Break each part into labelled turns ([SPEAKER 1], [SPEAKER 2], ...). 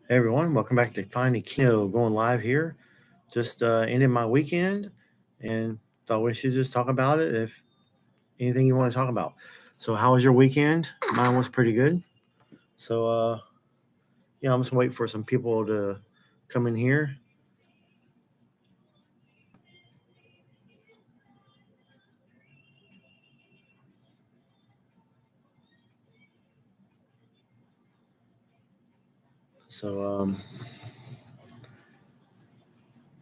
[SPEAKER 1] Hey everyone, welcome back to Finding Kino going live here. Just ended my weekend and thought we should just talk about it if anything you want to talk about. So, how was your weekend? Mine was pretty good. So, yeah, I'm just waiting for some people to come in here. So,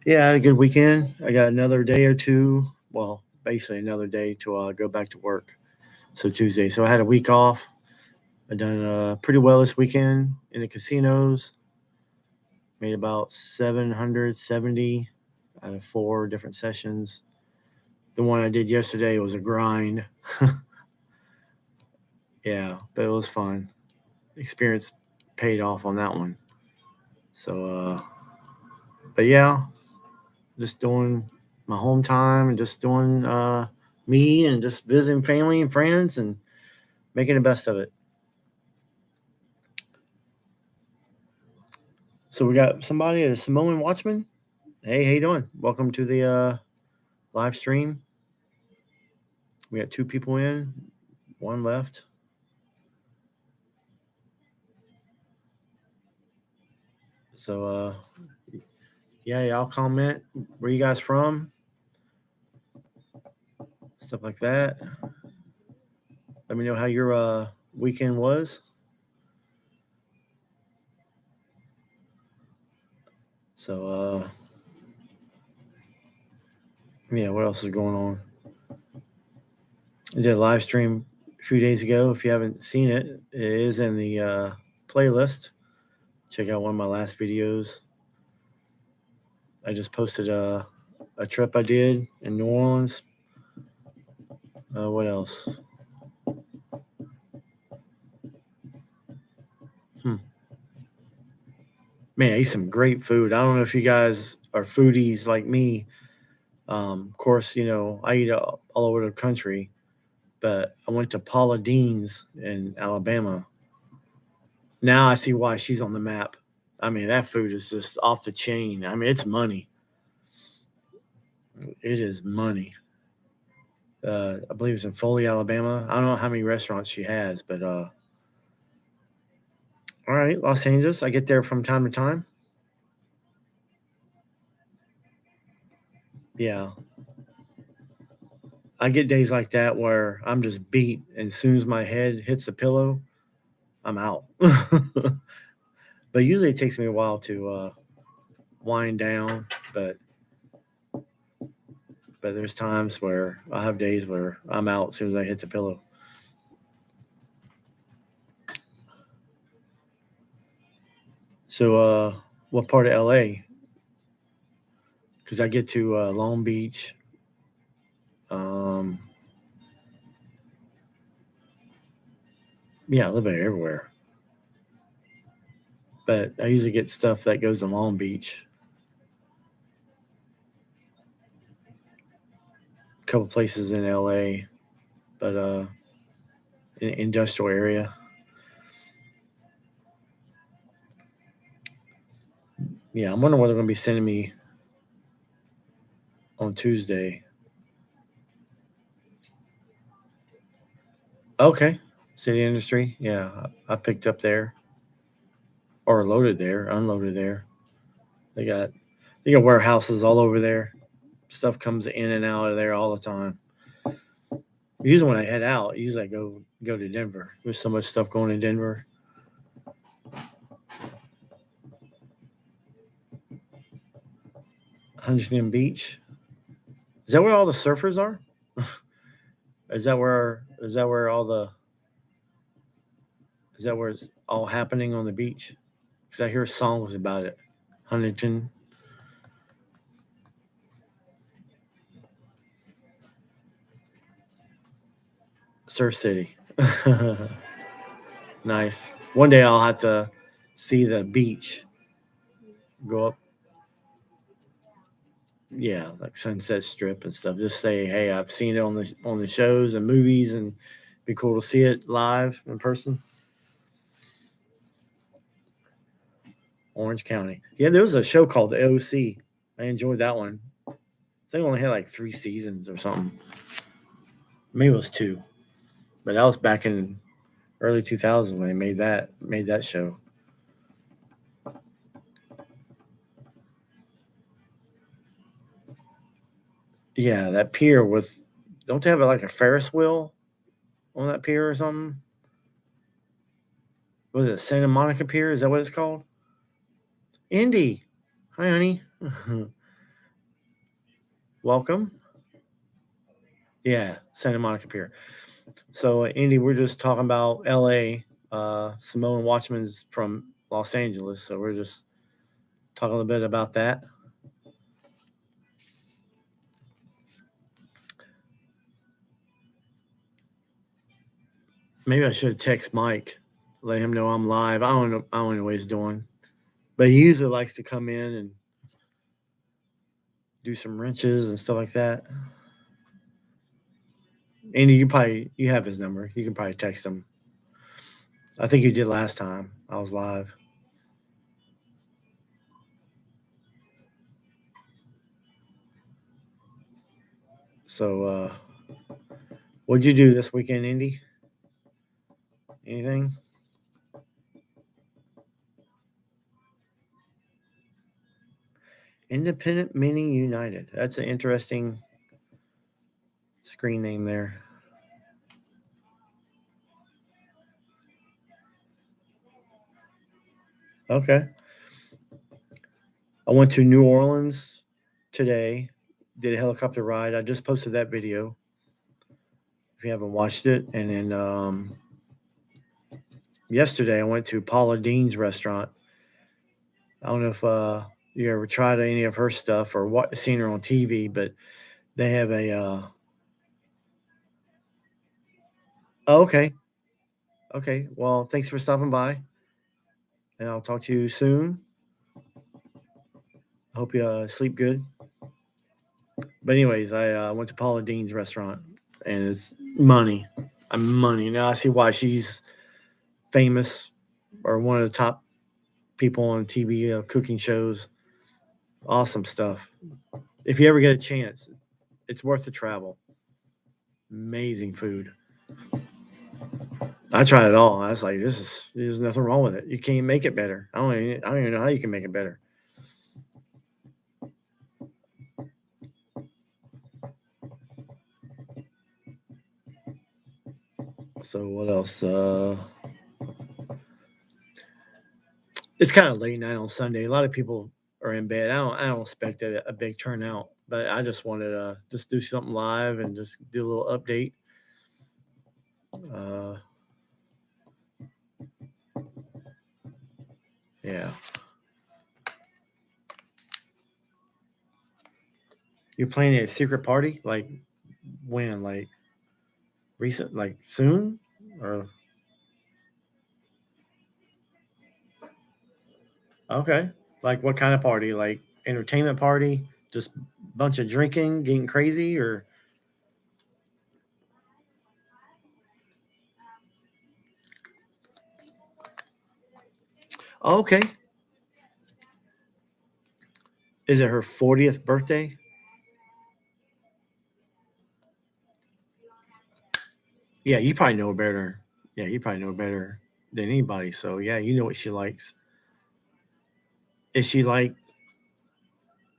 [SPEAKER 1] yeah, I had a good weekend. I got another day or two. Well, basically another day to go back to work. So Tuesday. So I had a week off. I done pretty well this weekend in the casinos. Made about 770 out of 4 different sessions. The one I did yesterday was a grind. Yeah, but it was fun. Experience paid off on that one. So, but yeah, just doing my home time and just doing me and just visiting family and friends and making the best of it. So we got somebody, a Samoan Watchman. Hey, how you doing? Welcome to the live stream. We got 2 people in, one left. So yeah, y'all comment where you guys from, stuff like that. Let me know how your weekend was. So yeah, what else is going on? I did a live stream a few days ago. If you haven't seen it, it is in the playlist. Check out one of my last videos. I just posted a trip I did in New Orleans. What else? Man, I eat some great food. I don't know if you guys are foodies like me. Of course, I eat all over the country, but I went to Paula Dean's in Alabama. Now I see why she's on the map. I mean, that food is just off the chain. I mean, it's money. It is money. I believe it's in Foley, Alabama. I don't know how many restaurants she has, but all right, Los Angeles. I get there from time to time. Yeah, I get days like that where I'm just beat, and as soon as my head hits the pillow, I'm out. But usually it takes me a while to wind down. But there's times where I have days where I'm out as soon as I hit the pillow. So, what part of LA? Because I get to Long Beach. Um, yeah, a little bit everywhere. But I usually get stuff that goes to Long Beach. A couple places in LA, but in the industrial area. Yeah, I'm wondering what they're going to be sending me on Tuesday. Okay, city industry. Yeah, I picked up there or loaded there, unloaded there. They got they got warehouses all over there. Stuff comes in and out of there all the time. Usually when I head out, usually I go to Denver. There's so much stuff going in Denver. Huntington Beach. Is that where all the surfers are? Is that where all the is that where it's all happening on the beach? Because I hear songs about it. Huntington, Surf City. Nice. One day I'll have to see the beach. Go up, yeah, like Sunset Strip and stuff. Just say, hey, I've seen it on the shows and movies, and be cool to see it live in person. Orange County. Yeah, there was a show called The OC. I enjoyed that one. I think it only had like 3 seasons or something. Maybe it was 2, but that was back in early 2000s when they made that show. Yeah, that pier with don't they have like a Ferris wheel on that pier or something? Was it Santa Monica Pier? Is that what it's called? Indy. Hi, honey. Welcome. Yeah, Santa Monica Pier. So, Indy, we're just talking about LA. Samoan Watchman's from Los Angeles. So, we're just talking a little bit about that. Maybe I should text Mike, let him know I'm live. I don't know. I don't know what he's doing, but he usually likes to come in and do some wrenches and stuff like that. Andy, you have his number. You can probably text him. I think you did last time I was live. So, what'd you do this weekend, Indy? Anything? Independent Mini United. That's an interesting screen name there. Okay. I went to New Orleans today, did a helicopter ride. I just posted that video if you haven't watched it. And then yesterday I went to Paula Dean's restaurant. I don't know if you ever tried any of her stuff or seen her on TV, but they have a. Oh, okay. Okay. Well, thanks for stopping by, and I'll talk to you soon. I hope you sleep good. But anyways, I went to Paula Dean's restaurant, and it's money. I'm money. Now I see why she's famous or one of the top people on TV cooking shows. Awesome stuff. If you ever get a chance, it's worth the travel. Amazing food. I tried it all. I was like, there's nothing wrong with it. You can't make it better. I don't even know how you can make it better. So what else? It's kind of late night on Sunday. A lot of people are in bed. I don't expect a big turnout, but I just wanted to just do something live and just do a little update. Uh, yeah. You're planning a secret party? Like when? Like recent? Like soon? Or okay. Like what kind of party? Like entertainment party? Just bunch of drinking, getting crazy, or oh, okay. Is it her 40th birthday? Yeah, you probably know her better. Yeah, you probably know her better than anybody. So yeah, you know what she likes. Is she like?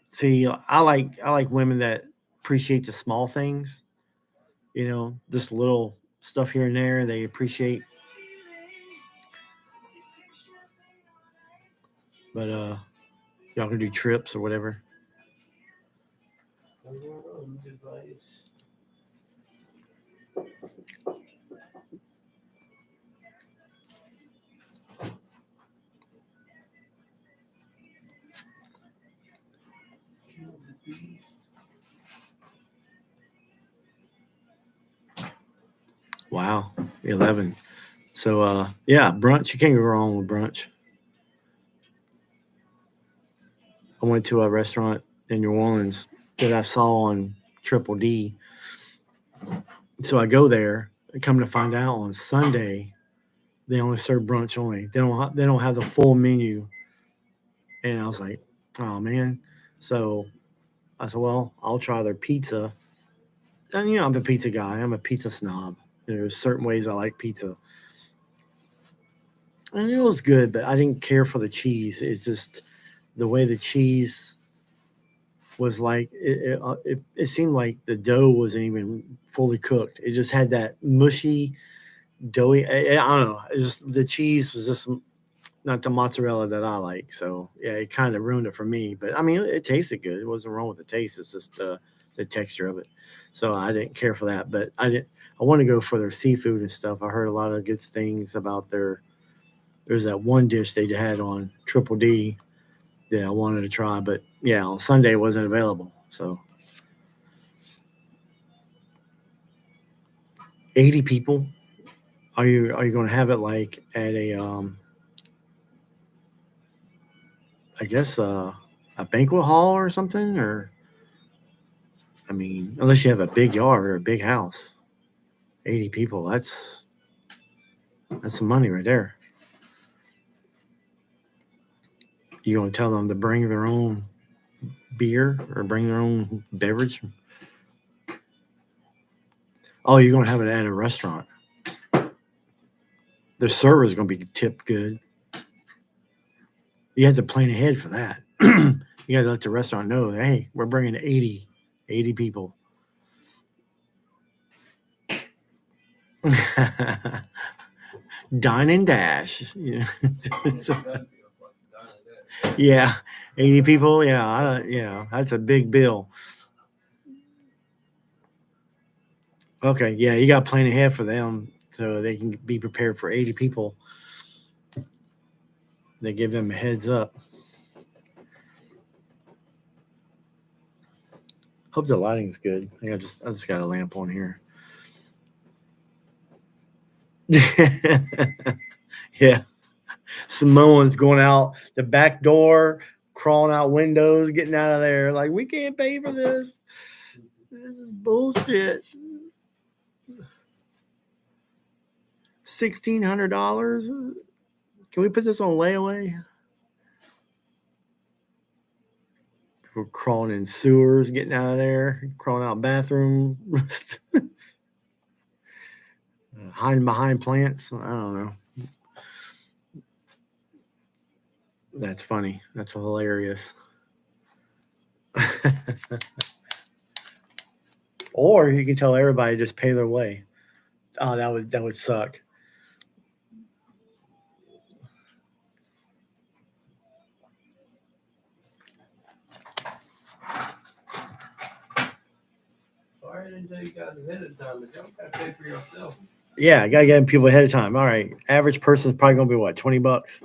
[SPEAKER 1] See, I like women that appreciate the small things. This little stuff here and there. They appreciate, but y'all can do trips or whatever. Wow, 11. So yeah, brunch. You can't go wrong with brunch. I went to a restaurant in New Orleans that I saw on Triple D. So I go there. And come to find out, on Sunday they only serve brunch only. They don't have the full menu And I was like, oh man. So I said, well, I'll try their pizza. And I'm a pizza guy. I'm a pizza snob. There's certain ways I like pizza. And it was good, but I didn't care for the cheese. It's just the way the cheese was like it seemed like the dough wasn't even fully cooked. It just had that mushy, doughy. I don't know. It just the cheese was just not the mozzarella that I like. So yeah, it kind of ruined it for me. But I mean, it tasted good. It wasn't wrong with the taste. It's just the texture of it. So I didn't care for that. But I didn't. I want to go for their seafood and stuff. I heard a lot of good things about their. There's that one dish they had on Triple D that I wanted to try, but yeah, on Sunday it wasn't available. So 80 people. Are you going to have it like at a I guess a banquet hall or something, or I mean, unless you have a big yard or a big house. 80 people. That's some money right there. You going to tell them to bring their own beer or bring their own beverage? Oh, you're going to have it at a restaurant. The server's going to be tipped good. You have to plan ahead for that. You got to let the restaurant know, hey, we're bringing 80 people. Dine and dash. Yeah, 80 people. Yeah, that's a big bill. Okay, yeah, you got to plan ahead for them so they can be prepared for 80 people. They give them a heads up. Hope the lighting's good. I just got a lamp on here. Yeah, Samoans going out the back door, crawling out windows, getting out of there. Like, we can't pay for this. This is bullshit. $1,600. Can we put this on layaway? People crawling in sewers, getting out of there, crawling out bathroom, hiding behind plants. I don't know. That's funny. That's hilarious. Or you can tell everybody just pay their way. Oh, that would suck.
[SPEAKER 2] Sorry I didn't tell you guys ahead of time, but y'all gotta pay for yourself.
[SPEAKER 1] Yeah, I gotta get people ahead of time. All right, average person is probably gonna be what, $20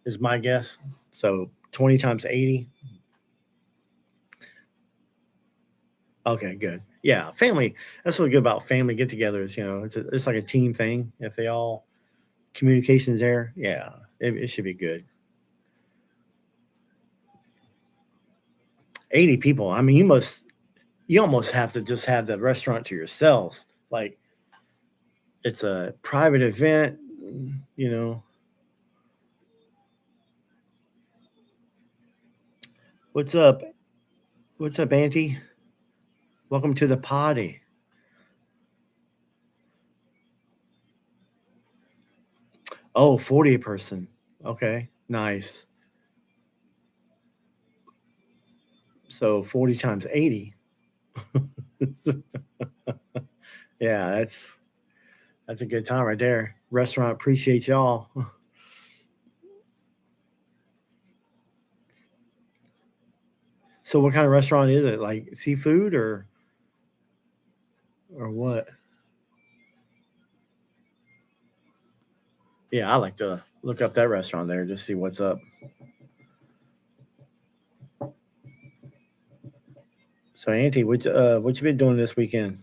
[SPEAKER 1] is my guess. So 20 times 80. Okay, good. Yeah, family. That's what's good about family get-togethers. It's like a team thing. If they all communications there, yeah, it should be good. 80 people. I mean, you almost have to just have the restaurant to yourselves. Like, it's a private event. You know, what's up? What's up, Auntie? Welcome to the party. Oh, 40 a person. Okay, nice. So 40 times 80. Yeah, that's a good time right there. Restaurant appreciates y'all. So what kind of restaurant is it? Like seafood or what? Yeah, I like to look up that restaurant there, just see what's up. So Auntie, what you been doing this weekend?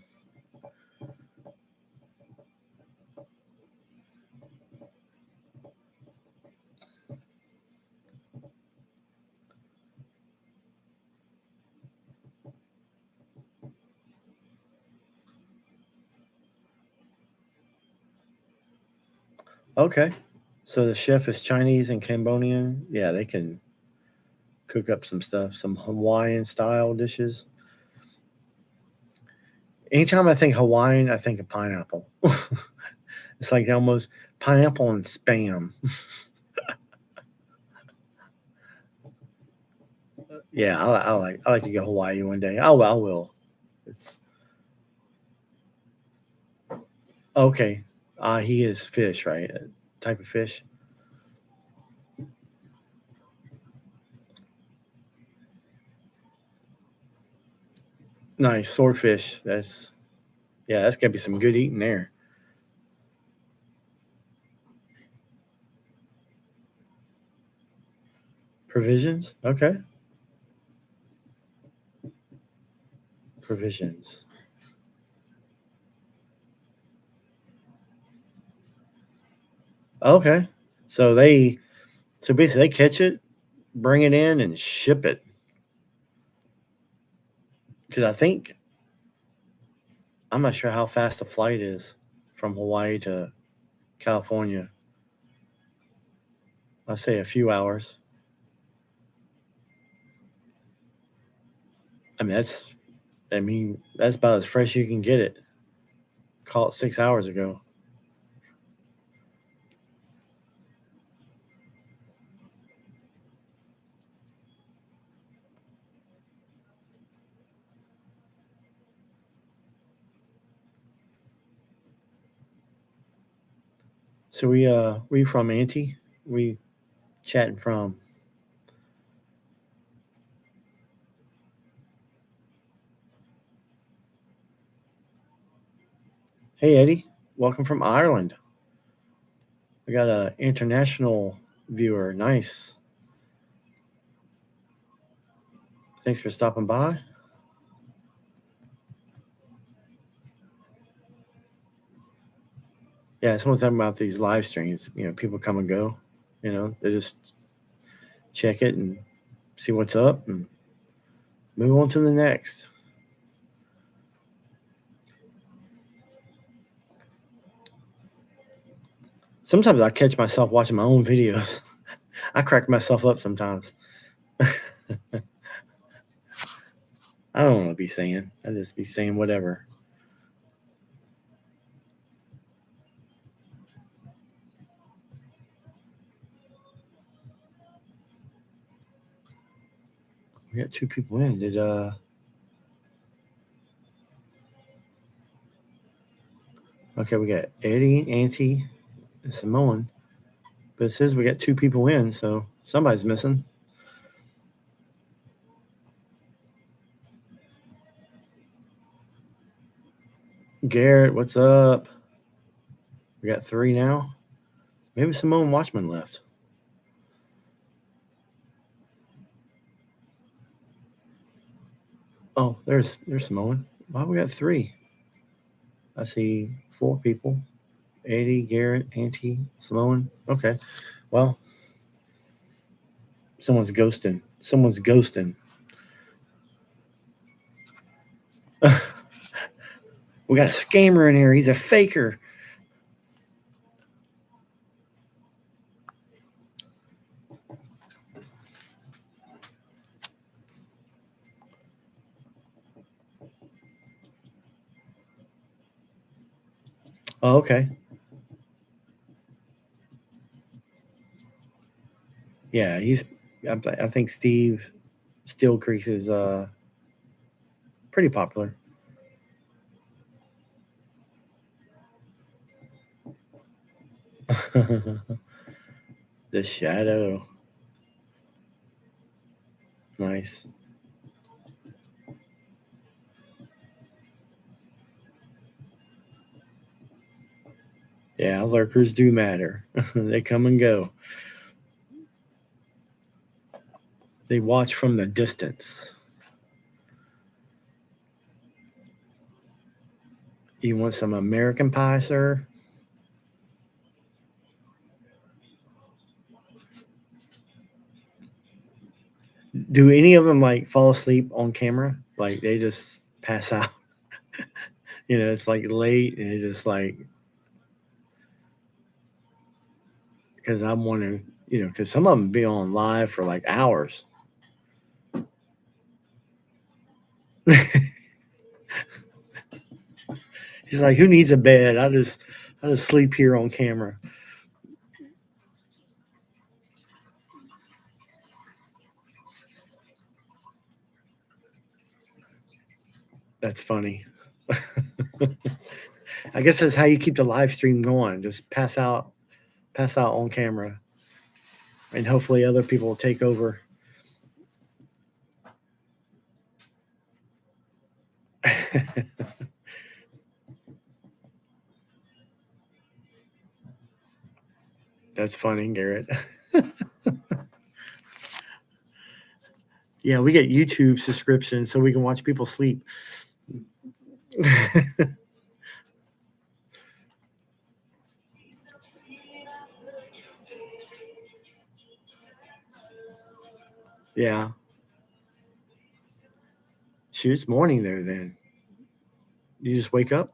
[SPEAKER 1] Okay. So the chef is Chinese and Cambodian. Yeah, they can. cook up some stuff, some Hawaiian style dishes. Anytime I think Hawaiian, I think of pineapple. It's like almost pineapple and spam. Yeah, I like to go Hawaii one day. I will. It's okay. He is fish, right? A type of fish. Nice swordfish. That's gotta be some good eating there. Provisions. Okay. Provisions. Okay. So so basically they catch it, bring it in, and ship it. Because I'm not sure how fast the flight is from Hawaii to California. I'll say a few hours. I mean that's about as fresh you can get it. Call it 6 hours ago. So we from Auntie? We chatting from. Hey Eddie, welcome from Ireland. We got a international viewer. Nice. Thanks for stopping by. Yeah, someone's talking about these live streams. People come and go. They just check it and see what's up and move on to the next. Sometimes I catch myself watching my own videos. I crack myself up sometimes. I don't want to be saying. I just be saying whatever. We got two people in. Okay, we got Eddie, Auntie, and Samoan. But it says we got two people in, so somebody's missing. Garrett, what's up? We got three now. Maybe Samoan Watchman left. Oh, there's Samoan. Why we got three? I see four people. Eddie, Garrett, Auntie, Samoan. Okay. Well, someone's ghosting. Someone's ghosting. We got a scammer in here. He's a faker. Oh, okay. Yeah, I think Steve Steel Creeks is pretty popular. The Shadow. Nice. Yeah, lurkers do matter. They come and go. They watch from the distance. You want some American pie, sir? Do any of them like fall asleep on camera? Like they just pass out? It's like late and it's just like, because I'm wondering, because some of them be on live for like hours. He's like, who needs a bed? I just sleep here on camera. That's funny. I guess that's how you keep the live stream going. Just pass out on camera, and hopefully other people will take over. That's funny, Garrett. Yeah, we get YouTube subscriptions so we can watch people sleep. Yeah. Shoot, it's morning there then. You just wake up?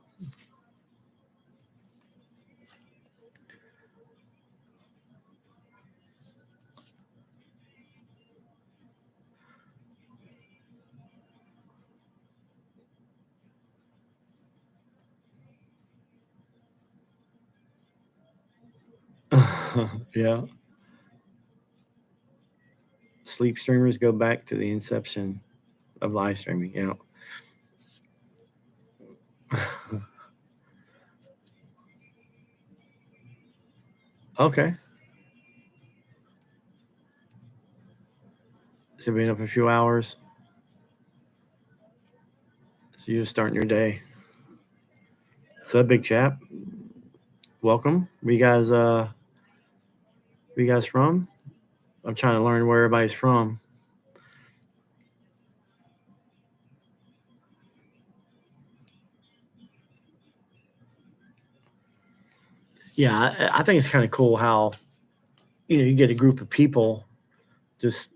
[SPEAKER 1] Yeah. Sleep streamers go back to the inception of live streaming. Yeah. Okay. So been up a few hours. So you're just starting your day. What's up, big chap? Welcome. Where you guys from? I'm trying to learn where everybody's from. Yeah, I think it's kind of cool how you get a group of people just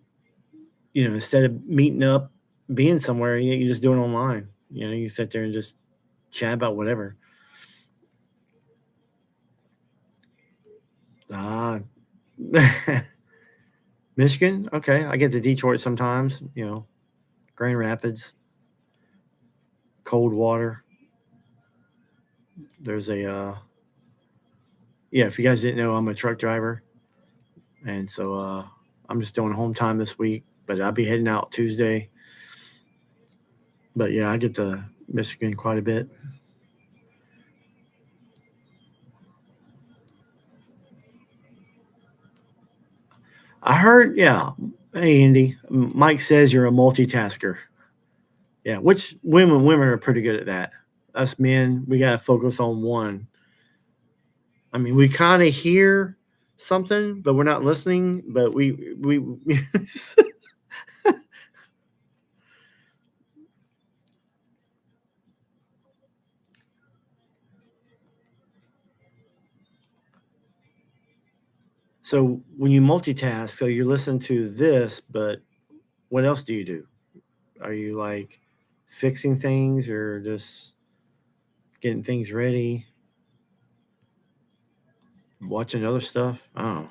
[SPEAKER 1] instead of meeting up, being somewhere, you just do it online. You sit there and just chat about whatever. Ah, Michigan. Okay, I get to Detroit sometimes. Grand Rapids, Coldwater. There's a yeah. If you guys didn't know, I'm a truck driver, and so I'm just doing home time this week. But I'll be heading out Tuesday. But yeah, I get to Michigan quite a bit. I heard, yeah. Hey, Andy. Mike says you're a multitasker. Yeah, which women are pretty good at that. Us men, we gotta focus on one. I mean, we kind of hear something, but we're not listening. But we So when you multitask, so you listen to this, but what else do you do? Are you like fixing things or just getting things ready, watching other stuff? I don't know.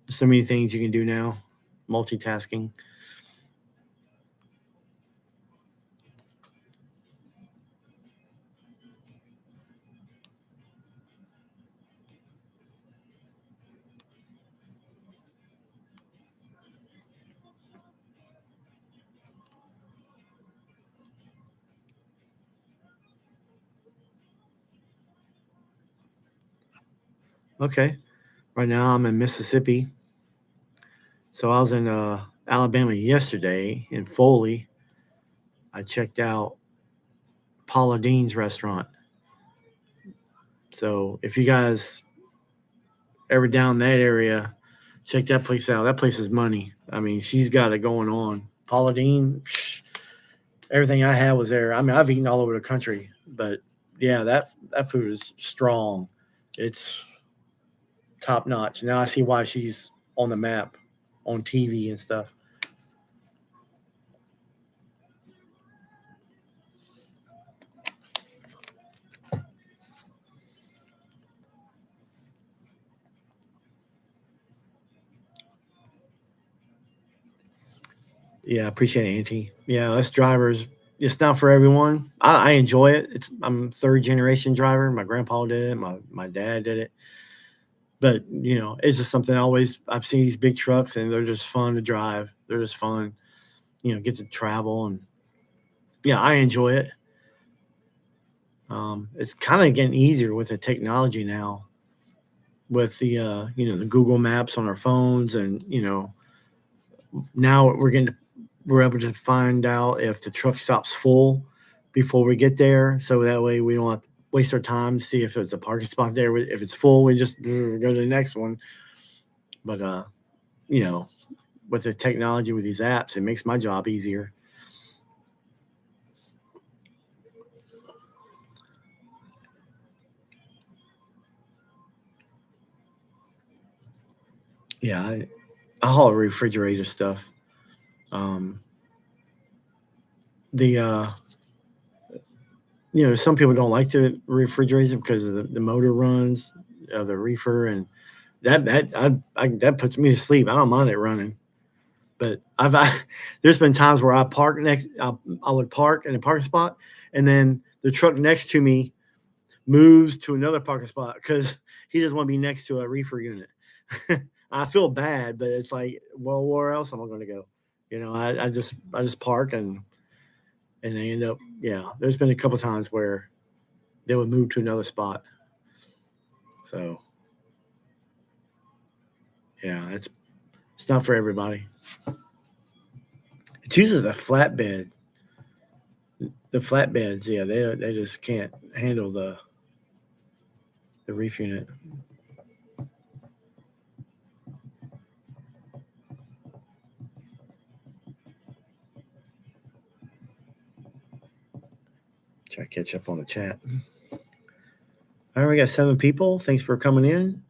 [SPEAKER 1] There's so many things you can do now, multitasking. Okay. Right now I'm in Mississippi. So I was in Alabama yesterday in Foley. I checked out Paula Dean's restaurant. So if you guys ever down that area, check that place out. That place is money. I mean, she's got it going on. Paula Dean, everything I had was there. I mean, I've eaten all over the country, but yeah, that food is strong. It's top notch. Now I see why she's on the map, on TV and stuff. Yeah, I appreciate it, Auntie. Yeah, us drivers, it's not for everyone. I enjoy it. I'm third generation driver. My grandpa did it. My dad did it. But it's just something I've seen these big trucks and they're just fun to drive. They're just fun, get to travel and yeah, I enjoy it. It's kind of getting easier with the technology now, with the Google Maps on our phones, and now we're able to find out if the truck stops full before we get there, so that way we don't have to waste our time to see if there's a parking spot there. If it's full, we just go to the next one. But you know, with the technology with these apps, it makes my job easier. Yeah, I haul refrigerator stuff. Um, the some people don't like the refrigerator because of the motor runs of the reefer, and that puts me to sleep. I don't mind it running, but there's been times where I would park in a parking spot, and then the truck next to me moves to another parking spot because he doesn't want to be next to a reefer unit. I feel bad, but it's like, well, where else am I going to go? I just park, and they end up, yeah. There's been a couple times where they would move to another spot. So yeah, it's not for everybody. It's usually the flatbed. The flatbeds, yeah, they just can't handle the reef unit. Try to catch up on the chat. All right, we got 7 people. Thanks for coming in.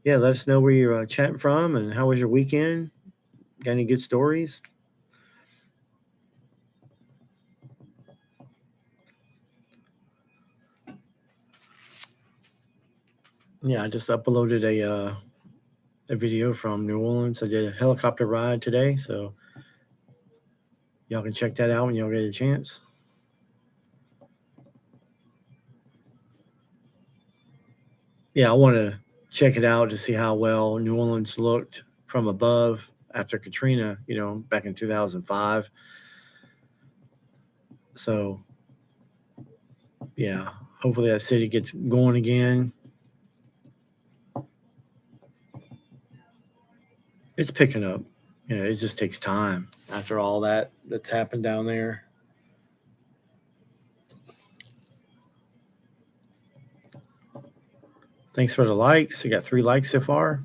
[SPEAKER 1] Yeah, let us know where you're chatting from and how was your weekend. Got any good stories? Yeah, I just uploaded a video from New Orleans. I did a helicopter ride today, so y'all can check that out when y'all get a chance. Yeah, I want to check it out to see how well New Orleans looked from above after Katrina, back in 2005. So, yeah, hopefully that city gets going again. It's picking up. It just takes time after all that's happened down there. Thanks for the likes. You got 3 likes so far.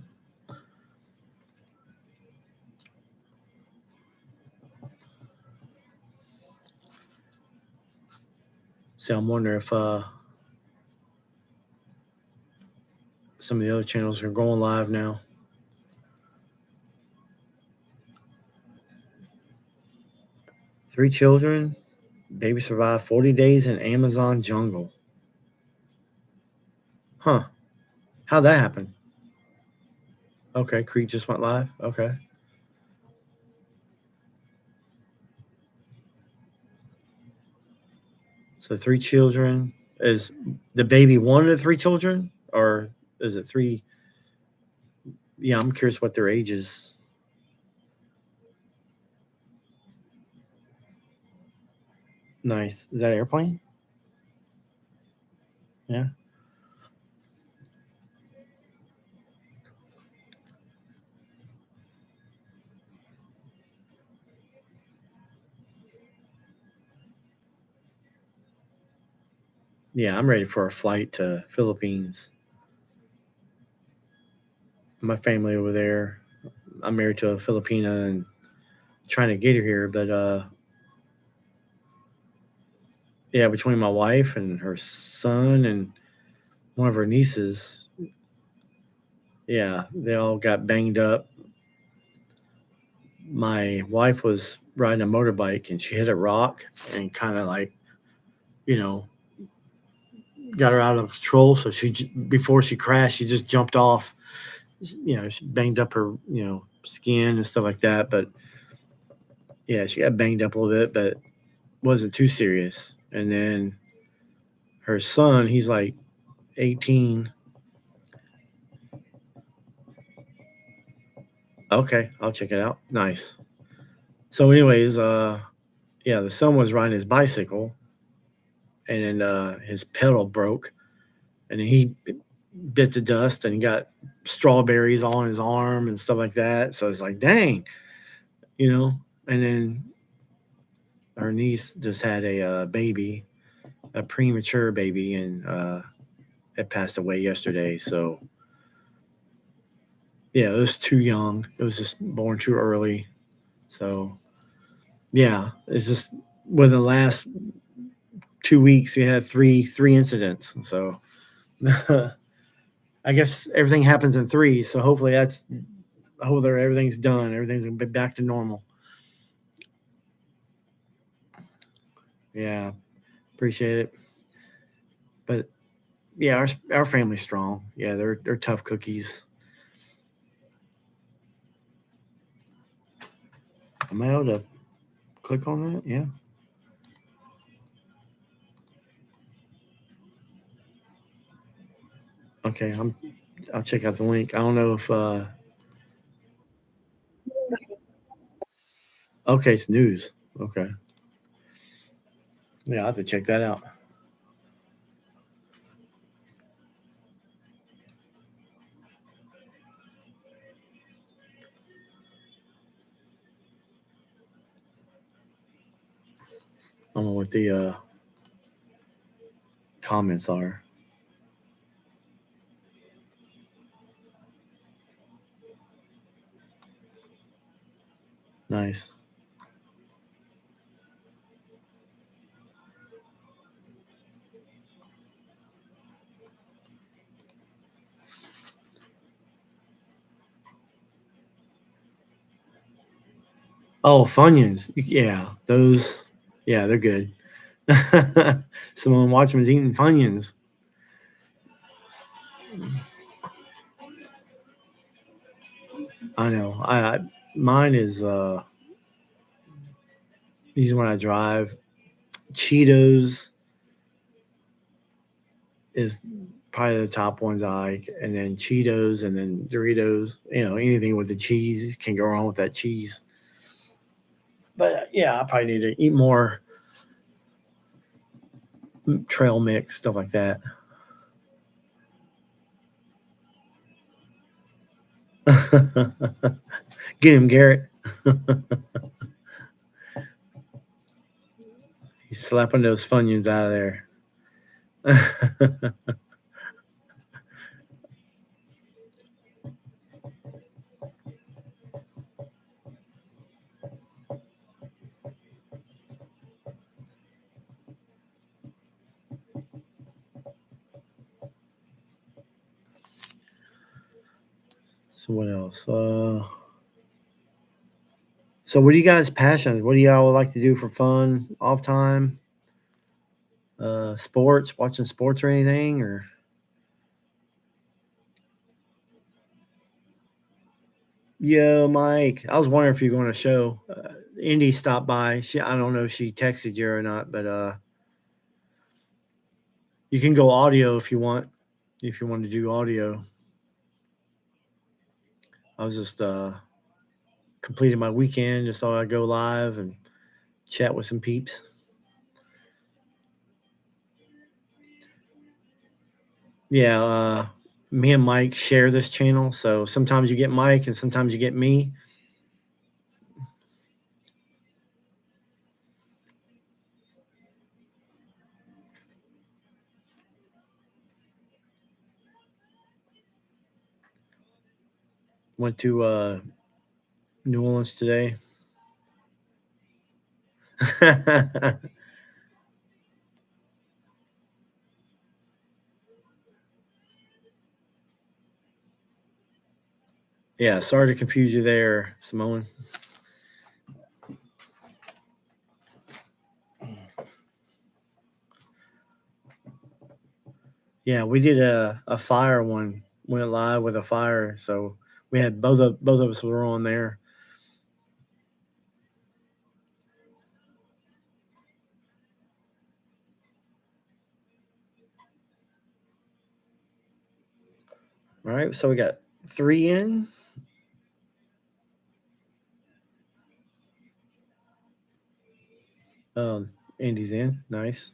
[SPEAKER 1] So I'm wondering if some of the other channels are going live now. Three children, baby survived 40 days in Amazon jungle. Huh. How'd that happen? Okay, Creek just went live. Okay. So 3 children. Is the baby one of the 3 children? Or is it 3? Yeah, I'm curious what their age is. Nice. Is that an airplane? Yeah. Yeah, I'm ready for a flight to Philippines. My family over there. I'm married to a Filipina and trying to get her here, but yeah, between my wife and her son and one of her nieces, yeah, they all got banged up. My wife was riding a motorbike and she hit a rock and kind of like, you know, got her out of control. So before she crashed, she just jumped off. She banged up her, skin and stuff like that. But Yeah, she got banged up a little bit, but wasn't too serious. And then her son, he's like 18. Okay, I'll check it out. Nice. So, anyways, yeah, the son was riding his bicycle, and then his pedal broke, and then he bit the dust and got strawberries all on his arm and stuff like that. So it's like, dang, you know. And then her niece just had a baby, a premature baby, and it passed away yesterday. So yeah, it was too young. It was just born too early. So yeah, it's just within the last 2 weeks we had three incidents. So I guess everything happens in threes. So hopefully I hope everything's done. Everything's gonna be back to normal. Yeah, appreciate it. But yeah, our family's strong. Yeah, they're tough cookies. Am I able to click on that? Yeah. Okay, I'll check out the link. I don't know if okay, it's news. Okay. Yeah, I'll have to check that out. I don't know what the comments are. Nice. Oh, Funyuns. Yeah, those. Yeah, they're good. Someone Watchman's eating Funyuns. I know. I mine is usually when I drive. Cheetos is probably the top ones I like, and then Cheetos, and then Doritos. You know, anything with the cheese can go wrong with that cheese. But yeah, I probably need to eat more trail mix stuff like that. Get him, Garrett. He's slapping those Funyuns out of there. So what else? So what are you guys passionate? What do y'all like to do for fun, off time? Sports, watching sports or anything? Or yo, Mike, I was wondering if you're going to show. Indy stopped by. I don't know if she texted you or not, but you can go audio if you want. If you want to do audio, I was just completing my weekend. Just thought I'd go live and chat with some peeps. Yeah, me and Mike share this channel, so sometimes you get Mike and sometimes you get me. Went to New Orleans today. Yeah, sorry to confuse you there, Simone. Yeah, we did a fire one. Went live with a fire, so we had both of us were on there. All right, so we got 3 in. Andy's in. Nice.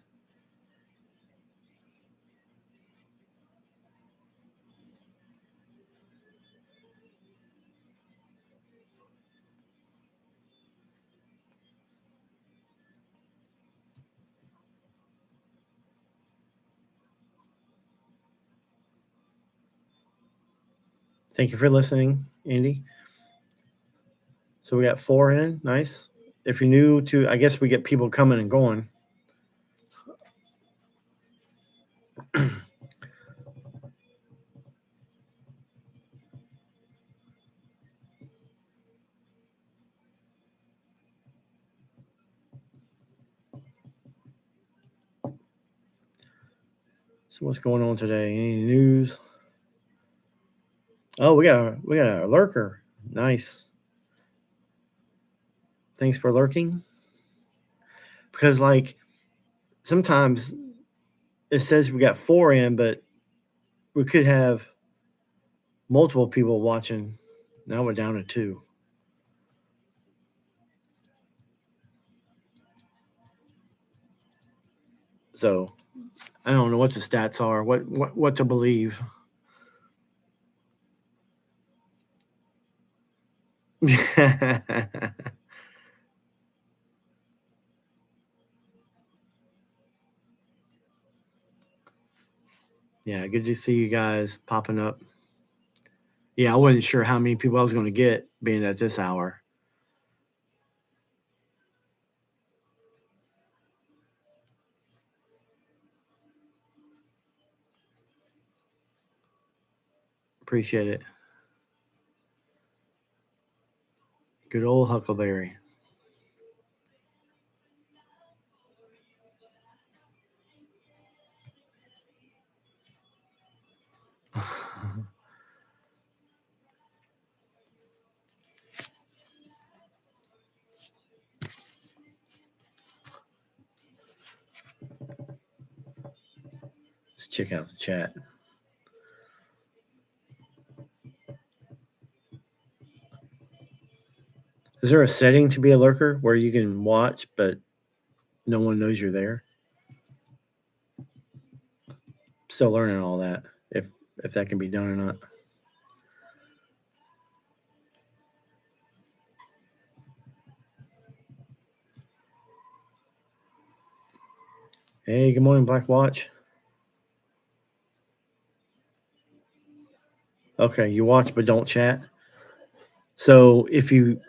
[SPEAKER 1] Thank you for listening, Andy. So we got 4 in. Nice. If you're new to, I guess we get people coming and going. So what's going on today? Any news? Oh, we got a lurker. Nice. Thanks for lurking. Because like sometimes it says we got 4 in, but we could have multiple people watching. Now we're down to 2. So I don't know what the stats are, what to believe. Yeah, good to see you guys popping up. Yeah, I wasn't sure how many people I was going to get being at this hour. Appreciate it. Good old Huckleberry. Let's check out the chat. Is there a setting to be a lurker where you can watch but no one knows you're there? Still learning all that, if that can be done or not. Hey, good morning, Black Watch. Okay, you watch but don't chat. So if you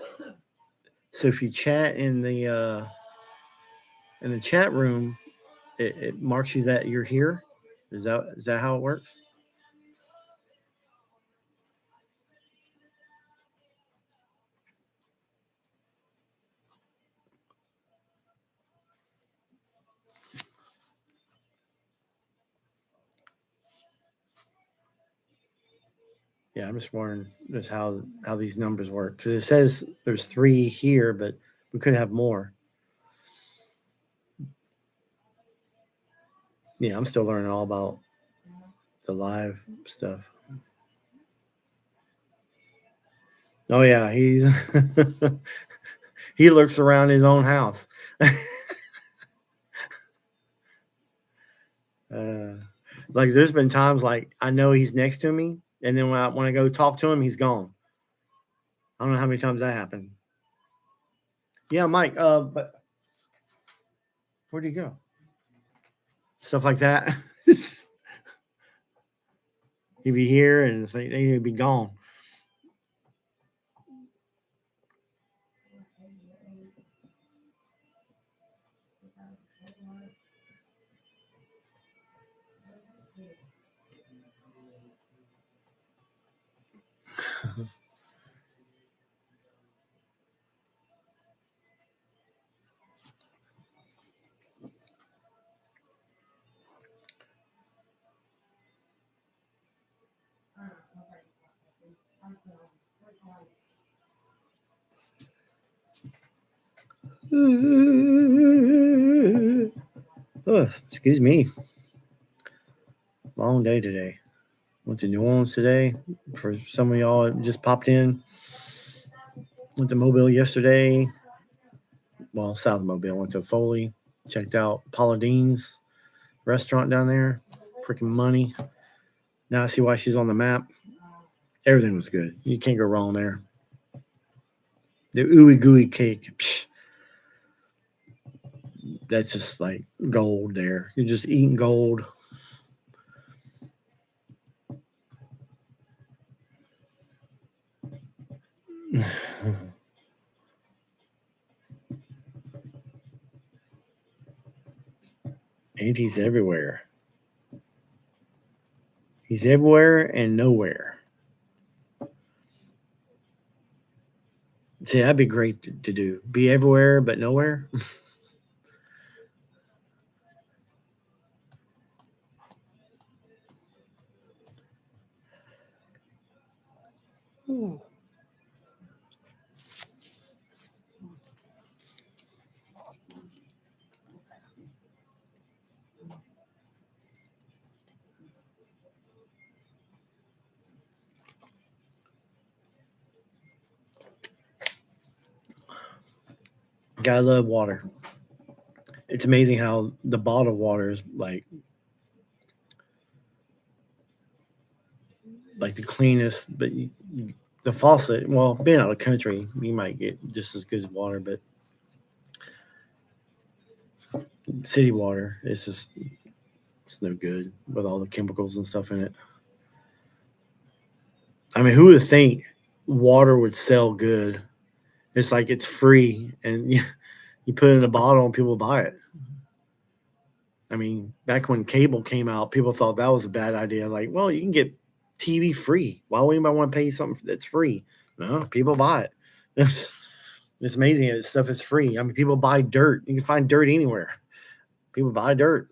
[SPEAKER 1] chat in the chat room, it marks you that you're here. Is that how it works? Yeah, I'm just wondering just how these numbers work because it says there's 3 here, but we could have more. Yeah, I'm still learning all about the live stuff. Oh yeah, he's he lurks around his own house. Like there's been times like I know he's next to me, and then when I go talk to him, he's gone. I don't know how many times that happened. Yeah, Mike. But where'd he go? Stuff like that. He'd be here, and he'd be gone. Oh, excuse me. Long day today. Went to New Orleans today. For some of y'all that just popped in. Went to Mobile yesterday. Well, South Mobile. Went to Foley. Checked out Paula Dean's restaurant down there. Freaking money. Now I see why she's on the map. Everything was good. You can't go wrong there. The ooey gooey cake. Psh, that's just like gold there. You're just eating gold. And he's everywhere. He's everywhere and nowhere. See, that'd be great to do. Be everywhere but nowhere. Gotta love water. It's amazing how the bottled water is like the cleanest, but the faucet. Well, being out of the country, you might get just as good as water, but city water, it's no good with all the chemicals and stuff in it. I mean, who would think water would sell good? It's like it's free, and you put it in a bottle and people buy it. I mean, back when cable came out, people thought that was a bad idea. Like, well, you can get TV free. Why would anybody want to pay you something that's free? No, people buy it. It's amazing that stuff is free. I mean, people buy dirt. You can find dirt anywhere. People buy dirt.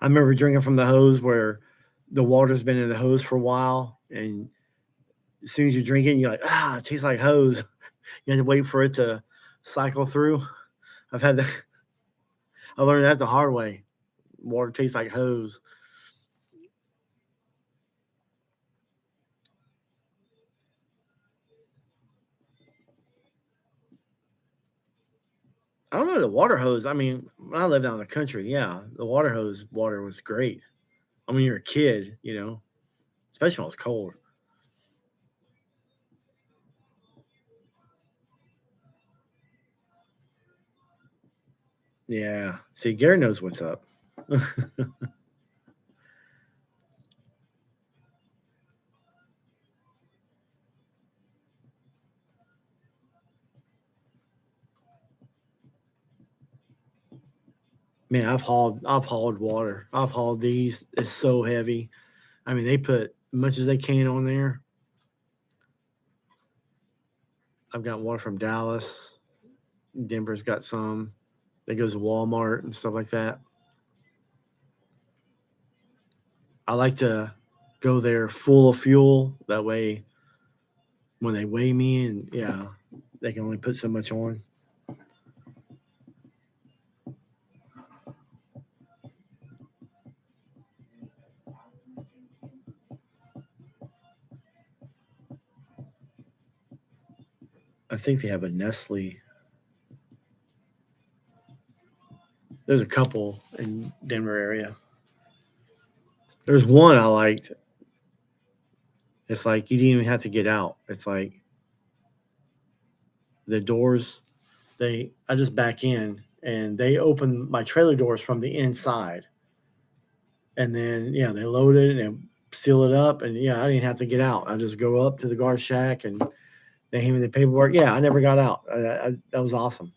[SPEAKER 1] I remember drinking from the hose where the water's been in the hose for a while, and as soon as you drink it, you're like, it tastes like hose. You have to wait for it to cycle through. I've had that. I learned that the hard way. Water tastes like hose. I don't know the water hose. I mean, when I lived out in the country, yeah, the water hose water was great. I mean, you're a kid, especially when it's cold. Yeah. See, Gary knows what's up. Man, I've hauled water. I've hauled these. It's so heavy. I mean, they put as much as they can on there. I've got water from Dallas. Denver's got some. That goes to Walmart and stuff like that. I like to go there full of fuel. That way, when they weigh me, and yeah, they can only put so much on. I think they have a Nestle. There's a couple in Denver area. There's one I liked. It's like you didn't even have to get out. It's like the doors, I just back in and they open my trailer doors from the inside. And then yeah, they load it and seal it up, and yeah, I didn't have to get out. I just go up to the guard shack and they hand me the paperwork. Yeah, I never got out. That was awesome.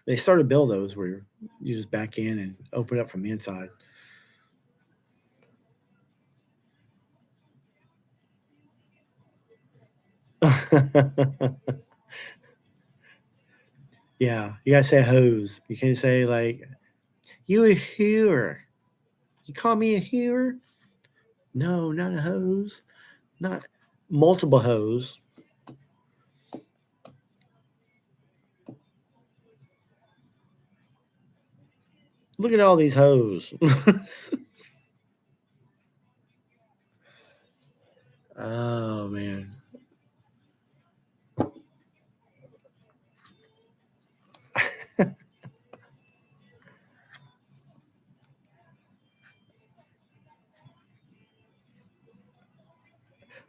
[SPEAKER 1] They started to build those where you just back in and open up from the inside. Yeah, you gotta say hose. You can't say like you a hearer. You call me a hearer? No, not a hose. Not multiple hoes. Look at all these hoes. Oh man.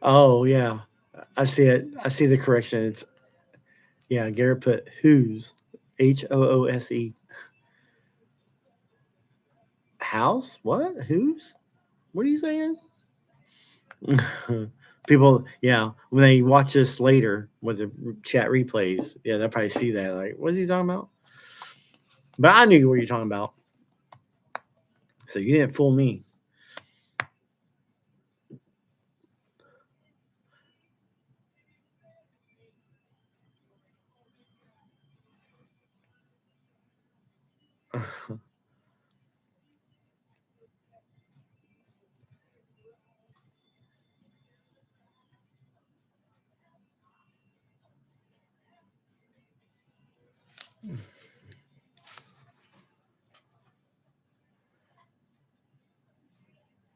[SPEAKER 1] Oh yeah. I see it. I see the correction. It's yeah, Garrett put who's Hoose. House? What? Who's? What are you saying? People, yeah, when they watch this later with the chat replays, yeah, they'll probably see that. Like, what's he talking about? But I knew what you're talking about. So you didn't fool me.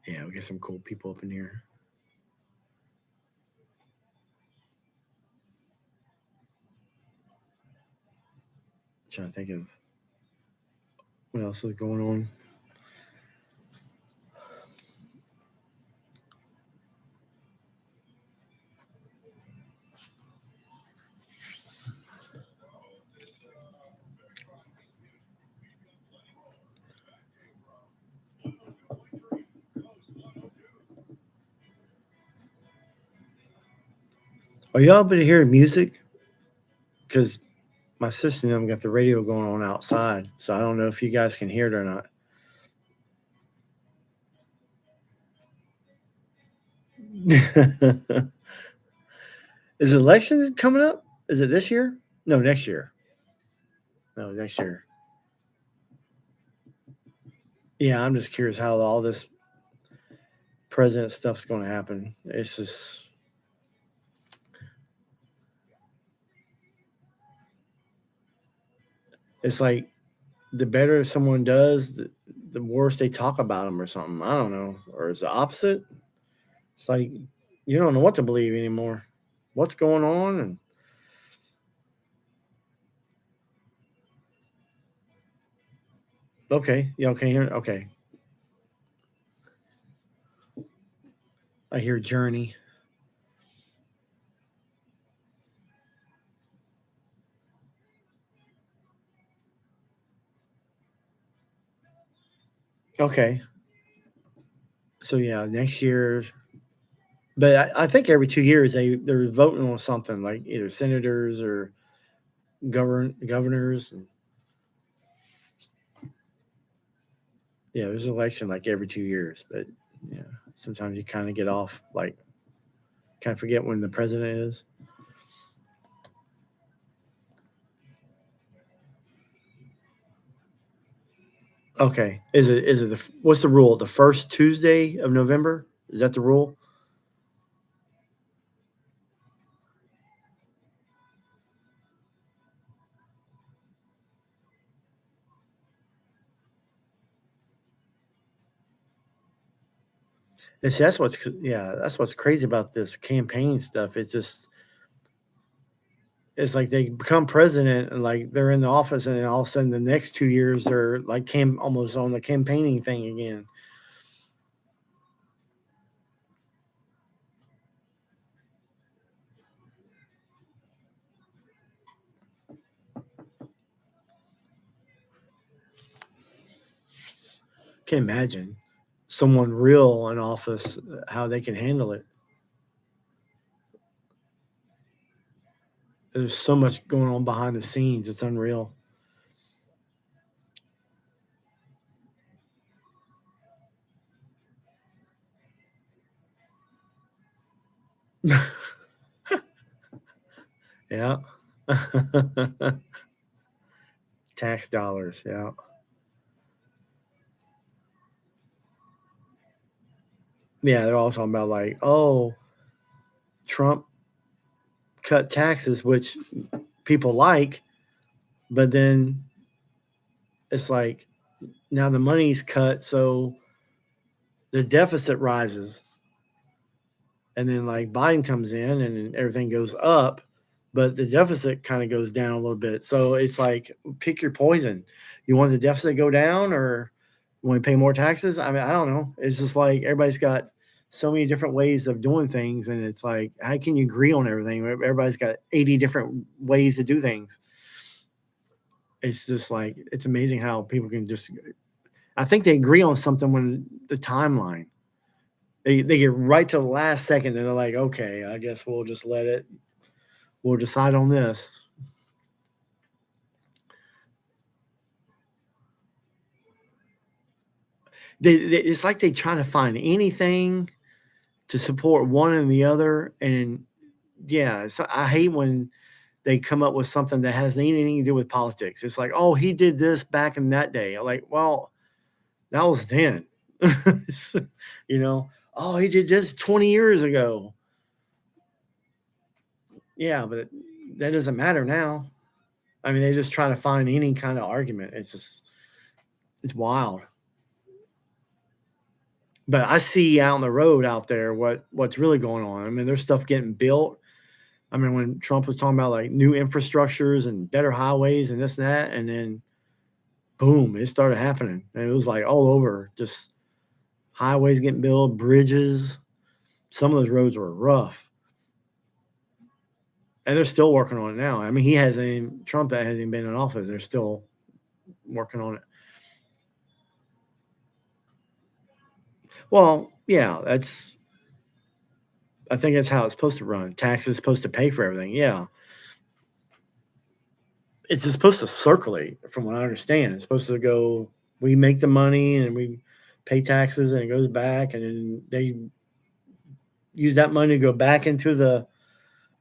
[SPEAKER 1] Yeah, we get some cool people up in here. Trying to think of what else is going on. Are y'all able to hear music? Because my sister and them got the radio going on outside, so I don't know if you guys can hear it or not. Is election coming up? Is it this year? No, next year. No, next year. Yeah, I'm just curious how all this president stuff's going to happen. It's just, it's like the better someone does, the worse they talk about them or something. I don't know. Or is the opposite? It's like you don't know what to believe anymore. What's going on? And okay, y'all can hear. Okay, I hear Journey. Okay, so yeah, next year. But I think every 2 years they're voting on something like either senators or governors. And yeah, there's an election like every 2 years. But yeah, sometimes you kind of get off like kind of forget when the president is. Okay, is it what's the rule? The first Tuesday of November, is that the rule? And see, that's what's crazy about this campaign stuff. It's like they become president and like they're in the office, and then all of a sudden the next 2 years they're like came almost on the campaigning thing again. Can't imagine someone real in office how they can handle it. There's so much going on behind the scenes. It's unreal. Yeah. Tax dollars. Yeah. Yeah. They're all talking about like, oh, Trump cut taxes, which people like, but then it's like now the money's cut, so the deficit rises. And then like Biden comes in and everything goes up, but the deficit kind of goes down a little bit. So it's like pick your poison. You want the deficit to go down or you want to pay more taxes? I mean, I don't know. It's just like everybody's got so many different ways of doing things, and it's like how can you agree on everything? Everybody's got 80 different ways to do things. It's just like it's amazing how people can just I think they agree on something when the timeline. They get right to the last second and they're like, okay, I guess we'll decide on this. It's like they try to find anything to support one and the other. And yeah, I hate when they come up with something that has anything to do with politics. It's like, oh, he did this back in that day. I'm like, well, that was then. you know, oh, he did this 20 years ago. Yeah, but that doesn't matter now. I mean, they just try to find any kind of argument. It's wild. But I see out on the road out there what's really going on. I mean, there's stuff getting built. I mean, when Trump was talking about like new infrastructures and better highways and this and that, and then boom, it started happening. And it was like all over, just highways getting built, bridges. Some of those roads were rough. And they're still working on it now. I mean, Trump hasn't even been in office. They're still working on it. Well, yeah, I think that's how it's supposed to run. Taxes supposed to pay for everything. Yeah. It's just supposed to circulate, from what I understand. It's supposed to go, we make the money and we pay taxes and it goes back and then they use that money to go back into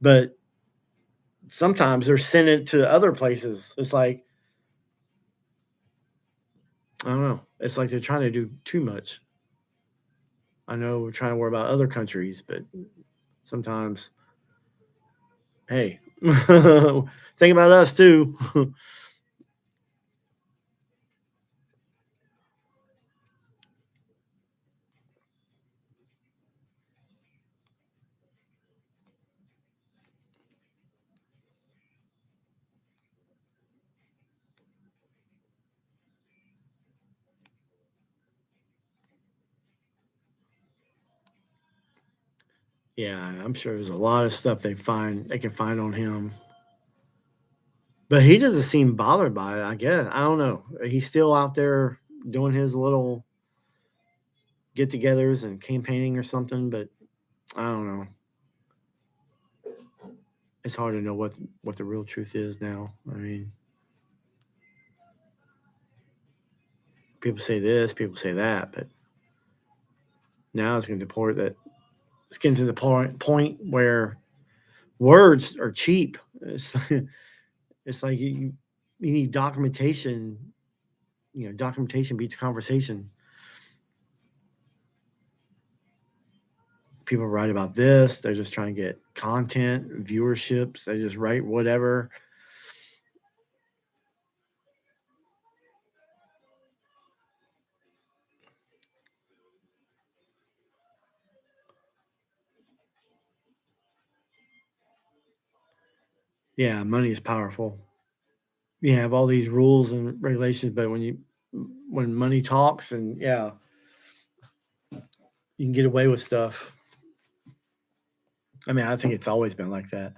[SPEAKER 1] but sometimes they're sending it to other places. It's like, I don't know. It's like they're trying to do too much. I know we're trying to worry about other countries, but sometimes, hey, think about us too. Yeah, I'm sure there's a lot of stuff they can find on him. But he doesn't seem bothered by it, I guess. I don't know. He's still out there doing his little get-togethers and campaigning or something, but I don't know. It's hard to know what the real truth is now. I mean, people say this, people say that, but now it's getting to the point where words are cheap. It's like you need documentation. You know, documentation beats conversation. People write about this. They're just trying to get content, viewerships. They just write whatever. Yeah, money is powerful. You have all these rules and regulations, but when money talks, and yeah, you can get away with stuff. I mean, I think it's always been like that.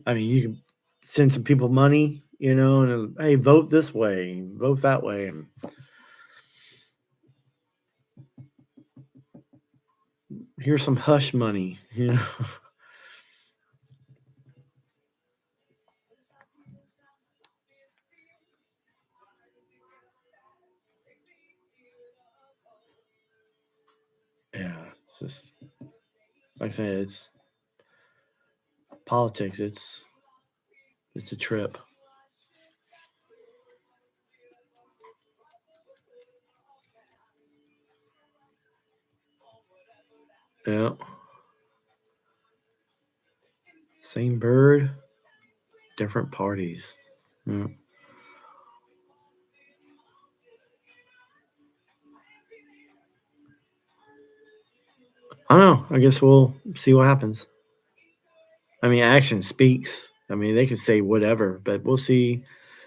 [SPEAKER 1] I mean, you can send some people money, and hey, vote this way, vote that way, and here's some hush money. Yeah, it's just like I said, it's politics. It's a trip. Yeah. Same bird, different parties. Yeah. I don't know. I guess we'll see what happens. I mean, action speaks. I mean, they can say whatever, but we'll see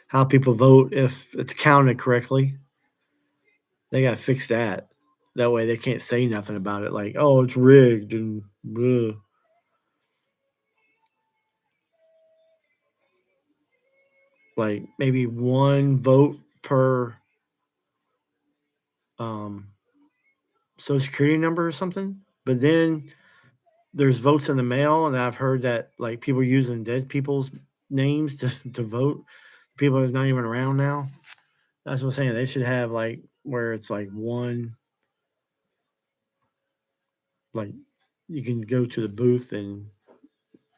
[SPEAKER 1] how people vote if it's counted correctly. They got to fix that. That way they can't say nothing about it like, oh, it's rigged and bleh. Like maybe one vote per um, social security number or something. But then there's votes in the mail, and I've heard that like people using dead people's names to vote. People that's not even around now. That's what I'm saying. They should have like where it's like one, like you can go to the booth and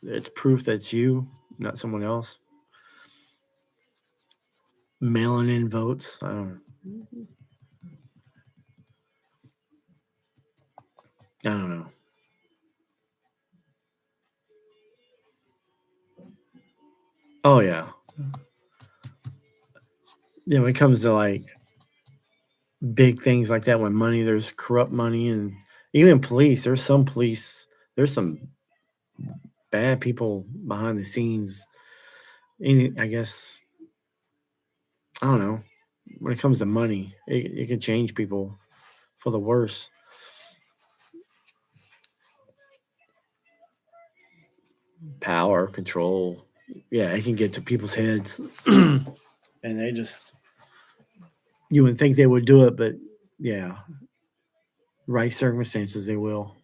[SPEAKER 1] it's proof that's you, not someone else. Mailing in votes. I don't know. I don't know. Oh yeah. Yeah, when it comes to like big things like that, when money, there's corrupt money, and even police. There's some police. There's some bad people behind the scenes. I guess I don't know. When it comes to money, it can change people for the worse. Power, control. Yeah, it can get to people's heads, and they just you wouldn't think they would do it, but yeah, right circumstances they will.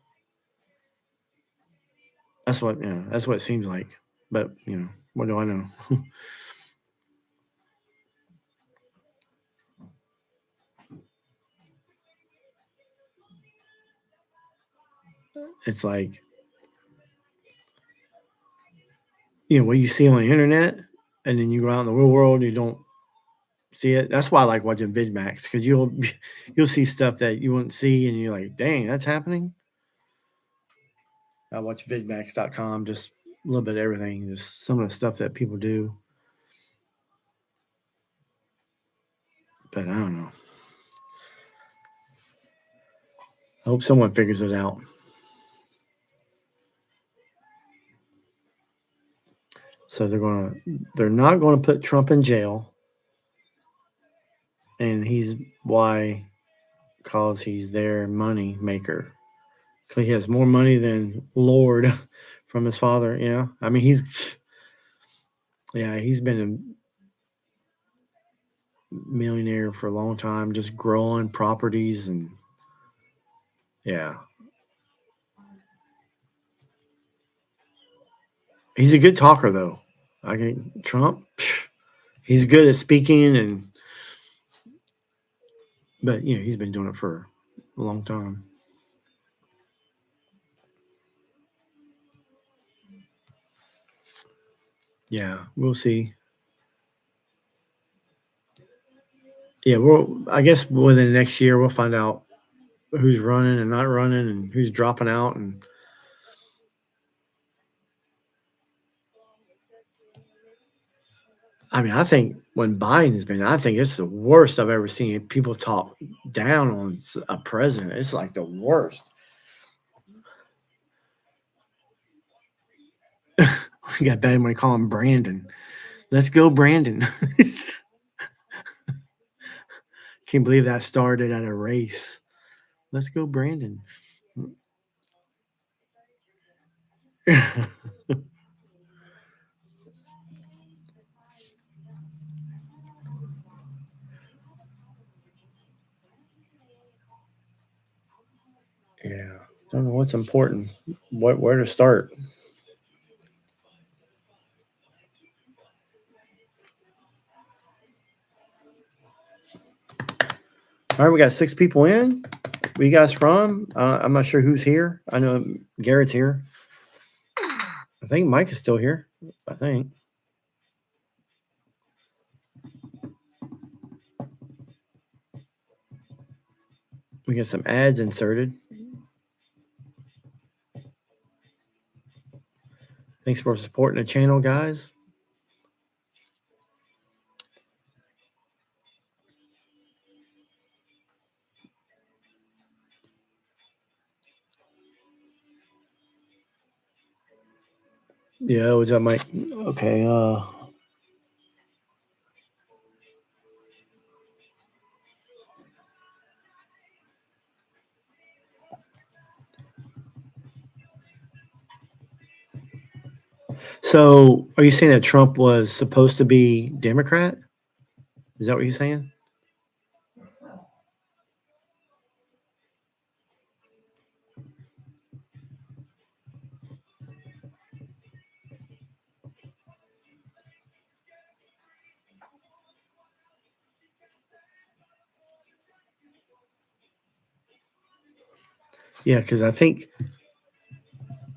[SPEAKER 1] That's what that's what it seems like. But what do I know? It's like what you see on the internet, and then you go out in the real world, you don't see it. That's why I like watching VidMax because you'll see stuff that you wouldn't see, and you're like, dang, that's happening. I watch vidmax.com, just a little bit of everything, just some of the stuff that people do. But I don't know. I hope someone figures it out. So they're not gonna put Trump in jail, and he's why cause he's their money maker. Cause he has more money than Lord from his father. Yeah, I mean he's been a millionaire for a long time, just growing properties and yeah, he's a good talker though. I can Trump. He's good at speaking but he's been doing it for a long time. Yeah, we'll see. Yeah, I guess within the next year we'll find out who's running and not running and who's dropping out. And I mean, I think when Biden has been, I think it's the worst I've ever seen people talk down on a president. It's like the worst. We got bad when we call him Brandon. Let's go, Brandon. Can't believe that started at a race. Let's go, Brandon. Yeah, don't know what's important. Where to start? All right, we got 6 people in. Where you guys from? I'm not sure who's here. I know Garrett's here. I think Mike is still here. I think we get some ads inserted. Thanks for supporting the channel, guys. Yeah, what's up, Mike? Okay, so are you saying that Trump was supposed to be Democrat? Is that what you're saying? Yeah, because I think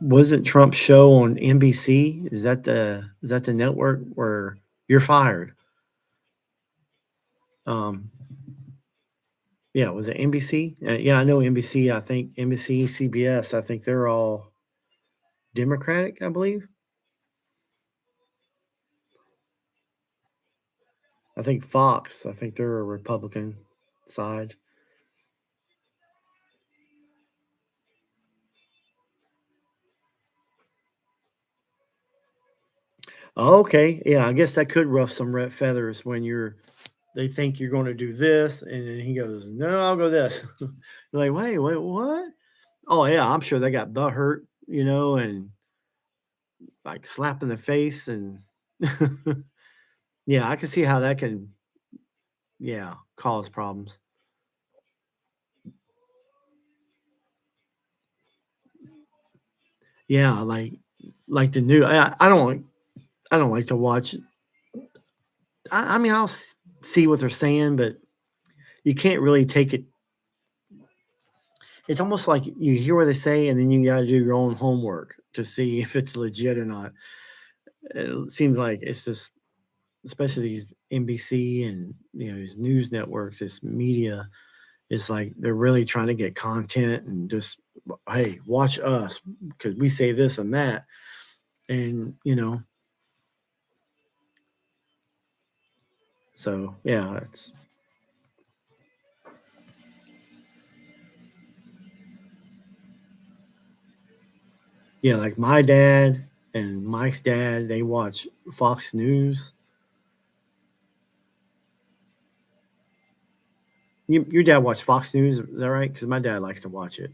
[SPEAKER 1] wasn't Trump's show on NBC? Is that the network where you're fired? Um, yeah, was it NBC? Yeah, I know NBC. I think NBC, CBS. I think they're all Democratic. I believe. I think Fox. I think they're a Republican side. Oh, okay, yeah, I guess that could ruff some red feathers when they think you're going to do this, and then he goes, "No, I'll go this." You're like, wait, what? Oh yeah, I'm sure they got butt hurt, and like slap in the face, and yeah, I can see how that can, yeah, cause problems. Yeah, like the new. I don't like to watch. I mean, see what they're saying, but you can't really take it. It's almost like you hear what they say, and then you got to do your own homework to see if it's legit or not. It seems like it's just, especially these NBC and these news networks, this media is like they're really trying to get content and just, hey, watch us because we say this and that, and so yeah, it's yeah, like my dad and Mike's dad, they watch Fox News. Your dad watch Fox News, is that right? Because my dad likes to watch it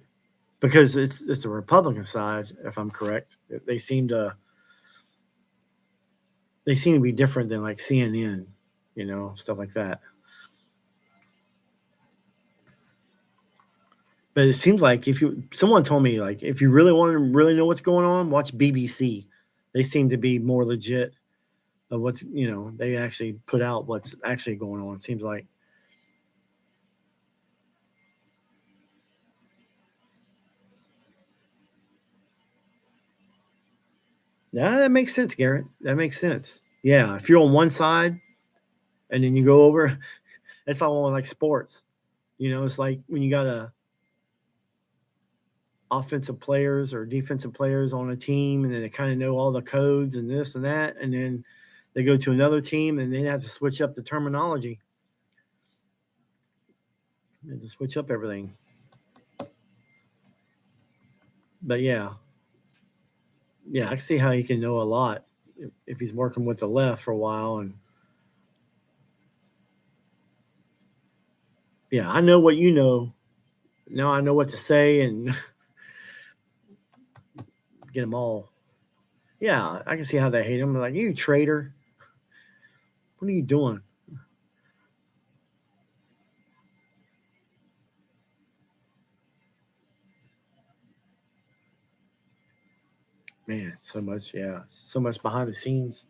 [SPEAKER 1] because it's the Republican side, if I'm correct. They seem to be different than like CNN, stuff like that. But it seems like someone told me like if you really want to really know what's going on, watch BBC. They seem to be more legit of they actually put out what's actually going on. It seems like. Yeah, that makes sense, Garrett. That makes sense. Yeah, if you're on one side and then you go over, that's all on like sports. It's like when you got offensive players or defensive players on a team, and then they kind of know all the codes and this and that, and then they go to another team and they have to switch up the terminology. They have to switch up everything. But yeah, I can see how he can know a lot if he's working with the left for a while, and yeah, I know what you know. Now I know what to say and get them all. Yeah, I can see how they hate him. Like, you traitor! What are you doing, man? So much, yeah, so much behind the scenes.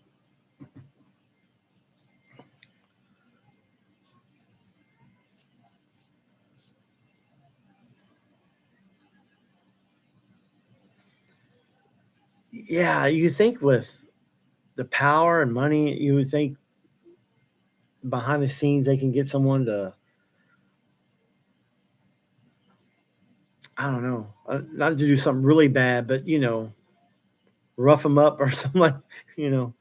[SPEAKER 1] Yeah, you think with the power and money, you would think behind the scenes they can get someone to, I don't know, not to do something really bad, but rough them up or something like, you know.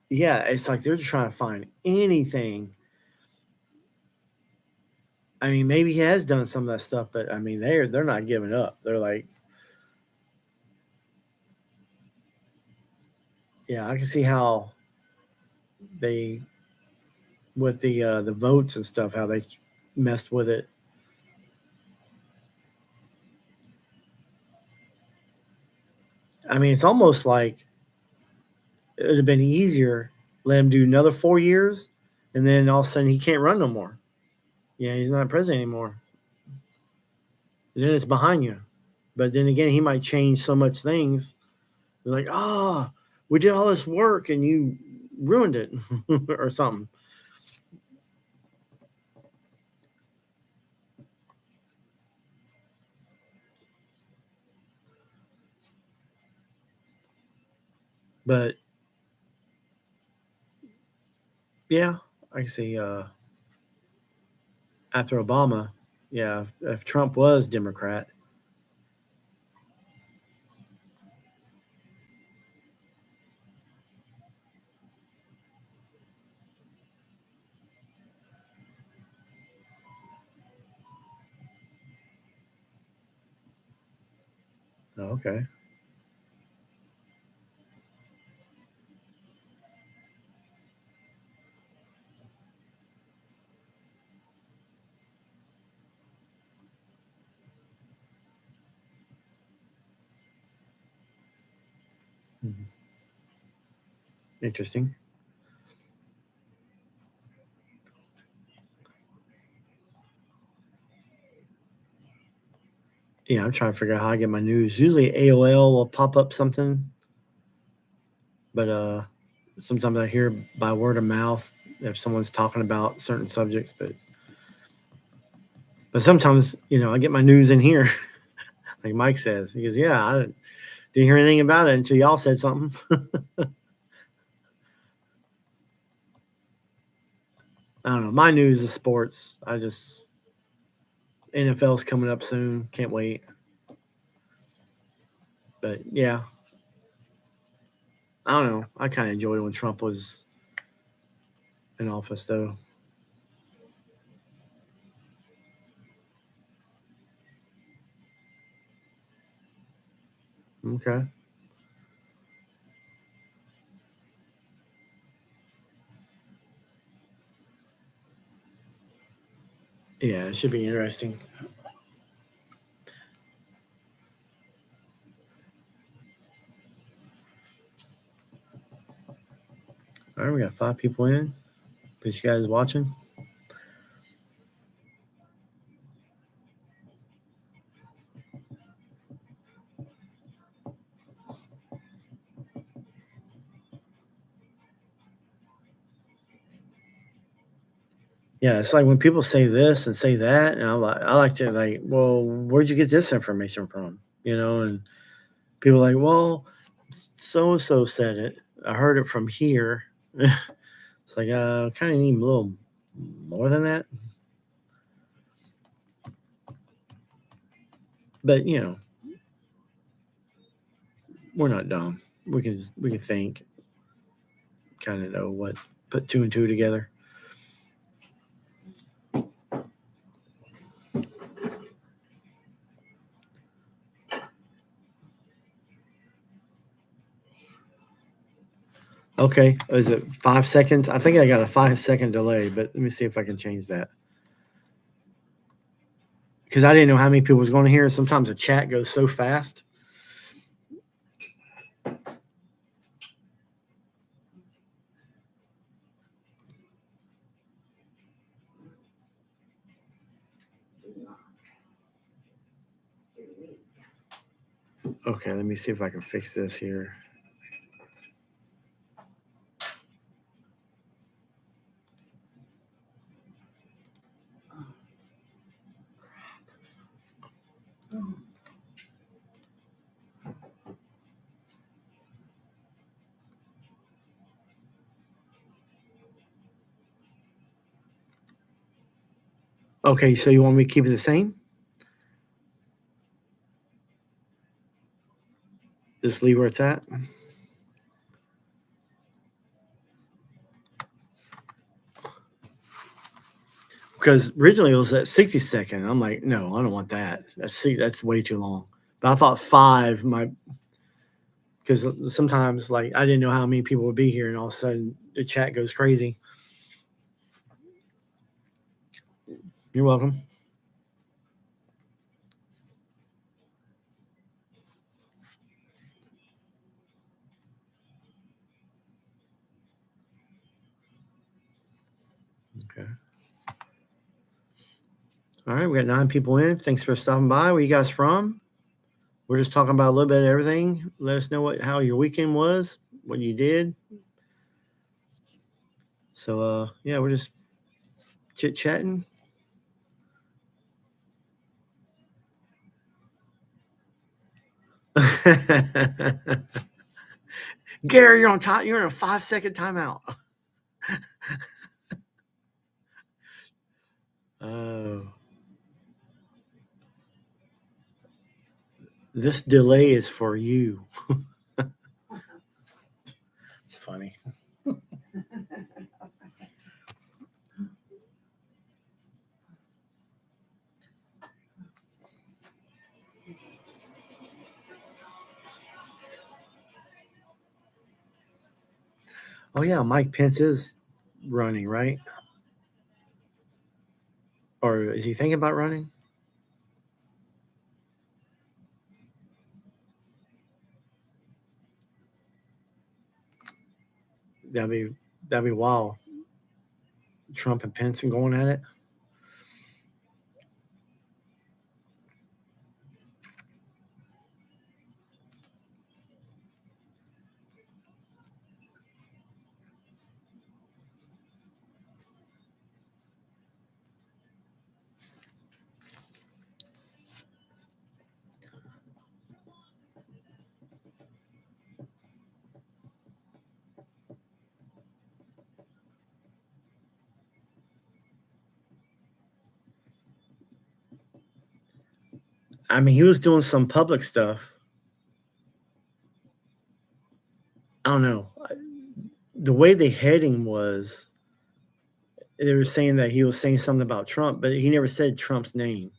[SPEAKER 1] Yeah, it's like they're just trying to find anything. I mean, maybe he has done some of that stuff, but I mean, they're not giving up. They're like, yeah, I can see how they with the votes and stuff, how they messed with it. I mean, it's almost like it would have been easier let him do another 4 years, and then all of a sudden he can't run no more. Yeah, he's not president anymore. And then it's behind you. But then again, he might change so much things. They're like, oh, we did all this work and you ruined it or something. But yeah, I see. After Obama, yeah, if Trump was Democrat, oh, okay. Mhm. Interesting. Yeah, I'm trying to figure out how I get my news. Usually AOL will pop up something, but sometimes I hear by word of mouth if someone's talking about certain subjects. But sometimes I get my news in here, like Mike says. He goes, "Yeah, I didn't hear anything about it until y'all said something." I don't know. My news is sports. I just NFL's coming up soon. Can't wait. But yeah, I don't know. I kind of enjoyed when Trump was in office, though. Okay. Yeah, it should be interesting. All right, we got 5 people in. Appreciate you guys watching. Yeah, it's like when people say this and say that, and I like to like, well, where'd you get this information from? And people are like, well, so and so said it. I heard it from here. It's like, kind of need a little more than that. But we're not dumb. We can think, kind of know what, put two and two together. Okay, is it 5 seconds? I think I got a 5 second delay, but let me see if I can change that because I didn't know how many people was going to hear. Sometimes the chat goes so fast. Okay, let me see if I can fix this here. Okay, so you want me to keep it the same? Just leave where it's at. Because originally it was at 60 second. I'm like, no, I don't want that. That's way too long. But I thought 5 might, because sometimes like I didn't know how many people would be here, and all of a sudden the chat goes crazy. You're welcome. Okay. All right, we got 9 people in. Thanks for stopping by. Where you guys from? We're just talking about a little bit of everything. Let us know how your weekend was, what you did. So yeah, we're just chit chatting. Gary, you're on time. You're in a 5-second timeout. Oh, this delay is for you. It's funny. Oh yeah, Mike Pence is running, right? Or is he thinking about running? That'd be wild. Trump and Pence and going at it. I mean, he was doing some public stuff. I don't know. The way the heading was, they were saying that he was saying something about Trump, but he never said Trump's name.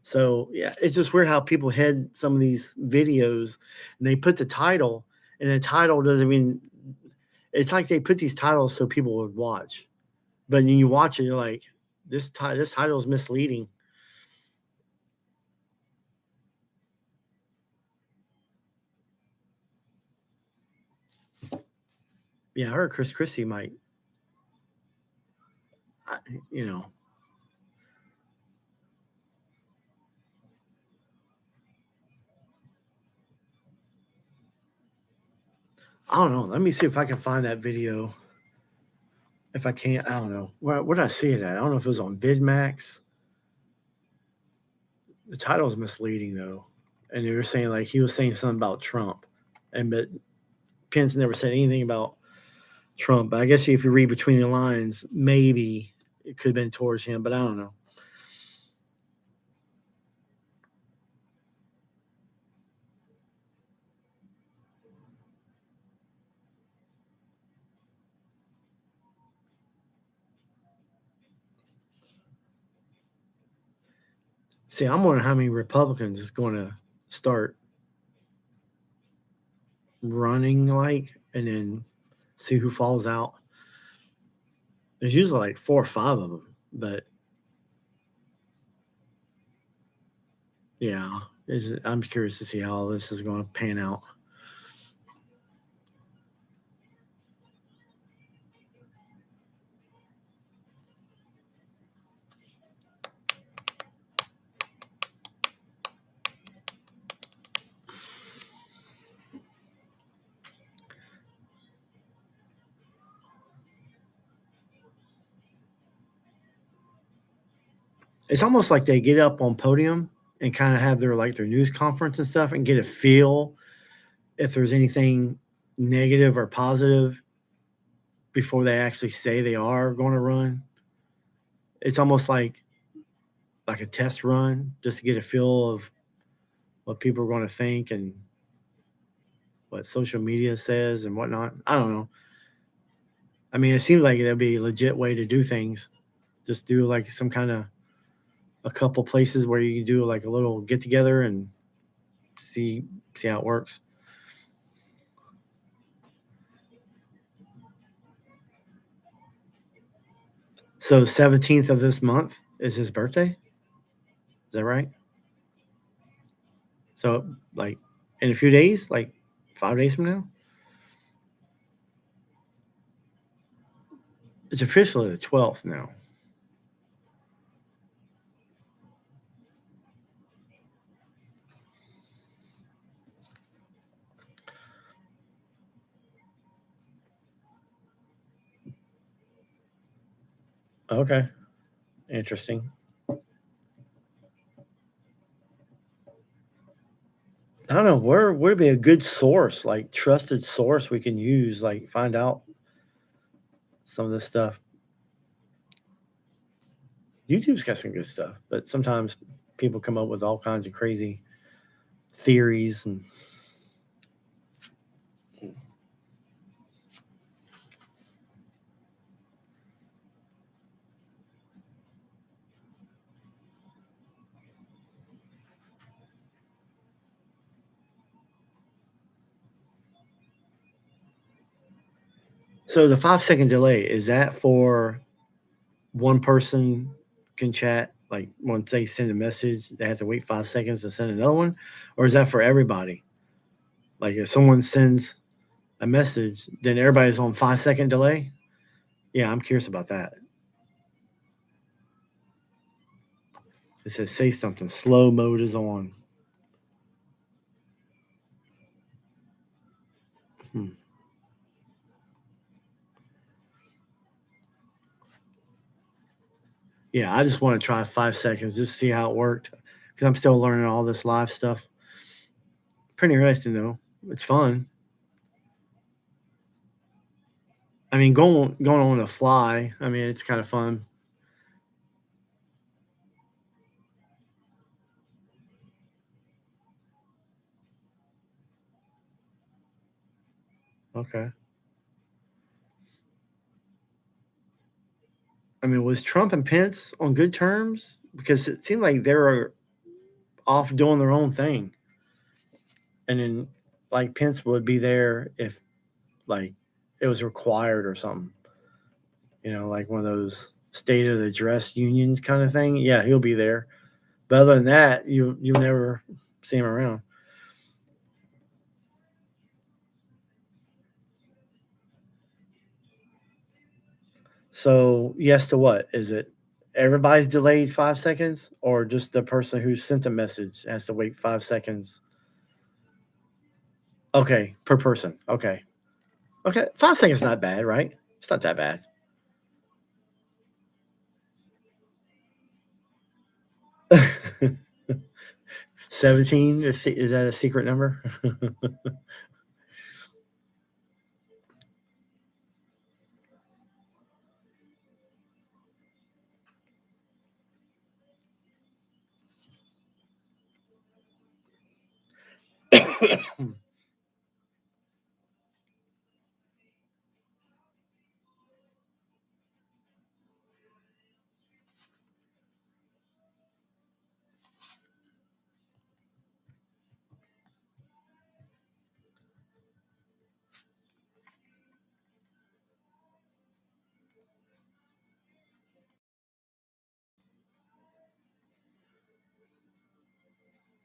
[SPEAKER 1] So yeah, it's just weird how people head some of these videos and they put the title, and the title doesn't mean. It's like they put these titles so people would watch, but when you watch it, you're like, this title is misleading. Yeah, I heard Chris Christie might, I- you know, I don't know. Let me see if I can find that video. If I can't, I don't know. Where did I see it at? I don't know if it was on VidMax. The title is misleading though, and they were saying like he was saying something about Trump, and but Pence never said anything about Trump. But I guess if you read between the lines, maybe it could have been towards him, but I don't know. See, I'm wondering how many Republicans is going to start running like, and then see who falls out. There's usually like 4 or 5 of them, but yeah, I'm curious to see how all this is going to pan out. It's almost like they get up on podium and kind of have their news conference and stuff and get a feel if there's anything negative or positive before they actually say they are going to run. It's almost like a test run just to get a feel of what people are going to think. And what social media says and whatnot. I don't know. I mean, it seems like it'd be a legit way to do things. Just do like some kind of a couple places where you can do like a little get together and see how it works. So 17th of this month is his birthday. Is that right? So like in a few days, like 5 days from now, it's officially the 12th now. Okay, interesting. I don't know where would be a good source, like trusted source we can use, like find out some of this stuff. YouTube's got some good stuff, but sometimes people come up with all kinds of crazy theories and so the 5 second delay is that for one person can chat like once they send a message they have to wait 5 seconds to send another one, or is that for everybody? Like if someone sends a message, then everybody's on 5 second delay. Yeah, I'm curious about that. It says say something. Slow mode is on. Hmm. Yeah, I just want to try 5 seconds, just see how it worked, because I'm still learning all this live stuff. Pretty interesting though. It's fun. I mean, going on a fly. I mean, it's kind of fun. Okay. I mean, was Trump and Pence on good terms? Because it seemed like they were off doing their own thing, and then like Pence would be there if like it was required or something. Like one of those state of the address unions kind of thing. Yeah, he'll be there. But other than that, you never see him around. So yes to what? Is it everybody's delayed 5 seconds, or just the person who sent the message has to wait 5 seconds? Okay, per person. Okay. Okay. 5 seconds is not bad, right? It's not that bad. 17 is that a secret number?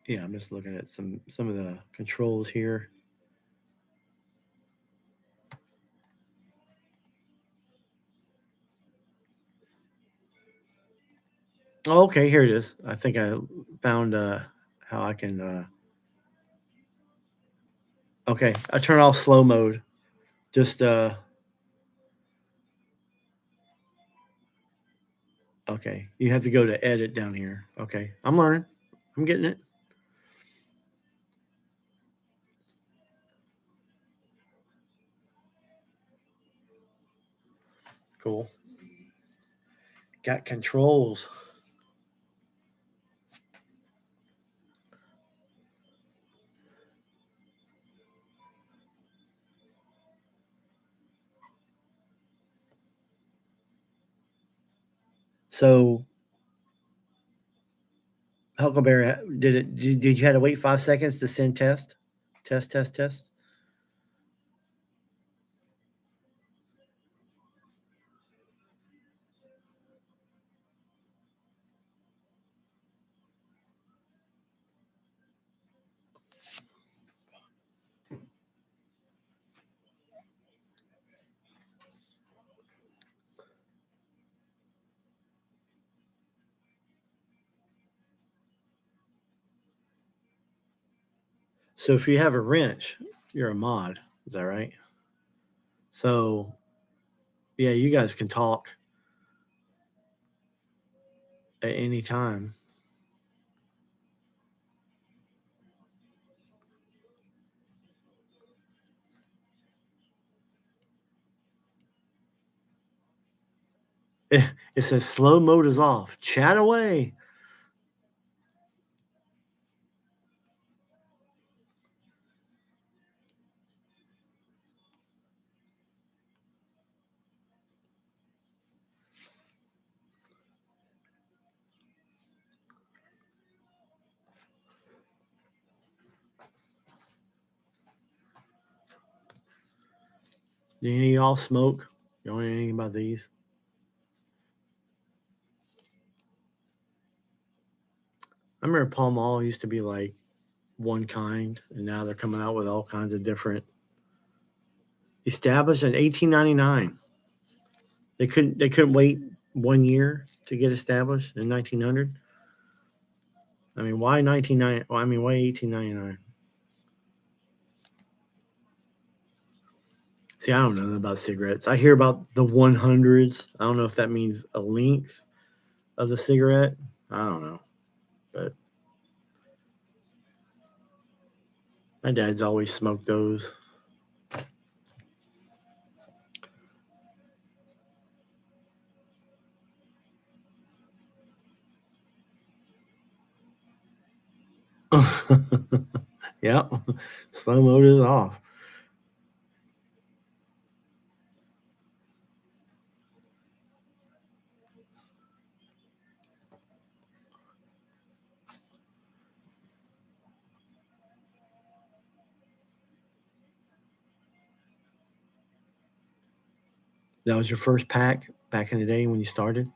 [SPEAKER 1] Yeah, I'm just looking at some of the controls here. Oh, okay, here it is. I think I found how I can okay, I turn off slow mode. Just okay. You have to go to edit down here. Okay. I'm learning. I'm getting it. Cool. Got controls. So, Huckleberry, did you have to wait 5 seconds to send test? Test, test, test. So if you have a wrench, you're a mod. Is that right? So yeah, you guys can talk at any time. It says slow mode is off. Chat away. Do any of y'all smoke? You know anything about these? I remember Pall Mall used to be like one kind, and now they're coming out with all kinds of different. Established in 1899. They couldn't wait 1 year to get established in 1900. I mean, why 1990? Well, I mean, why 1899? See, I don't know about cigarettes. I hear about the 100s. I don't know if that means a length of the cigarette. I don't know, but my dad's always smoked those. Yep, slow mode is off. That was your first pack back in the day when you started?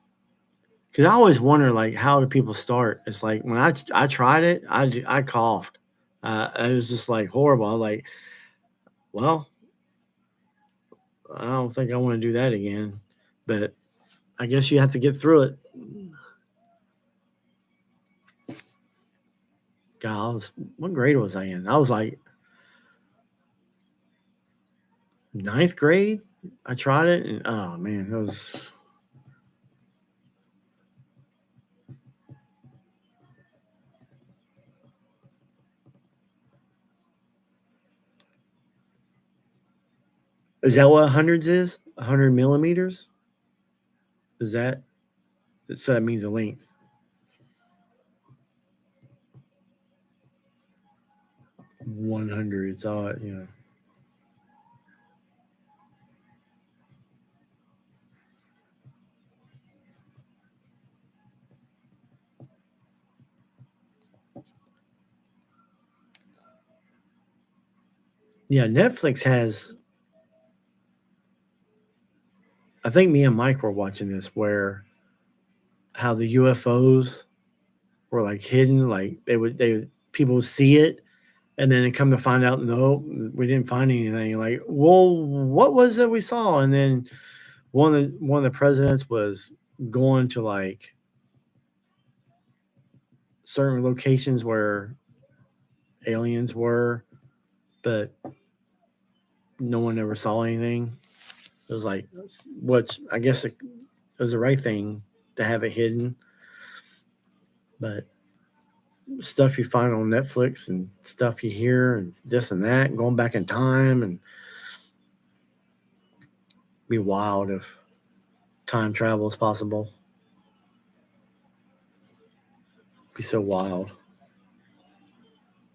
[SPEAKER 1] Because I always wonder, like, how do people start? It's like when I tried it, I coughed. It was just like horrible. I'm like, well, I don't think I want to do that again. But I guess you have to get through it. God, what grade was I in? I was like ninth grade. I tried it, and oh man, it was. Is that what hundreds is? 100 millimeters? Is that so? That means a length. 100. It's all you know. Yeah, Netflix has. I think me and Mike were watching this where how the UFOs were like hidden, like people would see it, and then it come to find out, no, we didn't find anything. Like, well, what was it we saw? And then one of the presidents was going to like certain locations where aliens were, but no one ever saw anything. It was like, which I guess it was the right thing to have it hidden, but stuff you find on Netflix and stuff you hear and this and that, and going back in time and be wild if time travel is possible. Be so wild.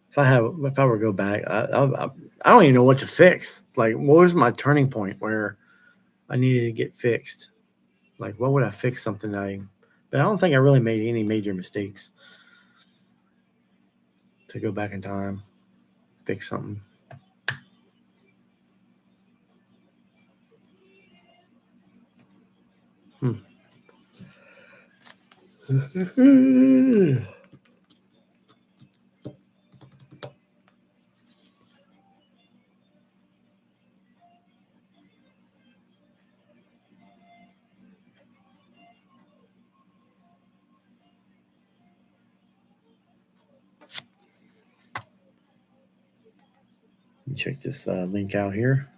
[SPEAKER 1] If I were to go back, I don't even know what to fix. Like, what was my turning point where I needed to get fixed? Like, what would I fix something that But I don't think I really made any major mistakes to go back in time, fix something. Check this link out here.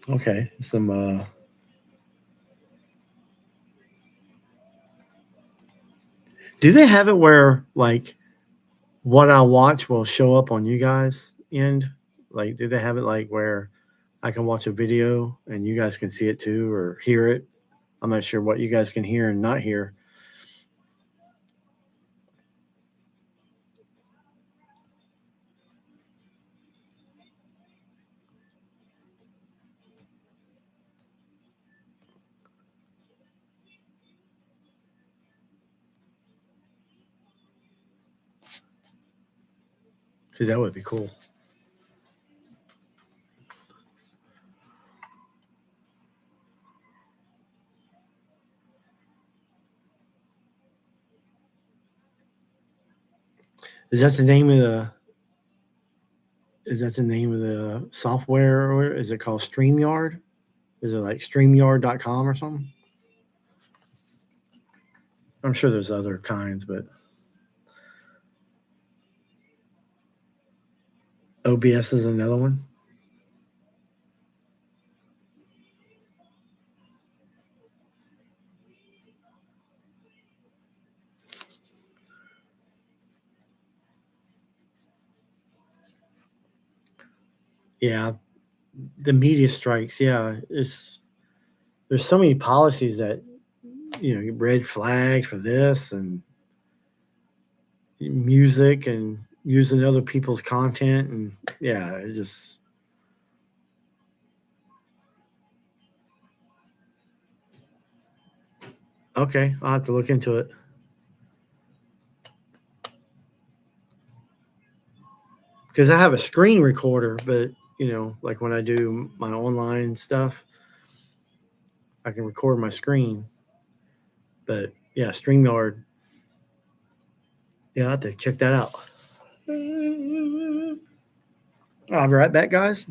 [SPEAKER 1] Okay, some. Do they have it where like what I watch will show up on you guys' end? Like, do they have it like where I can watch a video and you guys can see it too or hear it? I'm not sure what you guys can hear and not hear. Because that would be cool. Is that the name of the? Is that the name of the software, or is it called StreamYard? Is it like StreamYard.com or something? I'm sure there's other kinds, but OBS is another one. Yeah, the media strikes. Yeah, there's so many policies that red flag for this and music and using other people's content and yeah, it just okay. I'll have to look into it because I have a screen recorder, but like when I do my online stuff, I can record my screen. But yeah, StreamYard. Yeah, I have to check that out. I'll be right back, guys.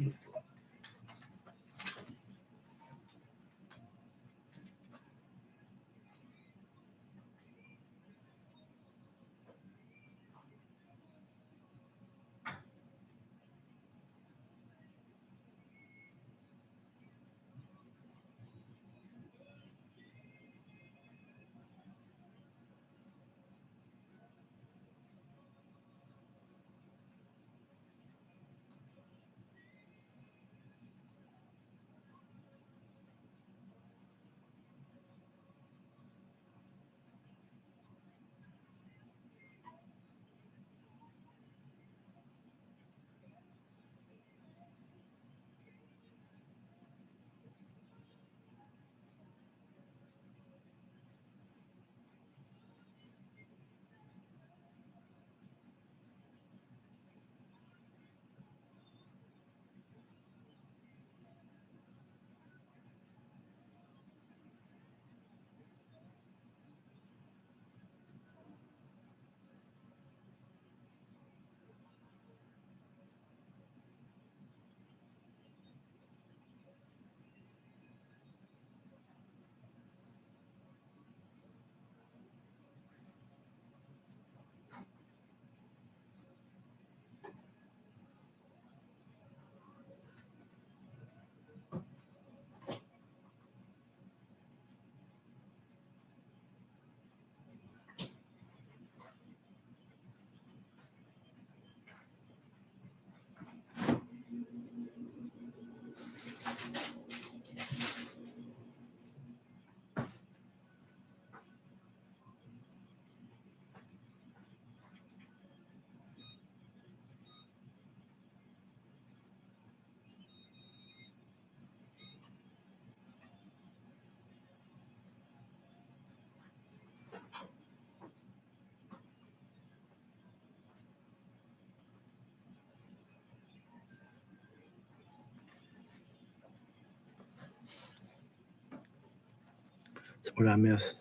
[SPEAKER 1] So what did I miss?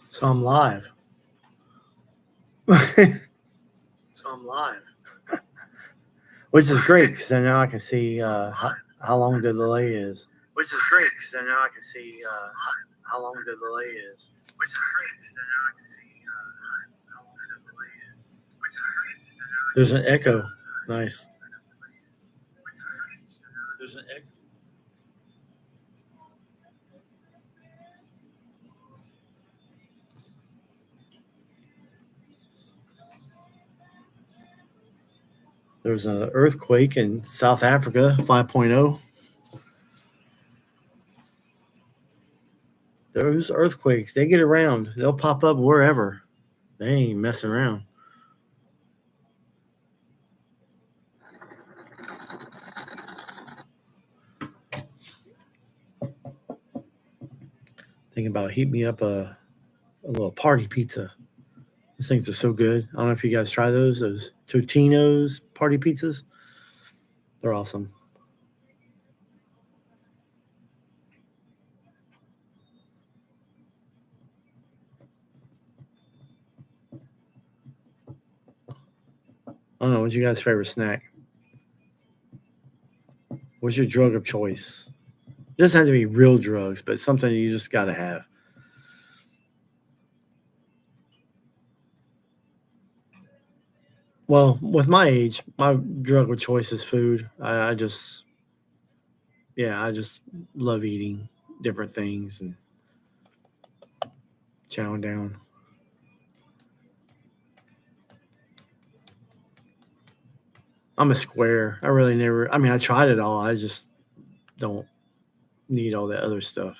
[SPEAKER 1] So I'm live. So I'm live. Which is great because then now I can see how long the delay is. Which is great because then now I can see how long the delay is. Which is great because then now I can see how long the delay is. Which is great because then now there's an echo. Nice. There's an echo. There was an earthquake in South Africa, 5.0. Those earthquakes, they get around. They'll pop up wherever. They ain't messing around. Thinking about heat me up a little party pizza. Those things are so good. I don't know if you guys try those Totino's party pizzas. They're awesome. I don't know. What's your guys' favorite snack? What's your drug of choice? It doesn't have to be real drugs, but something you just got to have. Well, with my age, my drug of choice is food. I just love eating different things and chowing down. I'm a square. I really never, I mean, I tried it all. I just don't need all that other stuff.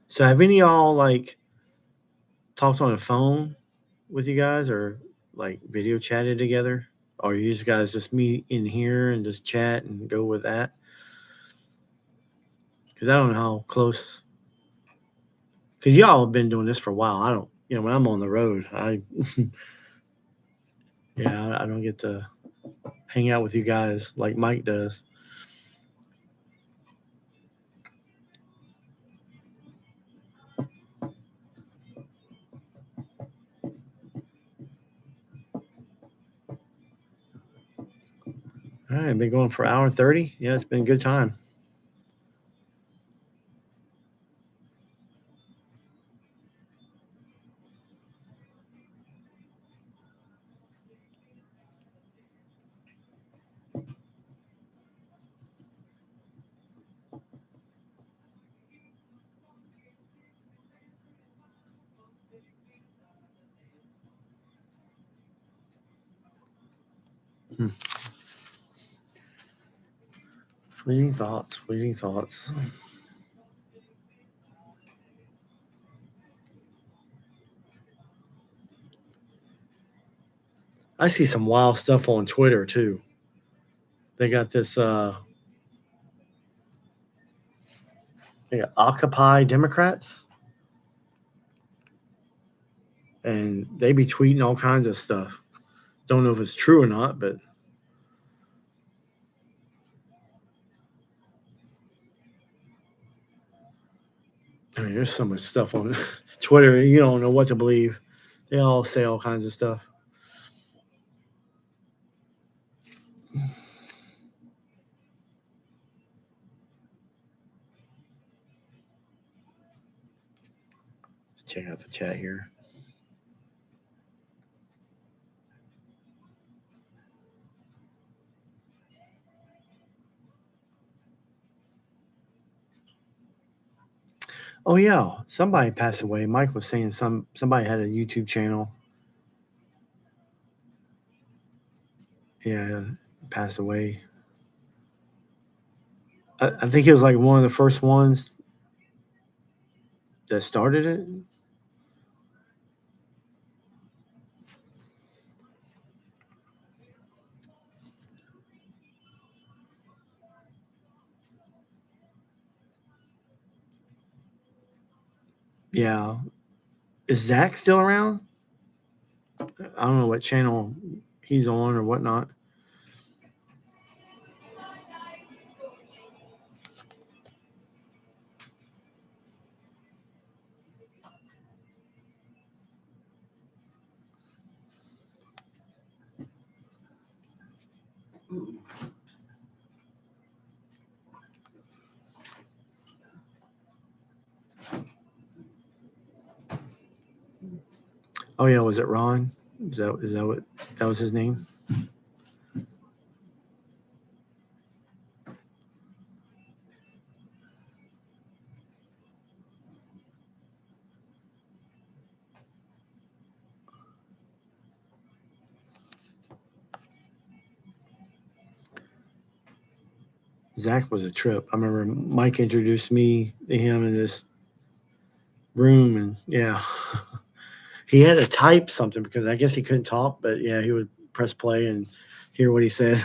[SPEAKER 1] So have any of y'all like talked on the phone with you guys or like video chatted together? Or you guys just meet in here and just chat and go with that? Because I don't know how close. Because y'all have been doing this for a while. I don't, when I'm on the road, I don't get to hang out with you guys like Mike does. All right, been going for an hour and 30. Yeah, it's been a good time. Fleeting thoughts. I see some wild stuff on Twitter too. They got this they got Occupy Democrats. and they be tweeting all kinds of stuff. Don't know if it's true or not, but I mean, there's so much stuff on Twitter. You don't know what to believe. They all say all kinds of stuff. Let's check out the chat here. Oh yeah, somebody passed away. Mike was saying somebody had a YouTube channel. Yeah, passed away. I think he was like one of the first ones that started it. Yeah. Is Zach still around? I don't know what channel he's on or whatnot. Oh yeah, was it Ron? Is that what that was his name? Zach was a trip. I remember Mike introduced me to him in this room, and yeah, he had to type something because I guess he couldn't talk, but yeah, he would press play and hear what he said.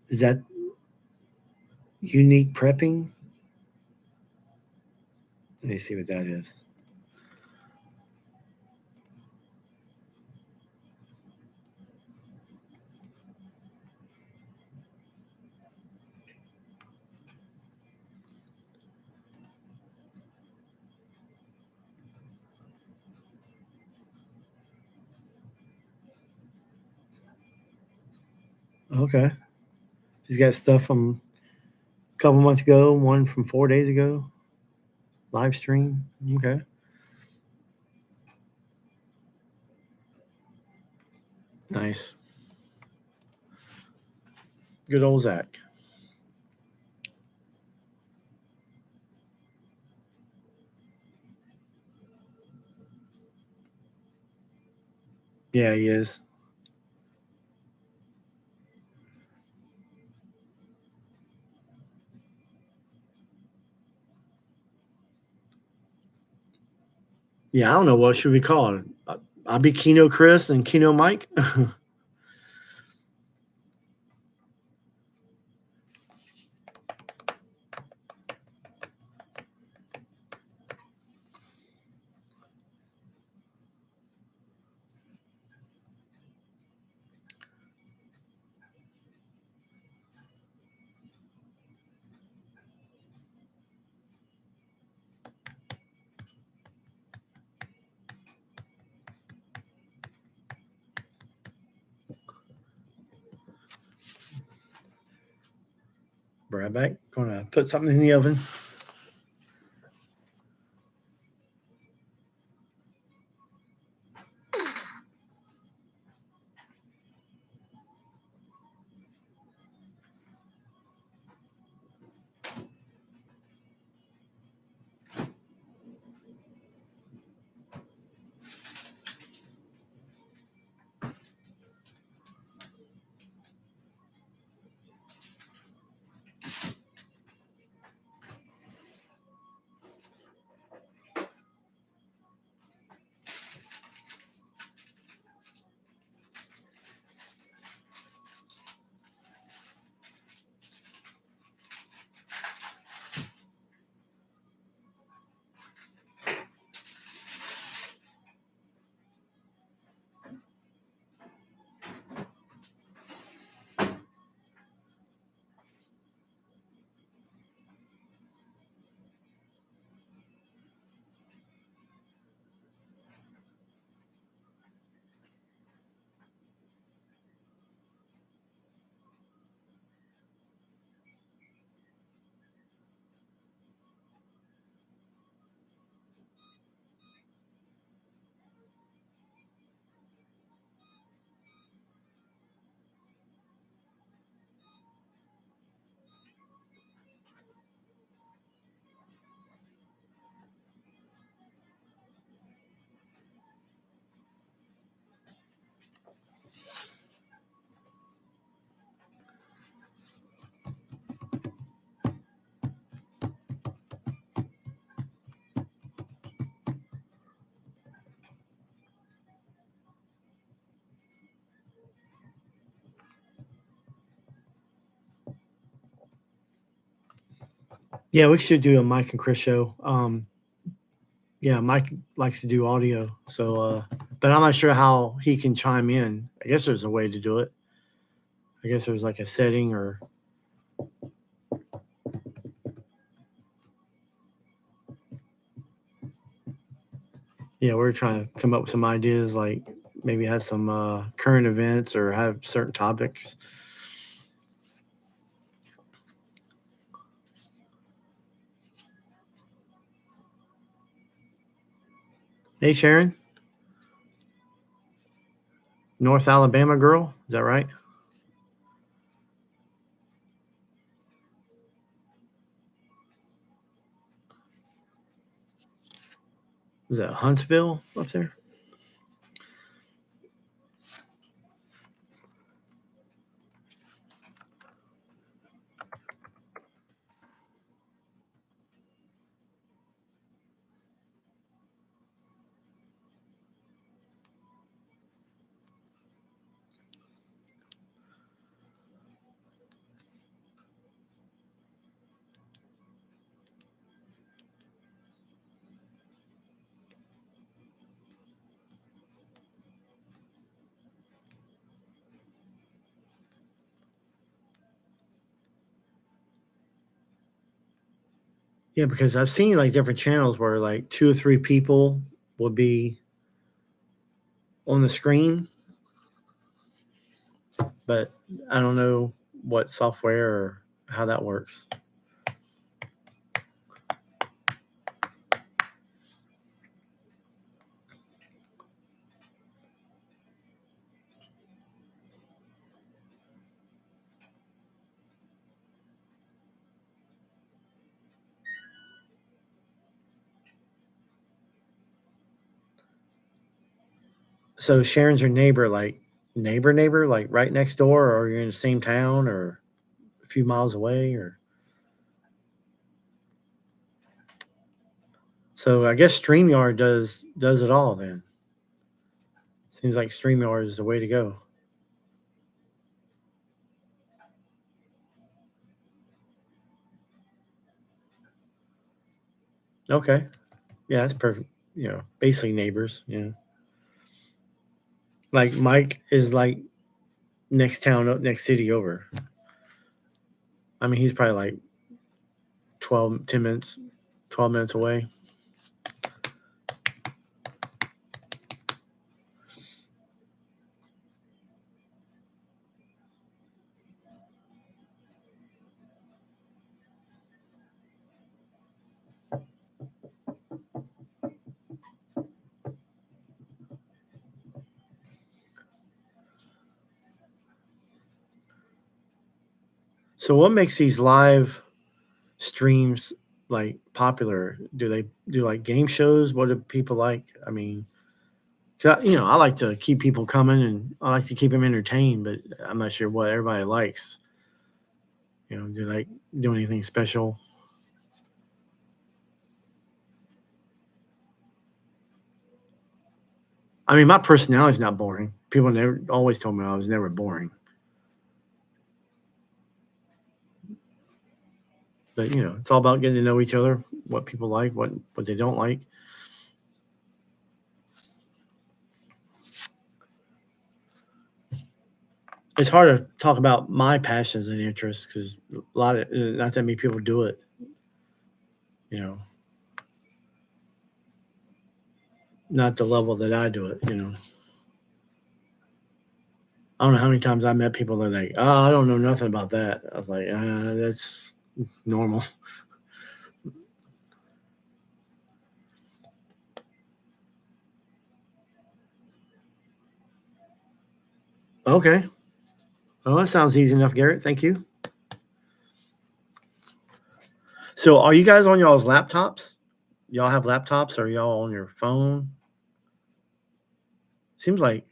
[SPEAKER 1] Is that unique prepping? Let me see what that is. Okay. He's got stuff from a couple months ago, one from 4 days ago. Live stream. Okay. Nice. Good old Zach. Yeah, he is. Yeah, I don't know what should we call it. I'll be Kino Chris and Kino Mike. Right back. Gonna put something in the oven. Yeah, we should do a Mike and Chris show. Yeah, Mike likes to do audio, so but I'm not sure how he can chime in. I guess there's a way to do it. I guess there's like a setting or yeah, we're trying to come up with some ideas, like maybe have some current events or have certain topics. Hey, Sharon, North Alabama girl, is that right? Is that Huntsville up there? Yeah, because I've seen like different channels where like two or three people would be on the screen, but I don't know what software or how that works. So Sharon's your neighbor, like neighbor, like right next door, or you're in the same town or a few miles away, or so I guess StreamYard does it all then. Seems like StreamYard is the way to go. Okay. Yeah, that's perfect. Basically neighbors. Yeah. Like Mike is like next town up, next city over. I mean, he's probably like 10 minutes, 12 minutes away. So what makes these live streams like popular? Do they do like game shows? What do people like? I mean, I like to keep people coming and I like to keep them entertained, but I'm not sure what everybody likes. Do they do anything special? I mean, my personality is not boring. People never always told me I was never boring, but it's all about getting to know each other, what people like, what they don't like. It's hard to talk about my passions and interests because a lot of not that many people do it. You know, not the level that I do it. I don't know how many times I met people that are like, "Oh, I don't know nothing about that." I was like, "That's normal." Okay. Well, that sounds easy enough, Garrett. Thank you. So, are you guys on y'all's laptops? Y'all have laptops, or y'all on your phone? Seems like,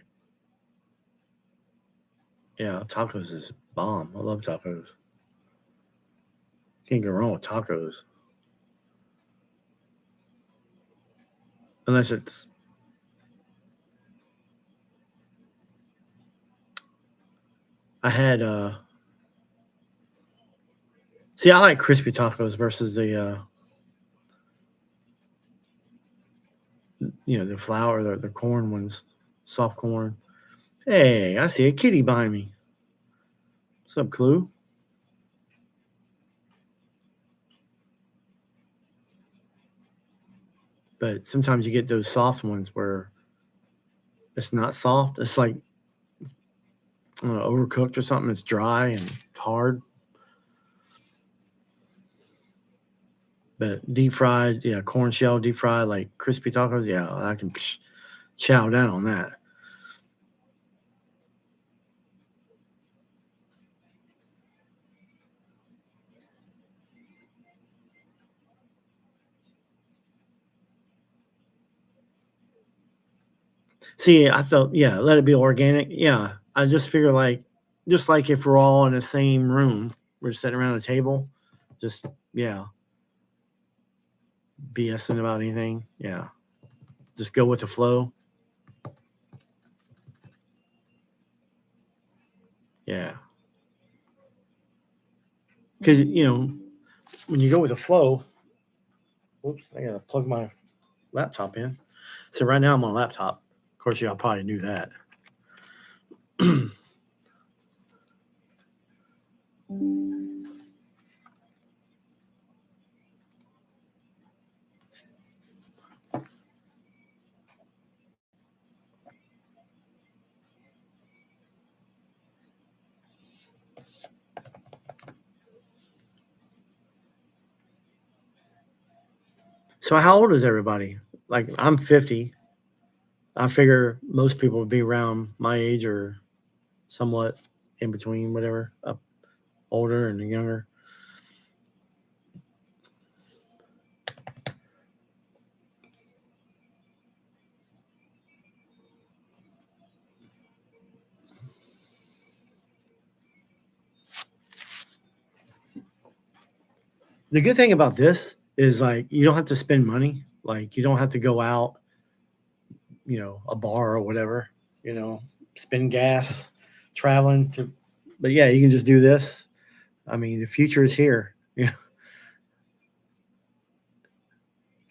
[SPEAKER 1] yeah, tacos is bomb. I love tacos. Can't go wrong with tacos, unless it's. I had See, I like crispy tacos versus the flour, the corn ones, soft corn. Hey, I see a kitty behind me. What's up, Clue? But sometimes you get those soft ones where it's not soft. It's like overcooked or something. It's dry and hard. But deep fried, yeah, corn shell deep fried, like crispy tacos, yeah, I can chow down on that. See, I thought, yeah, let it be organic. Yeah, I just figure like, just like if we're all in the same room, we're sitting around a table, just yeah, BSing about anything. Yeah, just go with the flow. Yeah, because when you go with the flow. Whoops, I gotta plug my laptop in. So right now I'm on a laptop. Of course, y'all probably knew that. So how old is everybody? Like I'm 50. I figure most people would be around my age or somewhat in between, whatever, up older and younger. The good thing about this is like you don't have to spend money. Like you don't have to go out, a bar or whatever, spend gas traveling to. But yeah, you can just do this. I mean, the future is here. Can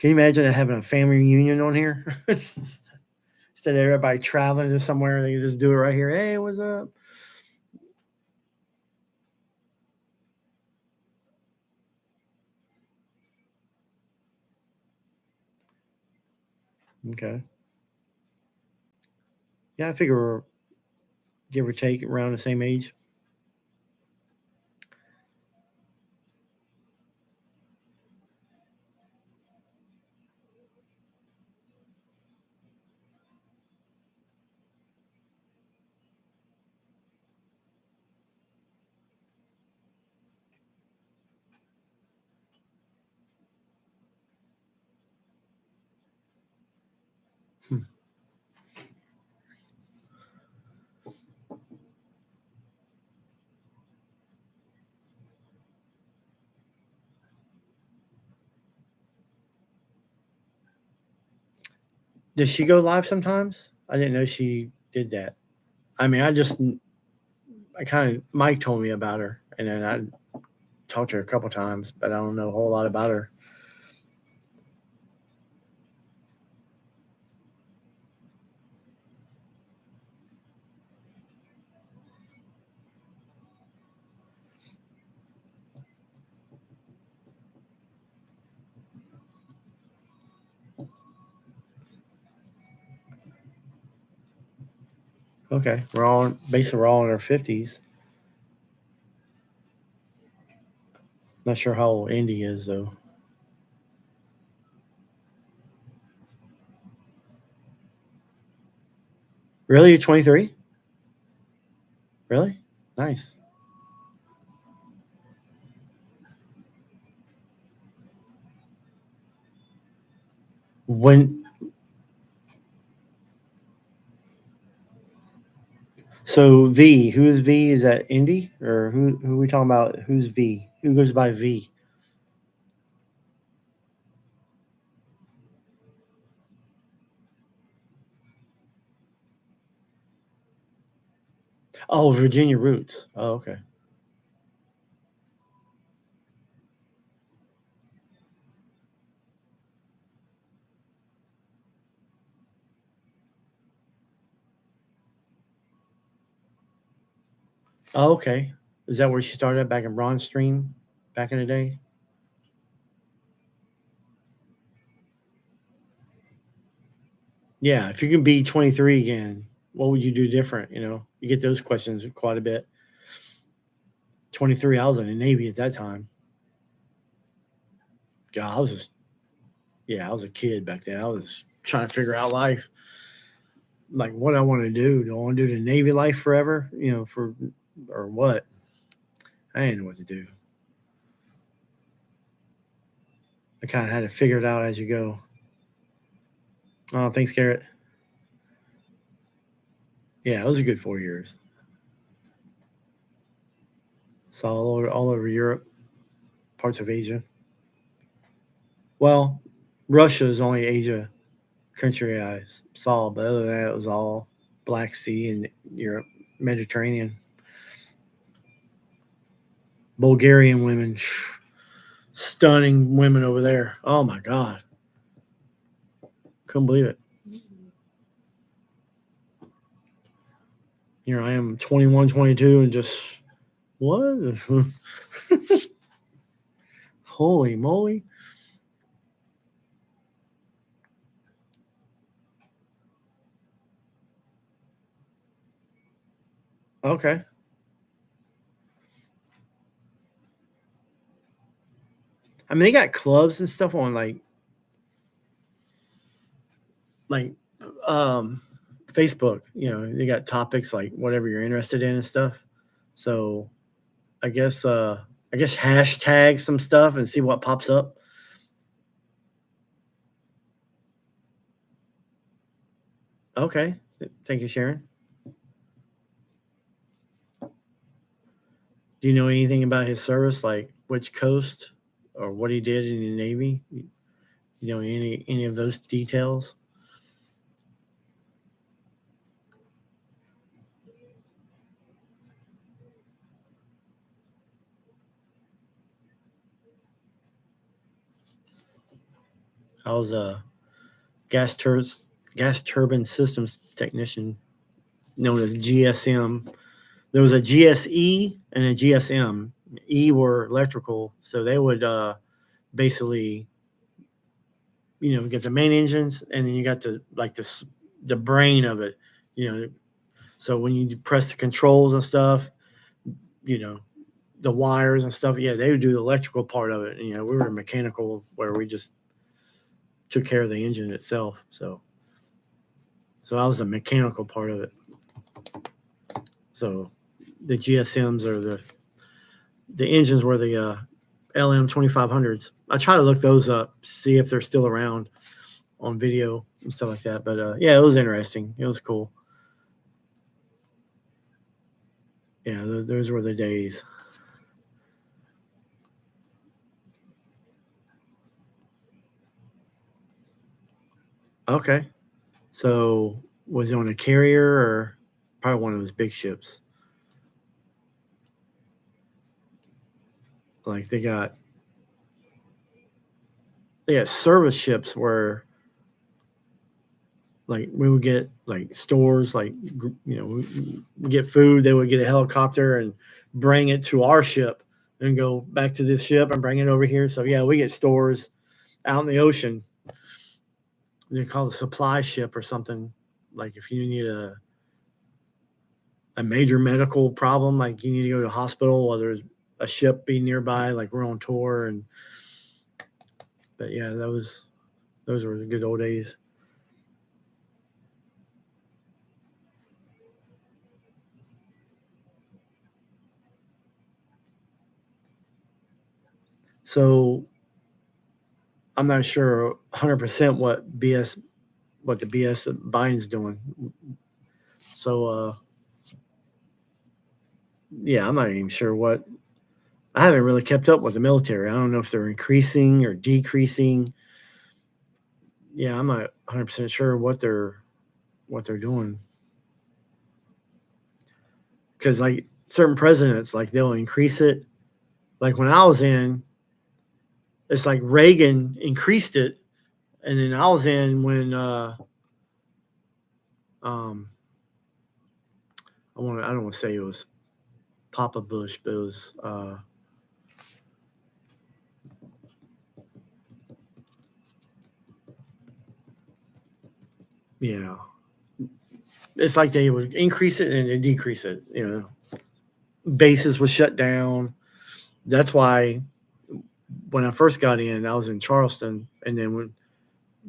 [SPEAKER 1] you imagine having a family reunion on here? Instead of everybody traveling to somewhere, they can just do it right here. Hey, what's up? Okay. Yeah, I figure we're give or take around the same age. Hmm. Does she go live sometimes? I didn't know she did that. I mean, I kind of, Mike told me about her, and then I talked to her a couple times, but I don't know a whole lot about her. Okay, we're all in our 50s. Not sure how old Indy is though. Really, you're 23? Really? Nice. When So V, who is V? Is that Indy or who are we talking about? Who's V? Who goes by V? Oh, Virginia Roots. Oh, okay. Oh, okay. Is that where she started at, back in Bronze Stream back in the day? Yeah, if you can be 23 again, what would you do different? You get those questions quite a bit. 23, I was in the Navy at that time. God, I was a kid back then. I was trying to figure out life, like what I want to do. Do I want to do the Navy life forever? Or what? I didn't know what to do. I kind of had to figure it out as you go. Oh, thanks, Garrett. Yeah, it was a good 4 years. Saw all over Europe, parts of Asia. Well, Russia is only Asia country I saw, but other than that, it was all Black Sea and Europe, Mediterranean. Bulgarian women, stunning women over there. Oh my God, couldn't believe it. Here I am, 21, 22, and just what? Holy moly! Okay. I mean, they got clubs and stuff on like um Facebook. They got topics like whatever you're interested in and stuff. So I guess hashtag some stuff and see what pops up. Okay. Thank you, Sharon. Do you know anything about his service, like which coast or what he did in the Navy? You know any of those details? I was a gas tur- gas turbine systems technician, known as GSM. There was a GSE and a GSM. E were electrical, so they would basically, get the main engines, and then you got the brain of it. You know, so when you press the controls and stuff, you know, the wires and stuff. Yeah, they would do the electrical part of it. And, we were mechanical, where we just took care of the engine itself. So I was the mechanical part of it. So the GSMs are the engines were the LM 2500s. I try to look those up, see if they're still around on video and stuff like that. But yeah, it was interesting. It was cool. Yeah, those were the days. Okay. So was it on a carrier or probably one of those big ships? Like they got service ships where like we would get like stores, like we get food. They would get a helicopter and bring it to our ship and go back to this ship and bring it over here. So yeah, we get stores out in the ocean. They call it a supply ship or something. Like if you need a major medical problem, like you need to go to a hospital, or there's a ship be nearby, like we're on tour. And but yeah, those were the good old days. So I'm not sure 100% what the BS that Biden's doing. So yeah, I'm not even sure what. I haven't really kept up with the military. I don't know if they're increasing or decreasing. Yeah, I'm not 100% sure what they're doing, because like certain presidents, like they'll increase it. Like when I was in, it's like Reagan increased it, and then I was in when um I don't want to say it was Papa Bush, but it was yeah. It's like they would increase it and then decrease it. Bases was shut down. That's why when I first got in, I was in Charleston, and then when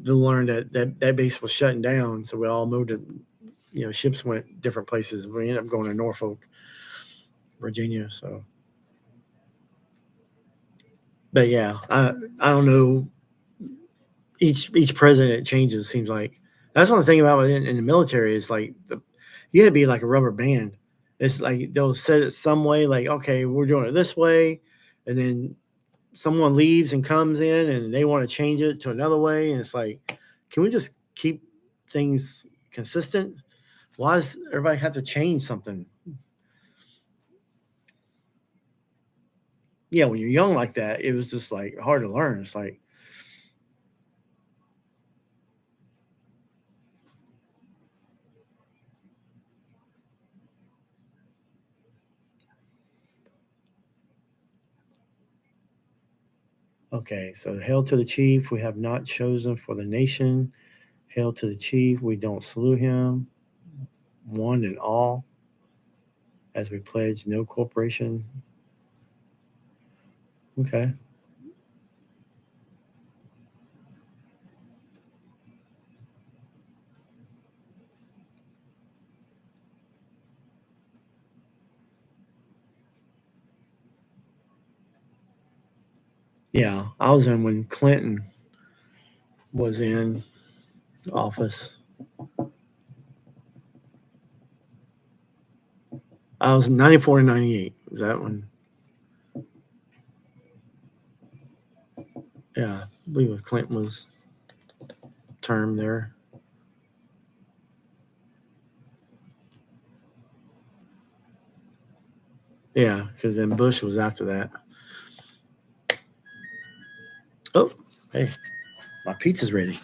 [SPEAKER 1] to learn that base was shutting down, so we all moved to, ships went different places. We ended up going to Norfolk, Virginia. So, but yeah, I don't know. Each president changes. Seems like that's one thing about in the military is like you got to be like a rubber band. It's like they'll set it some way, like okay, we're doing it this way, and then someone leaves and comes in and they want to change it to another way, and it's like, can we just keep things consistent? Why does everybody have to change something? Yeah, when you're young like that, it was just like hard to learn. It's like, okay, so hail to the chief, we have not chosen for the nation. Hail to the chief, we don't salute him. One and all, as we pledge no corporation. Okay. Yeah, I was in when Clinton was in office. I was 94 and 98. Was that one? Yeah, I believe Clinton was term there. Yeah, because then Bush was after that. Oh, hey, my pizza's ready.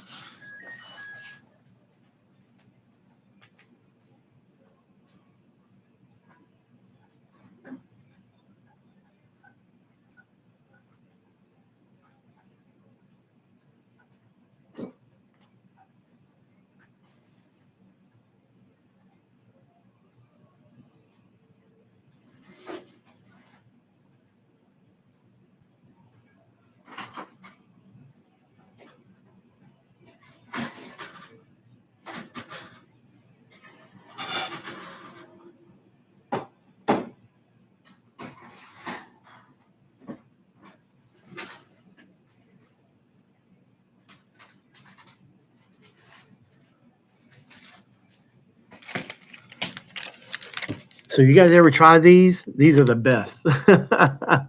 [SPEAKER 1] So you guys ever try these? These are the best. I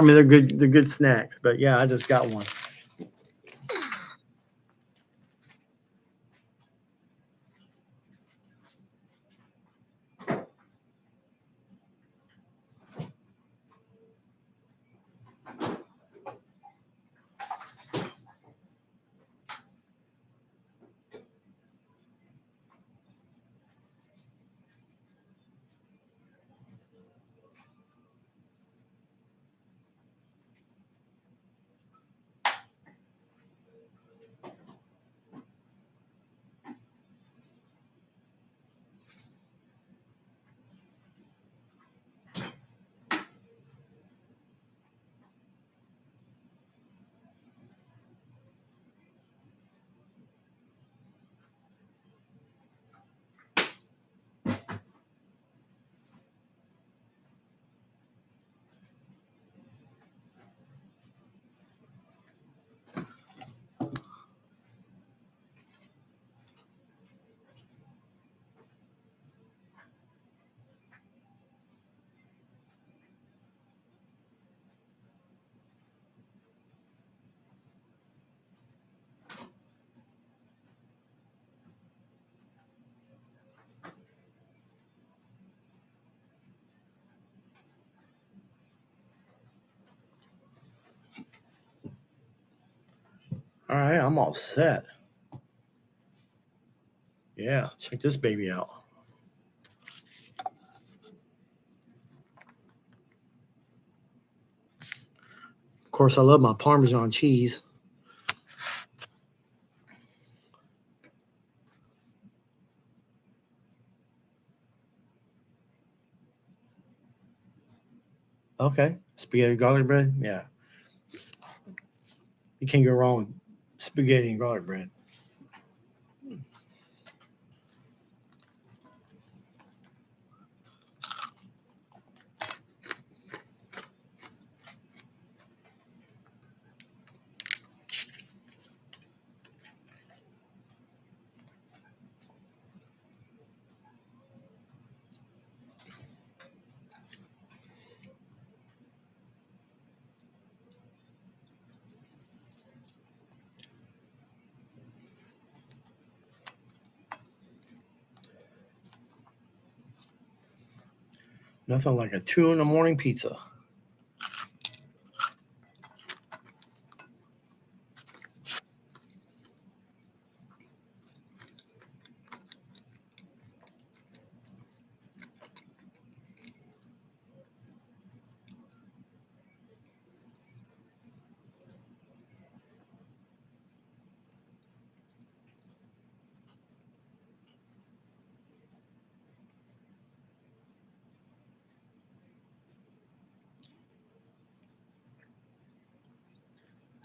[SPEAKER 1] mean, they're good. They're good snacks. But yeah, I just got one. All right, I'm all set. Yeah, check this baby out. Of course, I love my Parmesan cheese. Okay, spaghetti garlic bread. Yeah, you can't go wrong with spaghetti and garlic bread. Nothing like a 2 in the morning pizza.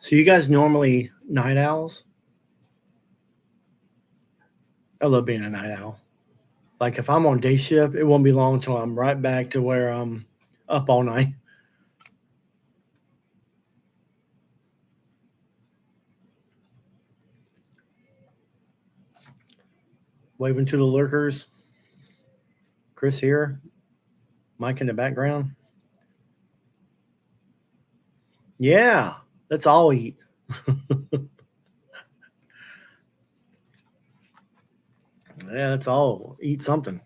[SPEAKER 1] So you guys normally night owls? I love being a night owl. Like if I'm on day shift, it won't be long until I'm right back to where I'm up all night. Waving to the lurkers. Chris here. Mike in the background. Yeah, let's all eat. Yeah, let's all eat something.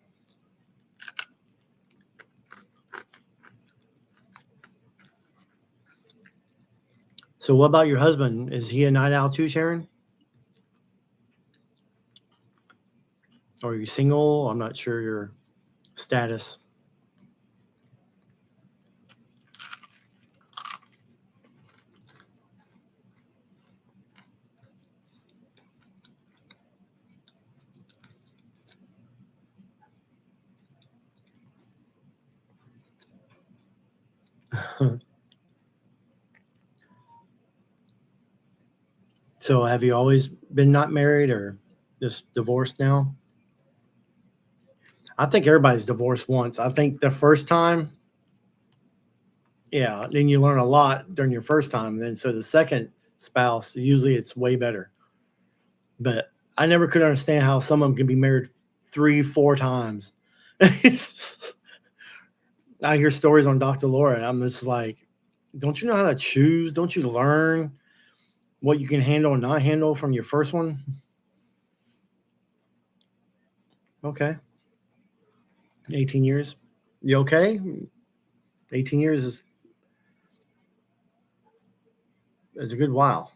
[SPEAKER 1] So, what about your husband? Is he a night owl too, Sharon? Or are you single? I'm not sure your status. So, have you always been not married or just divorced now? I think everybody's divorced once. I think the first time, yeah, then you learn a lot during your first time. Then, so the second spouse, usually it's way better. But I never could understand how someone can be married 3, 4 times. I hear stories on Dr. Laura, and I'm just like, don't you know how to choose? Don't you learn what you can handle and not handle from your first one? Okay. 18 years. You okay? 18 years is a good while.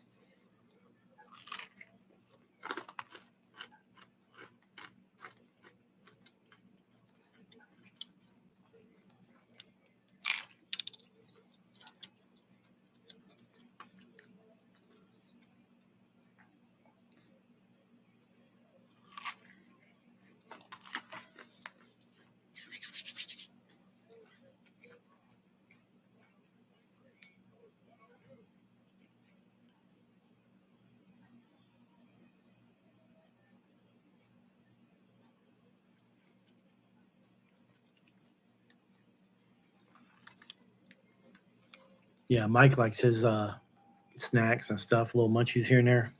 [SPEAKER 1] Yeah, Mike likes his snacks and stuff, little munchies here and there.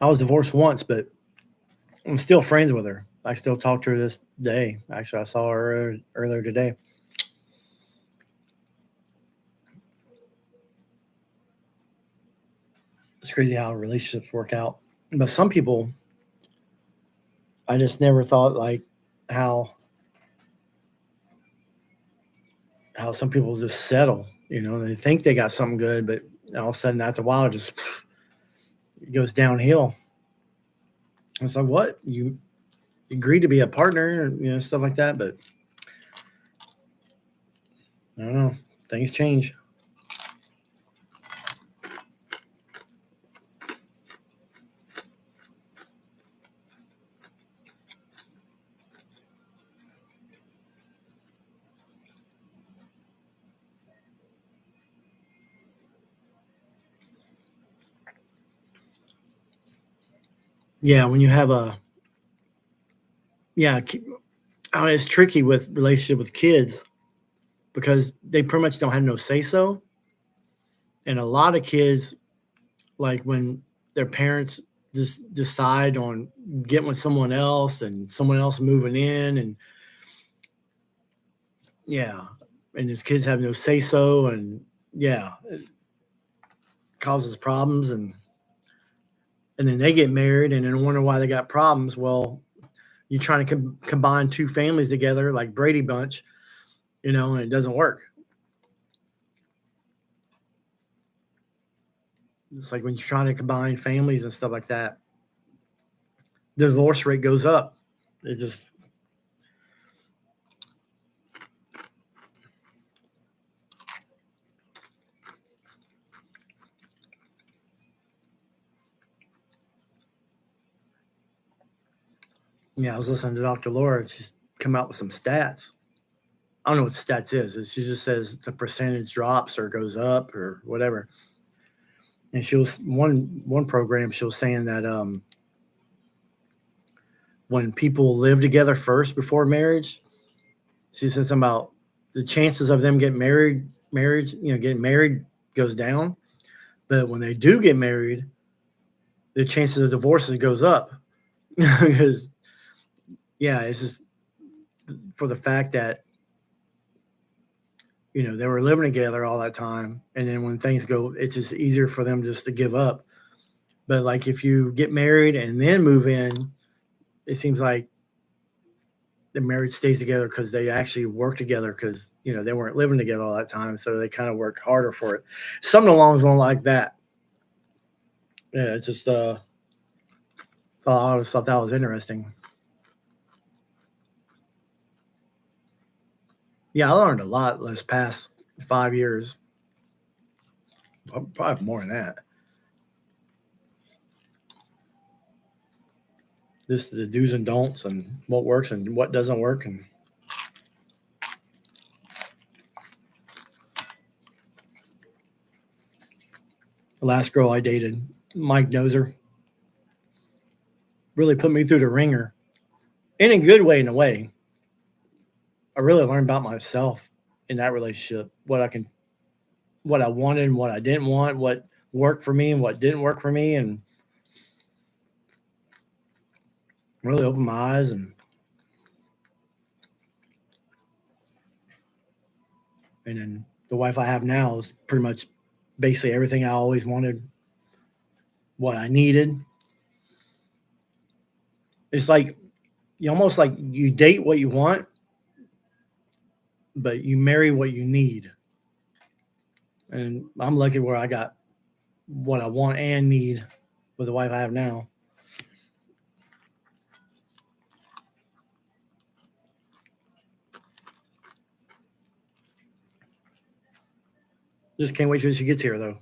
[SPEAKER 1] I was divorced once, but I'm still friends with her. I still talk to her this day. Actually, I saw her earlier today. It's crazy how relationships work out. But some people, I just never thought like how some people just settle. They think they got something good, but all of a sudden after a while, it just it goes downhill. It's like, what? You agreed to be a partner, stuff like that. But I don't know. Things change. Yeah, when you have yeah, it's tricky with relationship with kids because they pretty much don't have no say so. And a lot of kids, like when their parents just decide on getting with someone else and someone else moving in, and yeah, and his kids have no say so, and yeah, it causes problems, and then they get married and then wonder why they got problems. Well, you're trying to combine two families together like Brady Bunch, and it doesn't work. It's like when you're trying to combine families and stuff like that, the divorce rate goes up. It just, yeah, I was listening to Dr. Laura. She's come out with some stats. I don't know what stats is. She just says the percentage drops or goes up or whatever. And she was one program. She was saying that when people live together first before marriage, she said something about the chances of them getting getting married goes down. But when they do get married, the chances of divorces goes up because yeah, it's just for the fact that they were living together all that time, and then when things go, it's just easier for them just to give up. But like if you get married and then move in, it seems like the marriage stays together because they actually work together because they weren't living together all that time, so they kind of worked harder for it. Something along the line like that. Yeah, it's just I always thought that was interesting. Yeah, I learned a lot this past 5 years. Probably more than that. Just the do's and don'ts and what works and what doesn't work. And the last girl I dated, Mike Noser, really put me through the ringer in a good way, in a way. I really learned about myself in that relationship, what I wanted and what I didn't want, what worked for me and what didn't work for me, and really opened my eyes. And then the wife I have now is pretty much basically everything I always wanted, what I needed. It's like you almost like you date what you want, but you marry what you need. And I'm lucky where I got what I want and need with the wife I have now. Just can't wait till she gets here, though.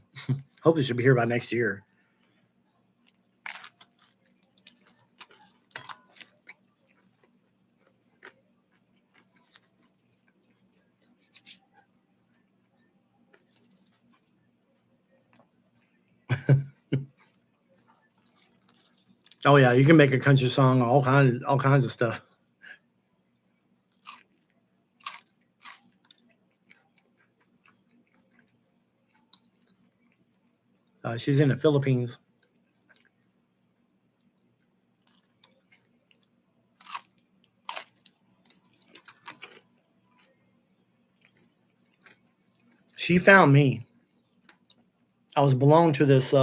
[SPEAKER 1] Hopefully, she'll be here by next year. Oh yeah, you can make a country song, all kinds of stuff. She's in the Philippines. She found me. I was belonging to this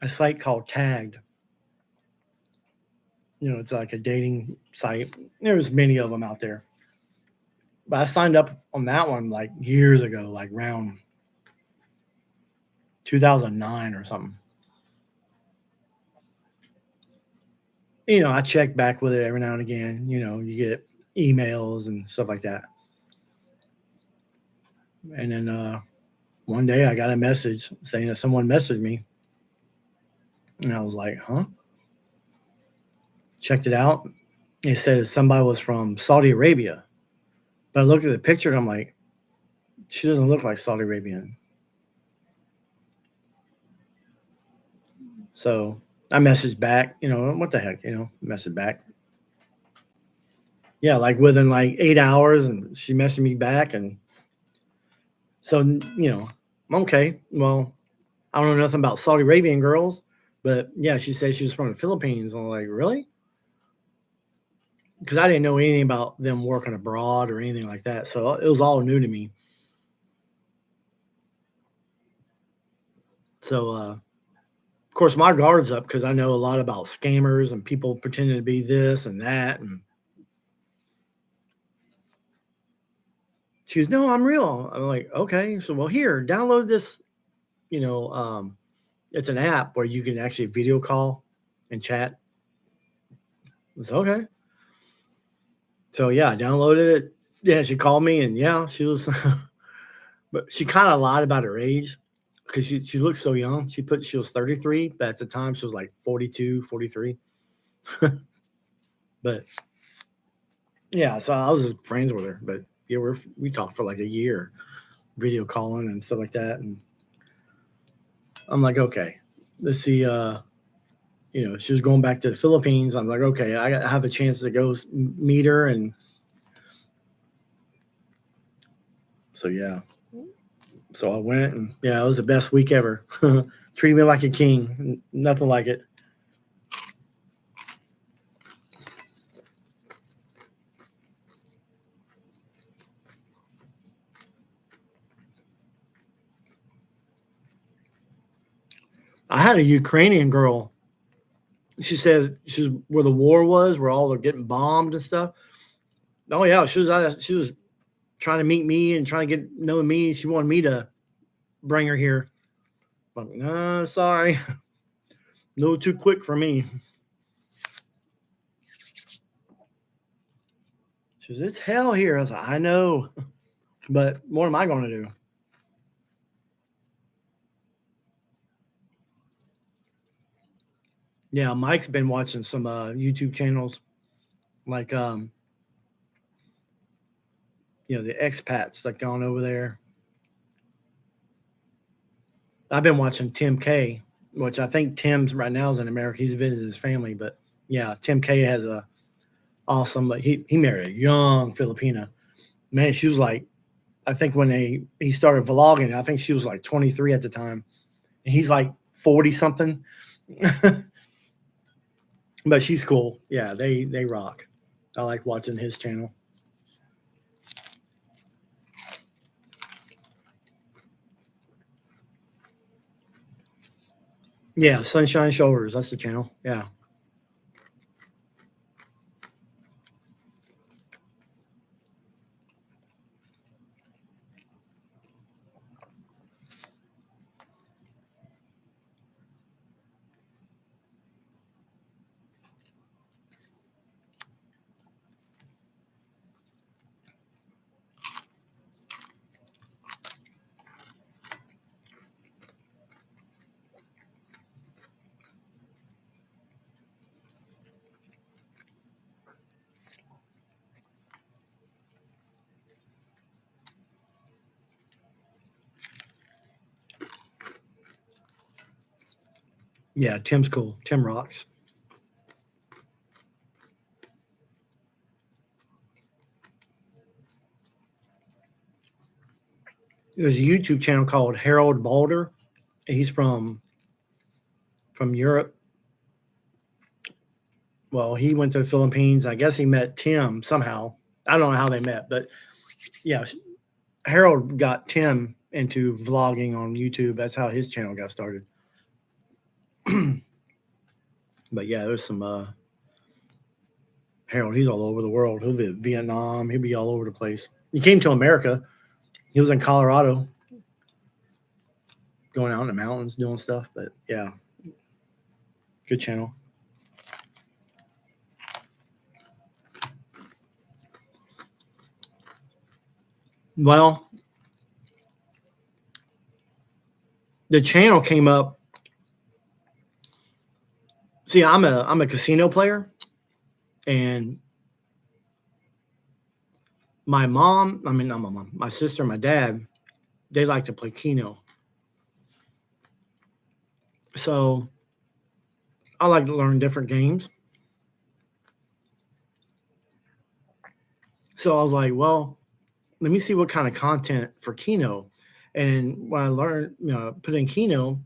[SPEAKER 1] a site called Tagged. It's like a dating site. There's many of them out there. But I signed up on that one like years ago, like around 2009 or something. I check back with it every now and again. You get emails and stuff like that. And then one day I got a message saying that someone messaged me. And I was like, huh? Checked it out. It said somebody was from Saudi Arabia. But I looked at the picture and I'm like, she doesn't look like Saudi Arabian. So I messaged back, what the heck, messaged back. Yeah, like within like 8 hours, and she messaged me back. And so, okay, well, I don't know nothing about Saudi Arabian girls, but yeah, she said she was from the Philippines. I'm like, really? Because I didn't know anything about them working abroad or anything like that. So it was all new to me. So, of course, my guard's up because I know a lot about scammers and people pretending to be this and that. And she goes, no, I'm real. I'm like, okay. So, well, here, download this. It's an app where you can actually video call and chat. It's okay. So, yeah, I downloaded it. Yeah, she called me and yeah, she was, but she kind of lied about her age because she looked so young. She was 33, but at the time she was like 42, 43. But yeah, so I was just friends with her. But yeah, we talked for like a year, video calling and stuff like that. And I'm like, okay, let's see. She was going back to the Philippines. I'm like, okay, I have a chance to go meet her. And so, yeah. So I went and yeah, it was the best week ever. Treated me like a king. Nothing like it. I had a Ukrainian girl. She said she was where the war was, where all they're getting bombed and stuff. Oh yeah, she was trying to meet me and trying to get know me. She wanted me to bring her here. But no, sorry, no, too quick for me. She says it's hell here. I was like, I know, but what am I going to do? Yeah, Mike's been watching some YouTube channels like the expats that gone over there. I've been watching Tim K, which I think Tim's right now is in America. He's visited his family, but yeah, Tim K has a awesome. He married a young Filipina. Man, she was like, I think when he started vlogging, I think she was like 23 at the time, and he's like 40 something. But she's cool. Yeah, they rock. I like watching his channel. Yeah, Sunshine Shoulders. That's the channel. Yeah. Yeah, Tim's cool. Tim rocks. There's a YouTube channel called Harold Balder. He's from Europe. Well, he went to the Philippines. I guess he met Tim somehow. I don't know how they met, but yeah, Harold got Tim into vlogging on YouTube. That's how his channel got started. But yeah, there's some Harold. He's all over the world. He'll be in Vietnam. He'll be all over the place. He came to America. He was in Colorado, going out in the mountains doing stuff. But yeah, good channel. Well, the channel came up. See, I'm a casino player, and my mom, I mean not my mom, my sister, and my dad, they like to play Keno. So I like to learn different games. So I was like, well, let me see what kind of content for Keno. And when I learned, put in Keno,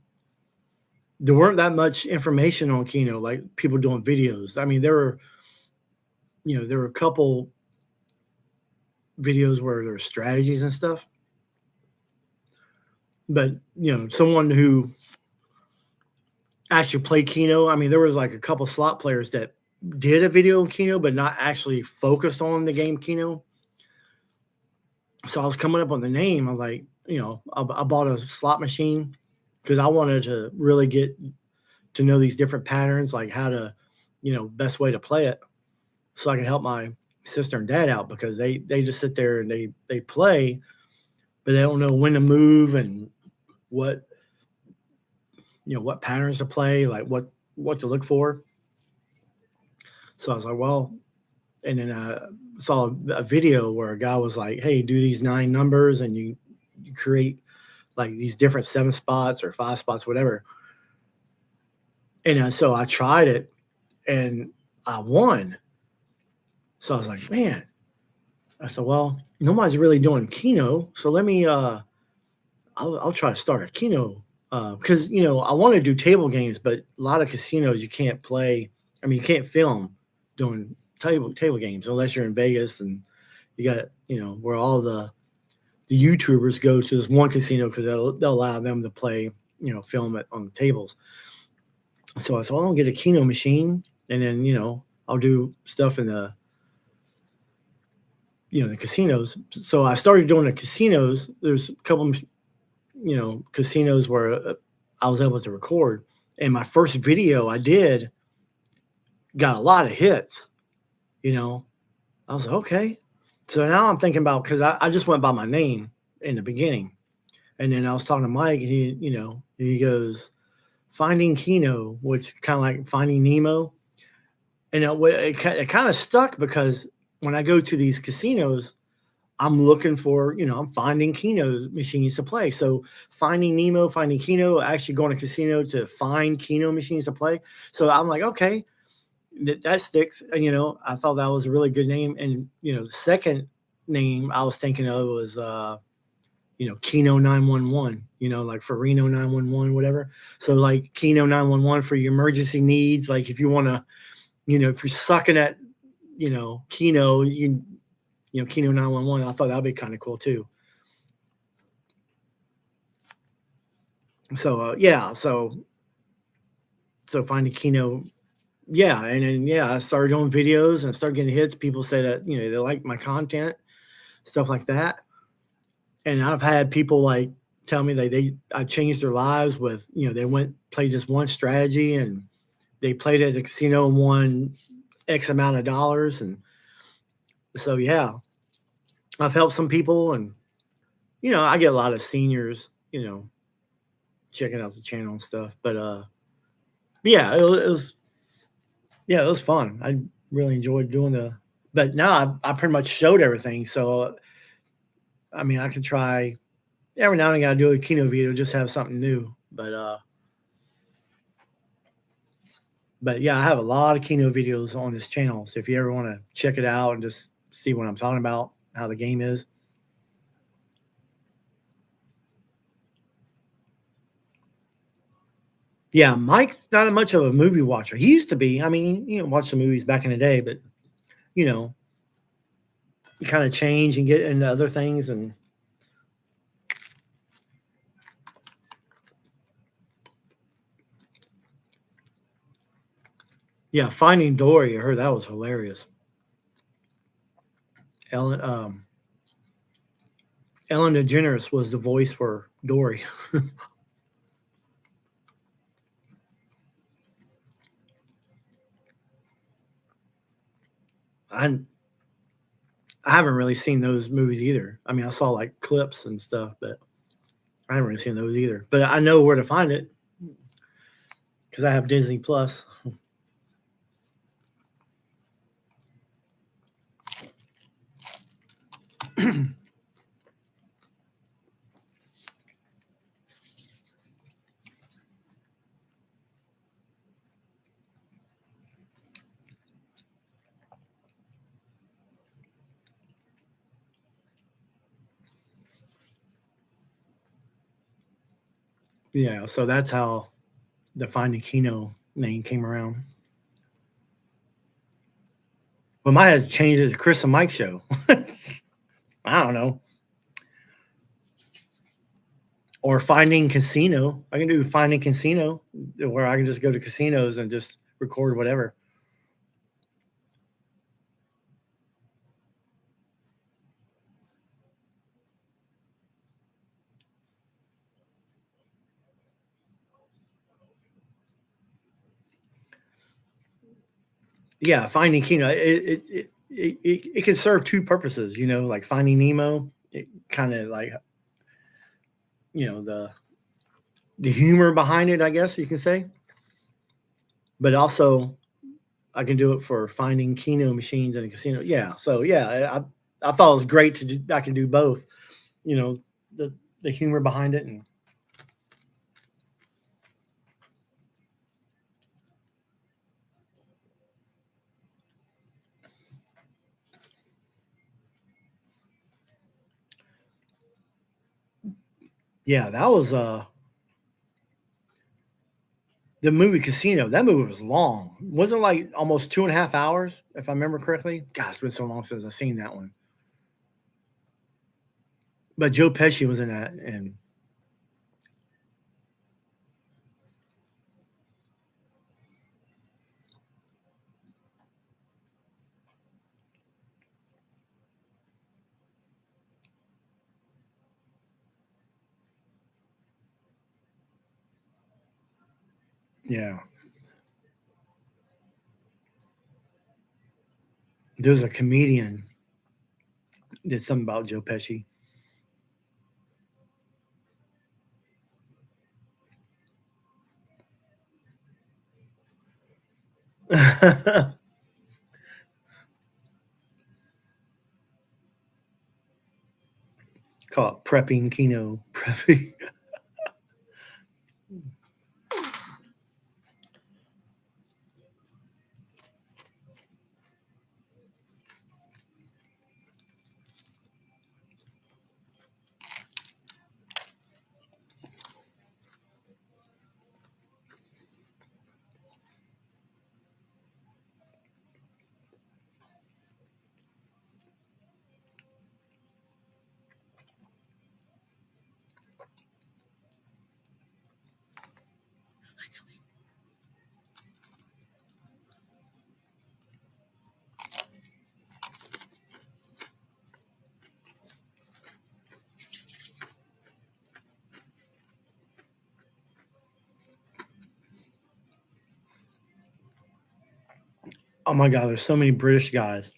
[SPEAKER 1] there weren't that much information on Keno, like people doing videos. I mean, there were a couple videos where there were strategies and stuff. But, someone who actually played Keno, I mean, there was like a couple slot players that did a video on Keno, but not actually focused on the game Keno. So I was coming up on the name. I'm like, I bought a slot machine because I wanted to really get to know these different patterns, like how to, best way to play it, so I can help my sister and dad out, because they just sit there and they play, but they don't know when to move and what patterns to play, like what to look for. So I was like, well, and then I saw a video where a guy was like, hey, do these 9 numbers and you create like these different 7 spots or 5 spots, whatever. And so I tried it and I won. So I was like, man, I said, well, nobody's really doing Keno. So let me, I'll try to start a Keno. Because, I want to do table games, but a lot of casinos you can't play. I mean, you can't film doing table games unless you're in Vegas, and you got, where all the YouTubers go to this one casino because they'll allow them to play, film it on the tables. So I said, well, I'll get a Keno machine, and then, I'll do stuff in the, the casinos. So I started doing the casinos. There's a couple, casinos where I was able to record. And my first video I did got a lot of hits, I was like, okay. So now I'm thinking about, because I just went by my name in the beginning. And then I was talking to Mike, and he goes, Finding Keno, which kind of like Finding Nemo. And it kind of stuck, because when I go to these casinos, I'm looking for, I'm finding Keno machines to play. So Finding Nemo, Finding Keno, actually going to casino to find Keno machines to play. So I'm like, okay, that sticks. And, I thought that was a really good name. And, the second name I was thinking of was, Keno 911, like for Reno 911, whatever. So like Keno 911 for your emergency needs. Like if you want to, if you're sucking at, Keno, Keno 911, I thought that'd be kind of cool too. So, so Finding Keno. Yeah. And then, I started doing videos and started getting hits. People say that, they like my content, stuff like that. And I've had people like tell me I changed their lives with, they played just one strategy, and they played at the casino and won X amount of dollars. And so, yeah, I've helped some people, and, I get a lot of seniors, checking out the channel and stuff. But yeah, it was fun. I really enjoyed doing but now I pretty much showed everything. So, I mean, I can try every now and again. I do a Keno video, just have something new. But yeah, I have a lot of Keno videos on this channel. So if you ever want to check it out and just see what I'm talking about, how the game is. Yeah, Mike's not much of a movie watcher. He used to be. I mean, watch the movies back in the day, but you kind of change and get into other things. And Yeah, Finding Dory. I heard that was hilarious. Ellen Ellen DeGeneres was the voice for Dory. I I haven't really seen those movies either. I mean, I saw like clips and stuff, but I haven't really seen those either. But I know where to find it because I have Disney Plus. Yeah, so that's how the Finding Kino name came around. But might have changed it to Chris and Mike show. I don't know. Or Finding Casino. I can do Finding Casino where I can just go to casinos and just record whatever. Yeah, Finding Kino. It can serve two purposes, like Finding Nemo. It kind of like the humor behind it, I guess you can say. But also, I can do it for finding Keno machines in a casino. Yeah, so yeah, I thought it was great to do. I can do both. You know, the humor behind it, and yeah, that was the movie Casino. That movie was long. Wasn't it like almost 2.5 hours, if I remember correctly. God, it's been so long since I've seen that one. But Joe Pesci was in that, and yeah, there's a comedian did something about Joe Pesci. Call it prepping Keno. Prepping. Oh my God, there's so many British guys.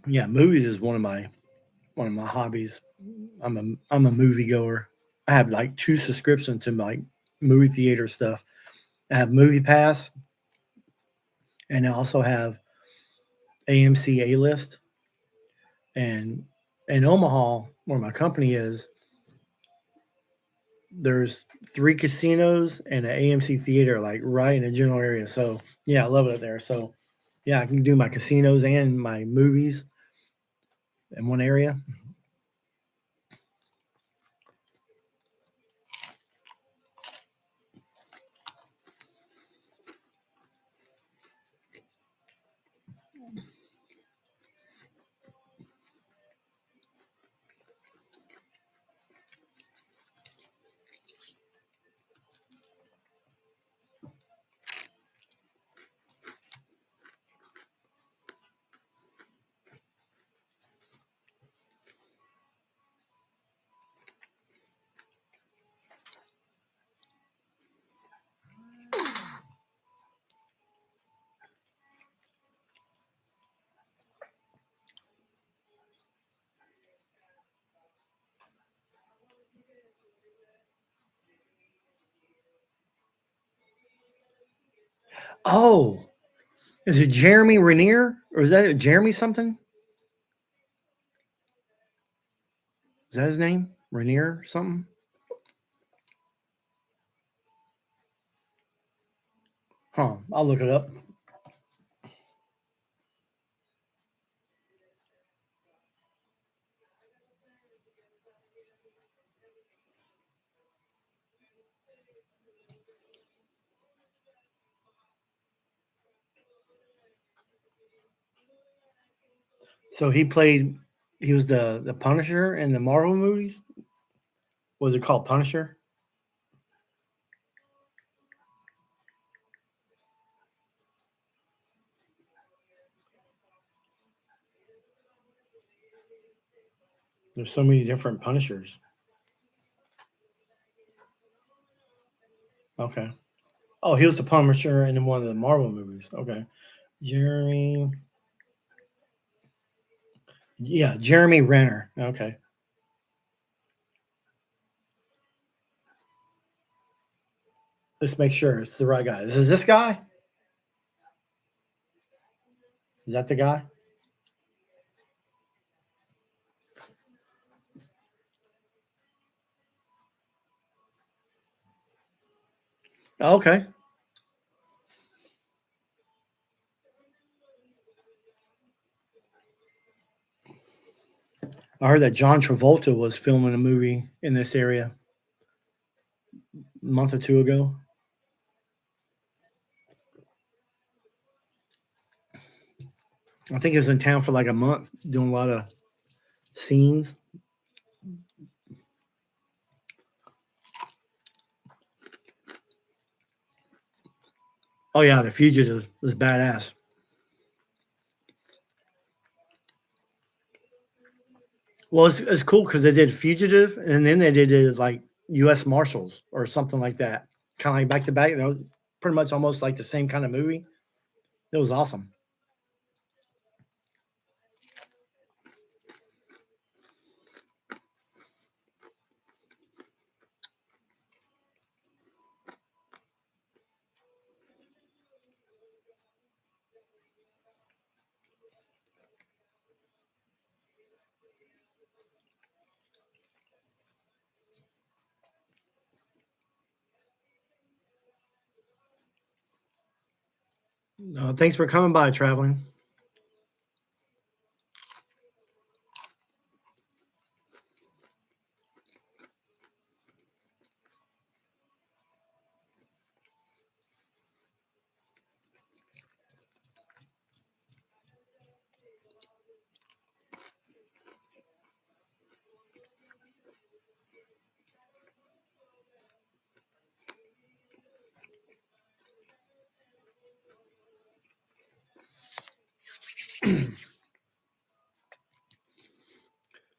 [SPEAKER 1] Yeah, movies is one of my hobbies. I'm a movie goer. I have like two subscriptions to like movie theater stuff. I have Movie Pass, and I also have AMC A List. And in Omaha, where my company is, there's three casinos and an AMC theater like right in the general area. So yeah, I love it there. So yeah, I can do my casinos and my movies in one area. Oh, is it Jeremy Rainier or is that Jeremy something? Is that his name? Rainier something? Huh. I'll look it up. So he was the Punisher in the Marvel movies. Was it called Punisher? There's so many different Punishers. Okay. Oh, he was the Punisher in one of the Marvel movies. Okay. Jeremy. Yeah, Jeremy Renner. Okay. Let's make sure it's the right guy. Is it this guy? Is that the guy? Okay. I heard that John Travolta was filming a movie in this area a month or two ago. I think he was in town for like a month doing a lot of scenes. Oh yeah, The Fugitive was badass. Well, it's cool because they did Fugitive and then they did it like U.S. Marshals or something like that, kind of like back to back. That was pretty much almost like the same kind of movie. It was awesome. Thanks for coming by, traveling.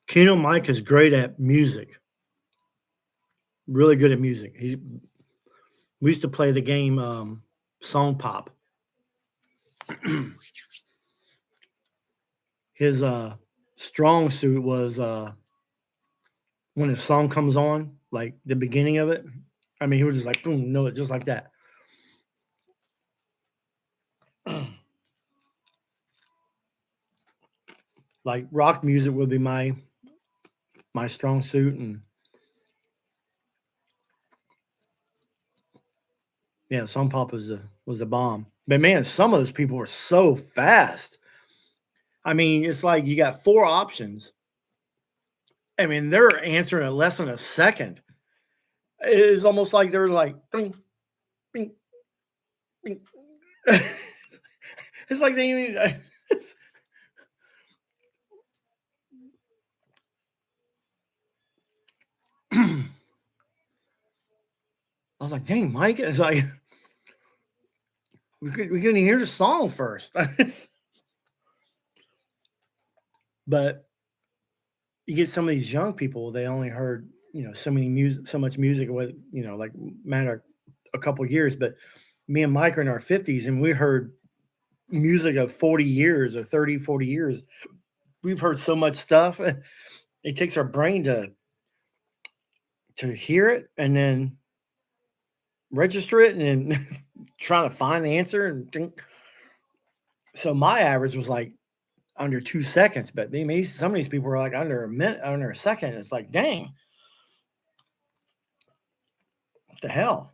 [SPEAKER 1] Keno Mike is great at music. Really good at music. We used to play the game Song Pop. His strong suit was when his song comes on, like the beginning of it. I mean, he was just like boom, know it just like that. Like rock music would be my strong suit, and yeah, Song Pop was the bomb. But man, some of those people were so fast. I mean, it's like you got four options. I mean, they're answering in less than a second. It's almost like they're like, bing, bing, bing. It's like they even. I was like, dang, Mike. It's like we couldn't hear the song first. But you get some of these young people, they only heard, so many music, so much music, what, like matter a couple years. But me and Mike are in our 50s and we heard music of 40 years or 30, 40 years. We've heard so much stuff. It takes our brain to hear it and then register it and then trying to find the answer and think. So my average was like under 2 seconds, but some of these people were like under a minute, under a second. It's like, dang, what the hell?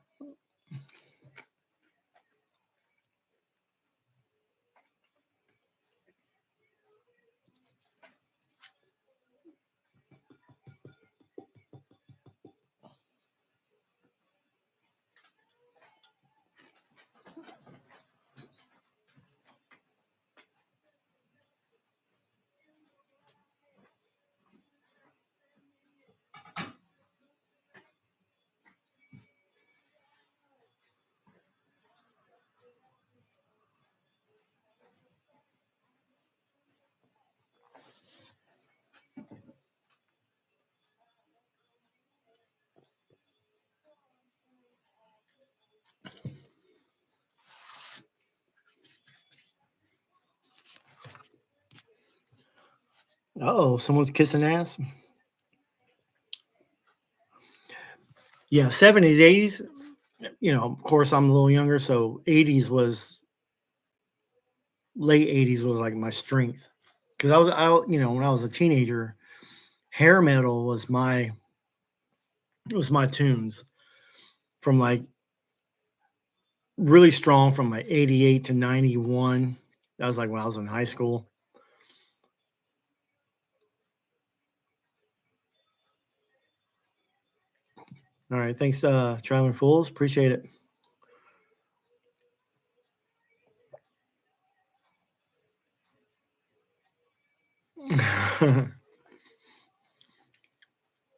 [SPEAKER 1] Oh, someone's kissing ass. Yeah, 70s, 80s. Of course, I'm a little younger, so 80s was late 80s was like my strength because when I was a teenager, hair metal was my tunes from like really strong from like 88 to 91. That was like when I was in high school. All right, thanks, Traveling Fools. Appreciate it.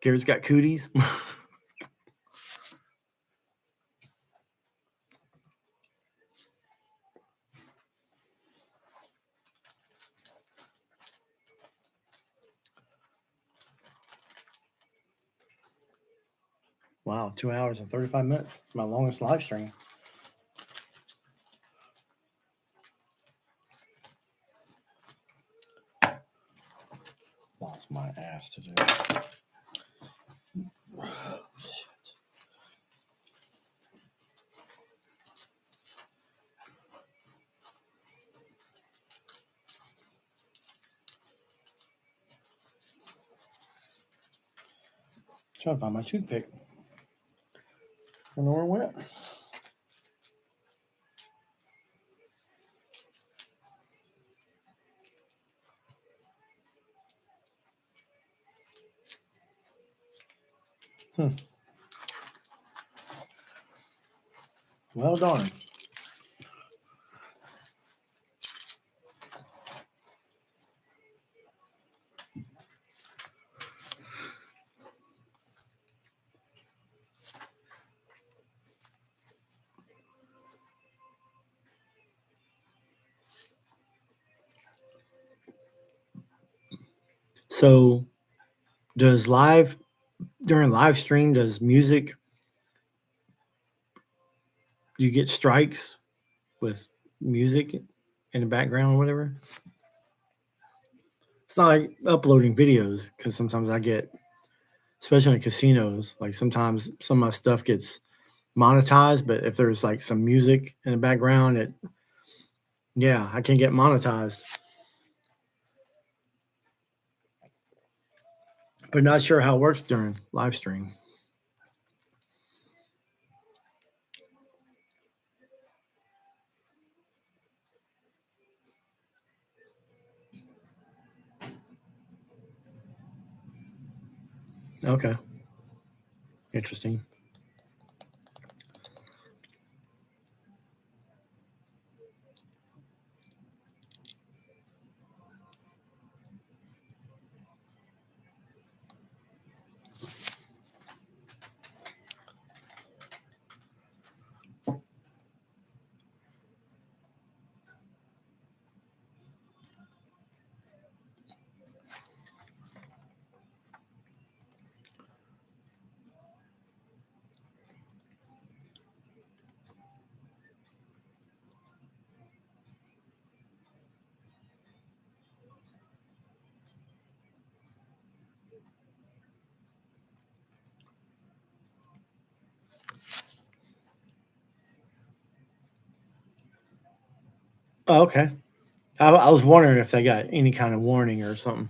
[SPEAKER 1] Gary's got cooties. Wow, 2 hours and 35 minutes. It's my longest live stream. Lost my ass to do it. Trying to find my toothpick. I don't know where it went. Well darn. So, during live stream, does music, you get strikes with music in the background or whatever? It's not like uploading videos because sometimes I get, especially in casinos, like sometimes some of my stuff gets monetized, but if there's like some music in the background, I can get monetized. But not sure how it works during live stream. Okay. Interesting. Oh, okay. I was wondering if they got any kind of warning or something.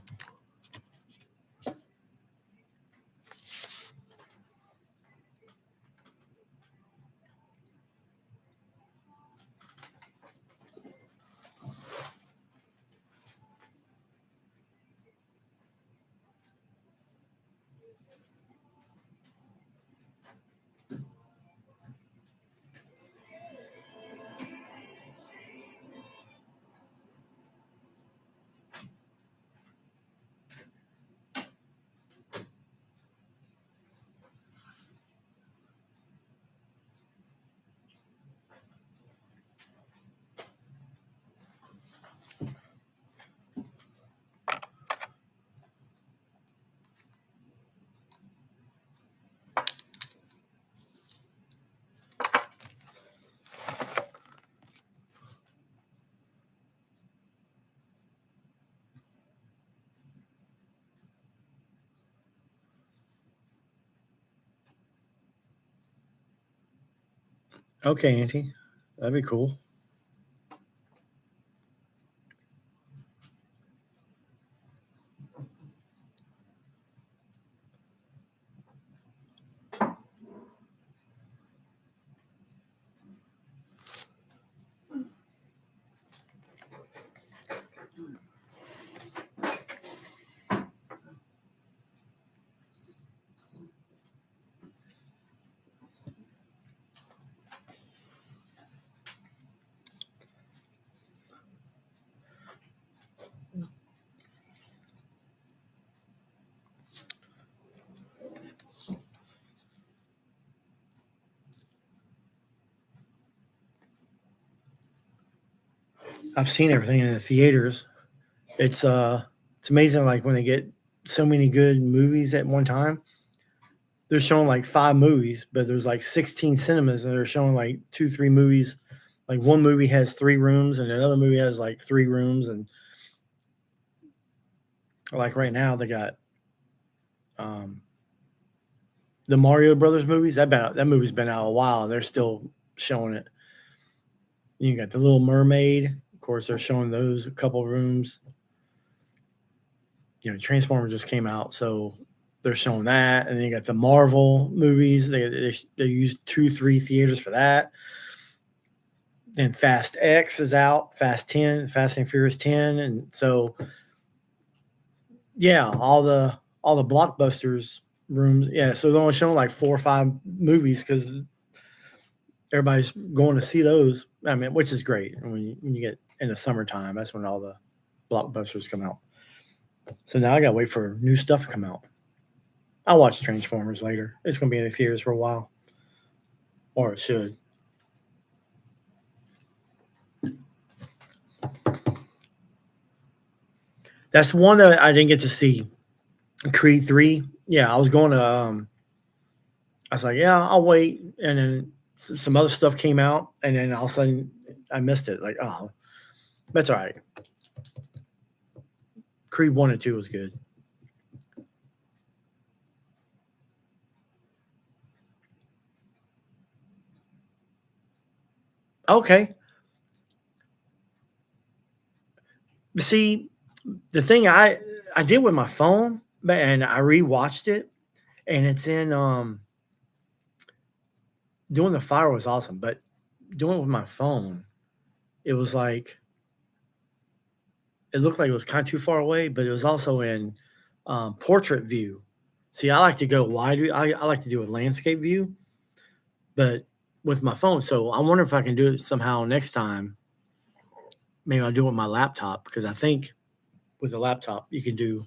[SPEAKER 1] Okay, Auntie. That'd be cool. I've seen everything in the theaters. It's it's amazing like when they get so many good movies at one time. They're showing like 5 movies, but there's like 16 cinemas and they're showing like 2, 3 movies. Like one movie has 3 rooms and another movie has like 3 rooms. And like right now they got um the Mario Brothers movies. That movie's been out a while and they're still showing it. You got the Little Mermaid. Of course, they're showing those a couple rooms. Transformers just came out, so they're showing that. And then you got the Marvel movies. They use 2, 3 theaters for that. Then Fast X is out, Fast and Furious 10, and so yeah, all the blockbusters rooms. Yeah, so they're only showing like 4 or 5 movies because everybody's going to see those. I mean, which is great. And when you get in the summertime, that's when all the blockbusters come out. So now I gotta wait for new stuff to come out. I'll watch Transformers later. It's gonna be in the theaters for a while, or it should. That's one that I didn't get to see. Creed 3. Yeah, I was going to. I was like, yeah, I'll wait, and then some other stuff came out, and then all of a sudden I missed it. Like, oh, that's all right. Creed 1 and 2 was good. Okay. See, the thing I did with my phone, and I rewatched it, and it's in doing the fire was awesome, but doing it with my phone, it was like it looked like it was kind of too far away, but it was also in portrait view. See, I like to go wide. I like to do a landscape view, but with my phone. So I wonder if I can do it somehow next time. Maybe I'll do it with my laptop because I think with a laptop you can do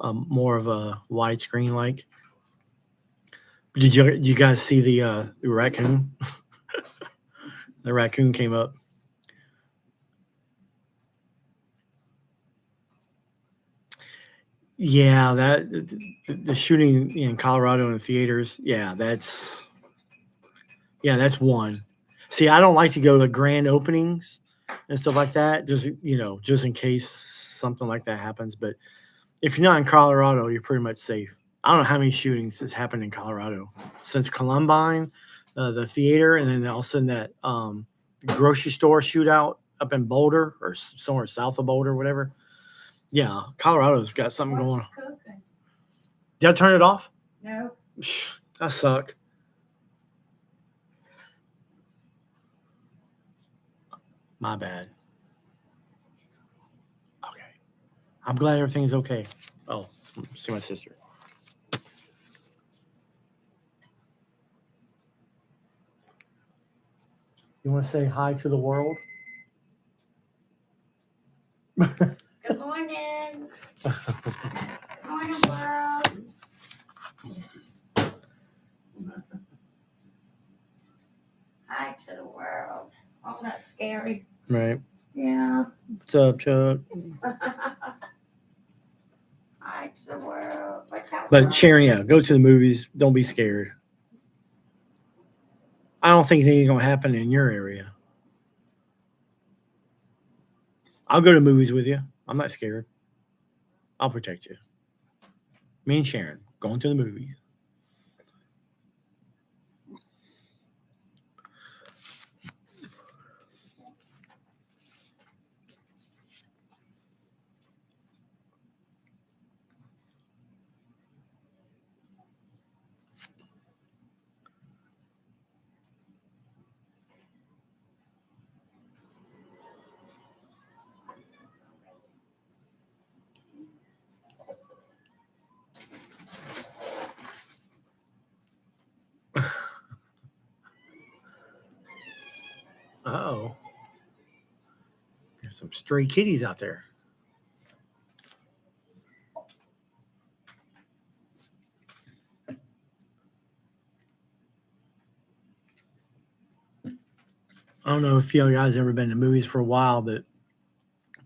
[SPEAKER 1] more of a widescreen like. Did you guys see the raccoon? The raccoon came up. Yeah, the shooting in Colorado in the theaters. Yeah, that's one. See, I don't like to go to grand openings and stuff like that, just in case something like that happens. But if you're not in Colorado, you're pretty much safe. I don't know how many shootings has happened in Colorado since Columbine, the theater, and then all of a sudden grocery store shootout up in Boulder or somewhere south of Boulder, whatever. Yeah, Colorado's got something going on.
[SPEAKER 3] Cooking.
[SPEAKER 1] Did I turn it off?
[SPEAKER 3] No.
[SPEAKER 1] I suck. My bad. Okay. I'm glad everything's okay. Oh, see my sister. You want to say hi to the world?
[SPEAKER 3] Good morning. Good morning, world. Hi to the world. Oh, that's scary.
[SPEAKER 1] Right.
[SPEAKER 3] Yeah.
[SPEAKER 1] What's up, Chuck?
[SPEAKER 3] Hi to the world. What's up,
[SPEAKER 1] But
[SPEAKER 3] world?
[SPEAKER 1] Sharon, yeah, go to the movies. Don't be scared. I don't think anything's gonna happen in your area. I'll go to movies with you. I'm not scared. I'll protect you. Me and Sharon going to the movies. Uh-oh. There's some stray kitties out there. I don't know if you guys ever been to movies for a while, but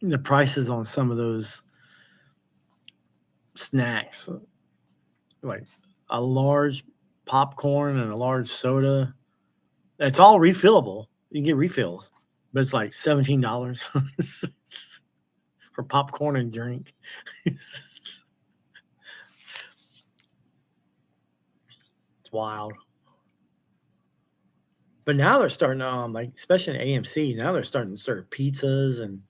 [SPEAKER 1] the prices on some of those snacks, like a large popcorn and a large soda, it's all refillable. You can get refills, but it's like $17 for popcorn and drink. It's wild. But now they're starting to, like, especially in AMC, now they're starting to serve pizzas and,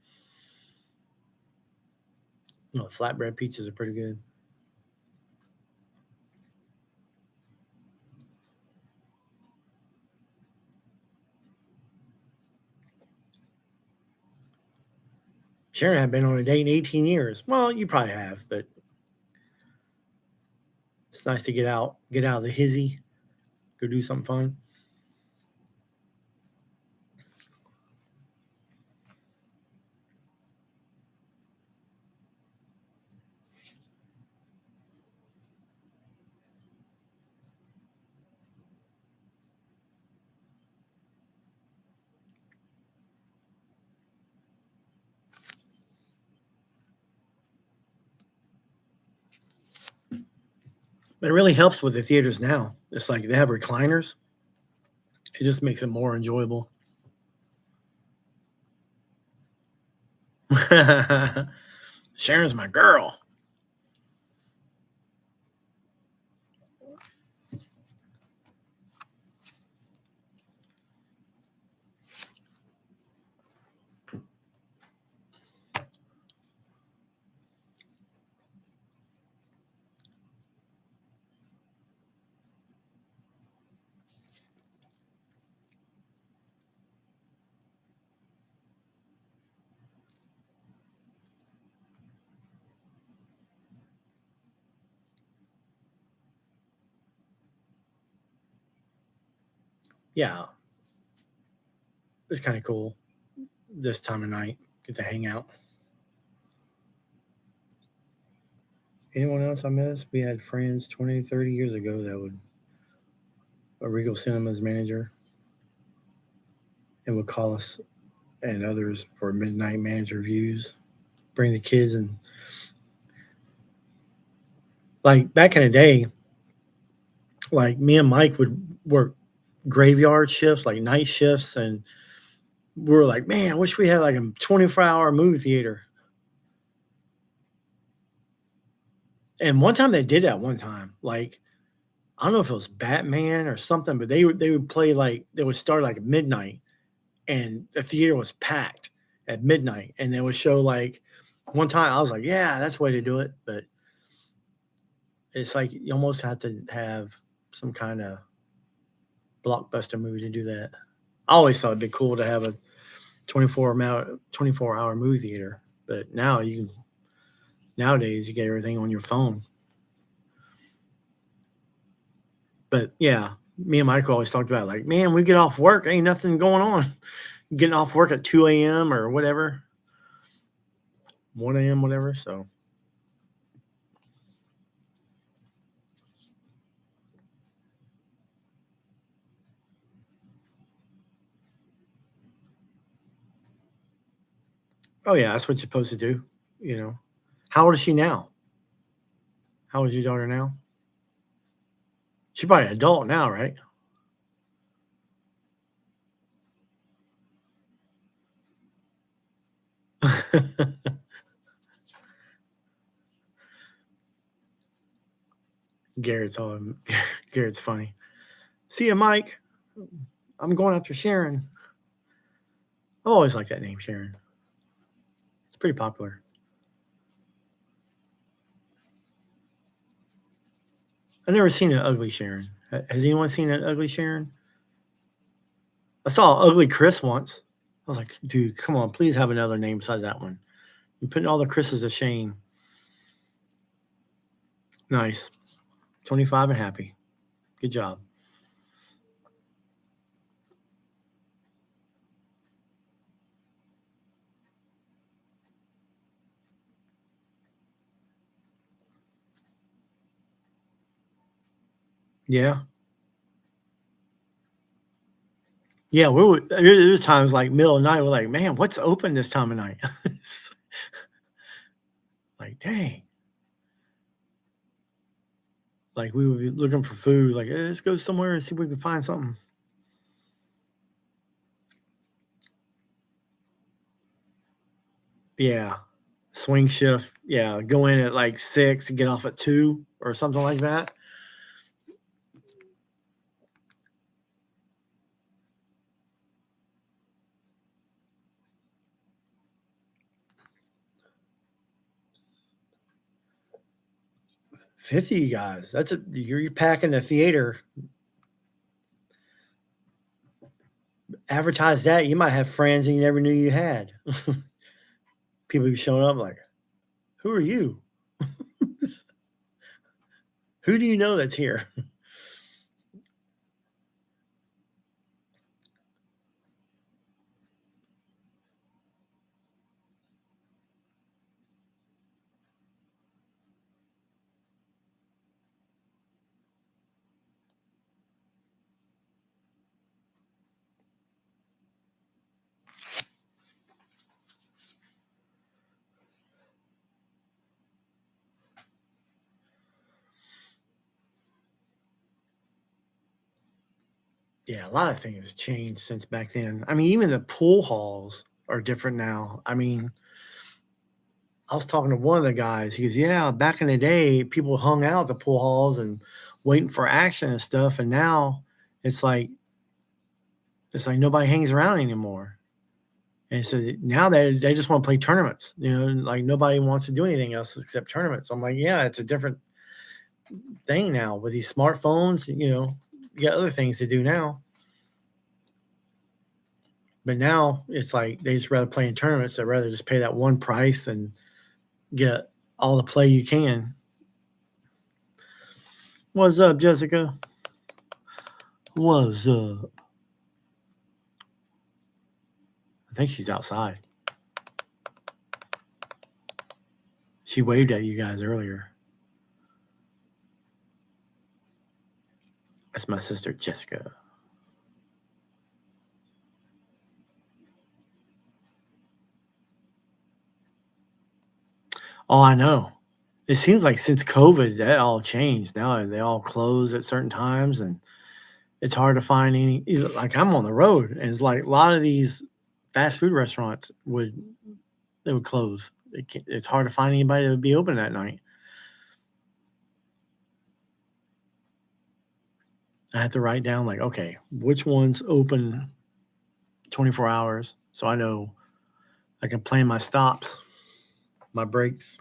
[SPEAKER 1] flatbread pizzas are pretty good. Sharon had been on a date in 18 years. Well, you probably have, but it's nice to get out of the hizzy, go do something fun. But it really helps with the theaters now. It's like they have recliners. It just makes it more enjoyable. Sharon's my girl. Yeah. It's kind of cool this time of night. Get to hang out. Anyone else I miss? We had friends 20, 30 years ago that would, a Regal Cinemas manager, and would call us and others for midnight manager views. Bring the kids and, like, back in the day, like, me and Mike would work graveyard shifts, like night shifts, and we were like, man, I wish we had like a 24-hour movie theater. And one time they did that one time. Like, I don't know if it was Batman or something, but they would play, like, they would start like at midnight, and the theater was packed at midnight, and they would show like one time. I was like, yeah, that's the way to do it, but it's like you almost have to have some kind of blockbuster movie to do that. I always thought it'd be cool to have a 24-hour movie theater, but nowadays you get everything on your phone. But yeah, me and Michael always talked about like, man, we get off work, ain't nothing going on. Getting off work at 2 a.m. or whatever, 1 a.m., whatever. So oh yeah, that's what you're supposed to do. How old is she now? How old is your daughter now? She's probably an adult now, right? Garrett's funny. See ya, Mike. I'm going after Sharon. I always like that name, Sharon. It's pretty popular. I've never seen an ugly Sharon. Has anyone seen an ugly Sharon? I saw Ugly Chris once. I was like, dude, come on, please have another name besides that one. You're putting all the Chris's to shame. Nice. 25 and happy. Good job. Yeah. Yeah, there's times like middle of the night, we're like, man, what's open this time of night? Like, dang. Like we would be looking for food, like, let's go somewhere and see if we can find something. Yeah. Swing shift. Yeah. Go in at like 6 and get off at 2 or something like that. $50 guys. You're packing a theater. Advertise that. You might have friends that you never knew you had. People be showing up like, who are you? Who do you know that's here? Yeah, a lot of things changed since back then. I mean, even the pool halls are different now. I mean, I was talking to one of the guys. He goes, "Yeah, back in the day, people hung out at the pool halls and waiting for action and stuff, and now it's like nobody hangs around anymore." And so now they just want to play tournaments. Like nobody wants to do anything else except tournaments. I'm like, yeah, it's a different thing now with these smartphones. You got other things to do now. But now it's like they just rather play in tournaments. They'd rather just pay that one price and get all the play you can. What's up, Jessica? What's up? I think she's outside. She waved at you guys earlier. That's my sister, Jessica. Oh, I know. It seems like since COVID, that all changed. Now they all close at certain times, and it's hard to find any. Like I'm on the road, and it's like a lot of these fast food restaurants would close. It's hard to find anybody that would be open that night. I have to write down like, okay, which one's open 24 hours. So I know I can plan my stops, my breaks.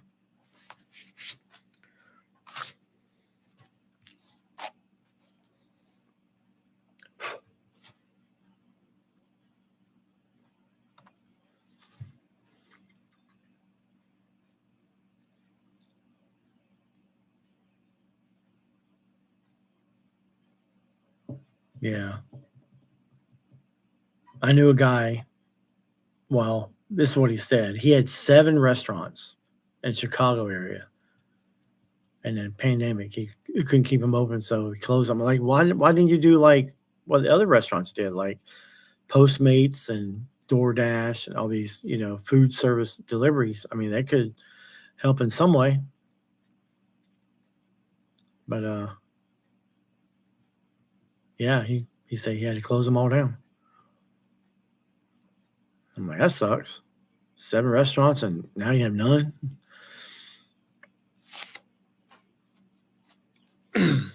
[SPEAKER 1] Yeah. I knew a guy, well, this is what he said. He had 7 restaurants in Chicago area. And then pandemic, he couldn't keep them open, so he closed them. I'm like, why didn't you do like what the other restaurants did, like Postmates and DoorDash and all these, food service deliveries? I mean, that could help in some way. But yeah, he said he had to close them all down. I'm like, that sucks. 7 restaurants and now you have none. I mean,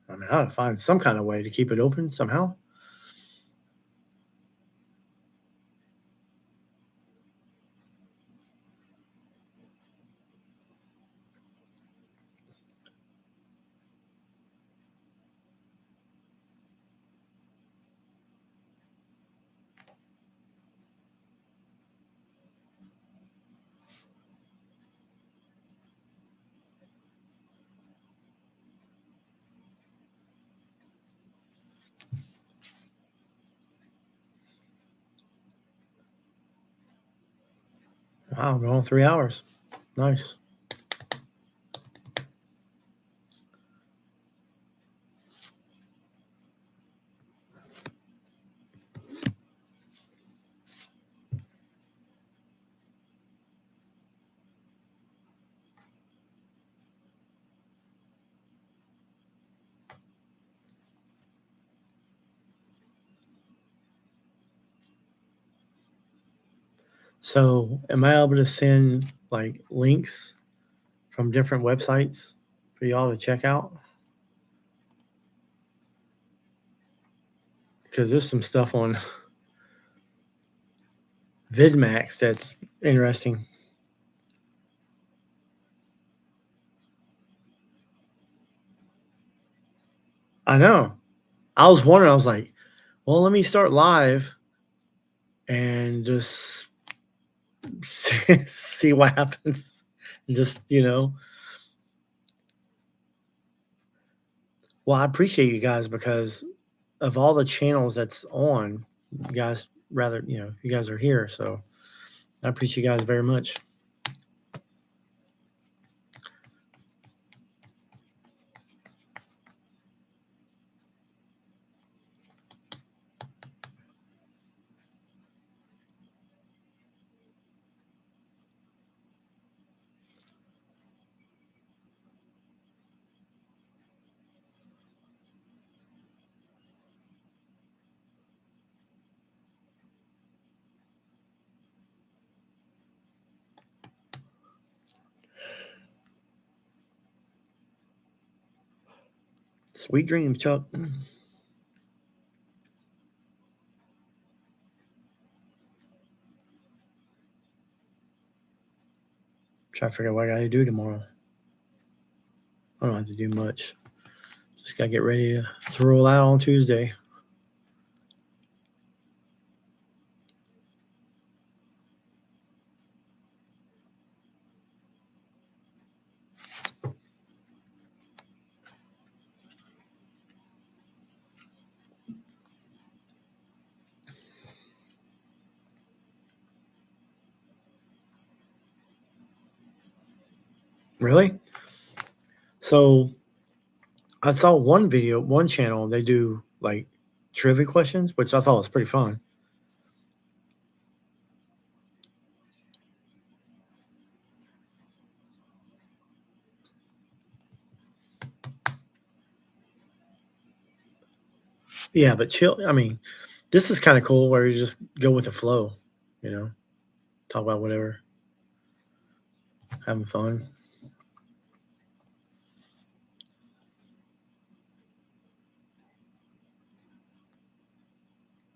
[SPEAKER 1] I gotta find some kind of way to keep it open somehow. Wow, going 3 hours. Nice. So, am I able to send like links from different websites for y'all to check out? Because there's some stuff on VidMax that's interesting. I know. I was wondering, I was like, well, let me start live and just see what happens. Just, well, I appreciate you guys because of all the channels that's on, you guys you guys are here. So I appreciate you guys very much. Sweet dreams, Chuck. Try to figure out what I got to do tomorrow. I don't have to do much. Just got to get ready to roll out on Tuesday. Really? So I saw one channel, they do like trivia questions, which I thought was pretty fun. Yeah, but chill. I mean, this is kind of cool where you just go with the flow, talk about whatever, having fun.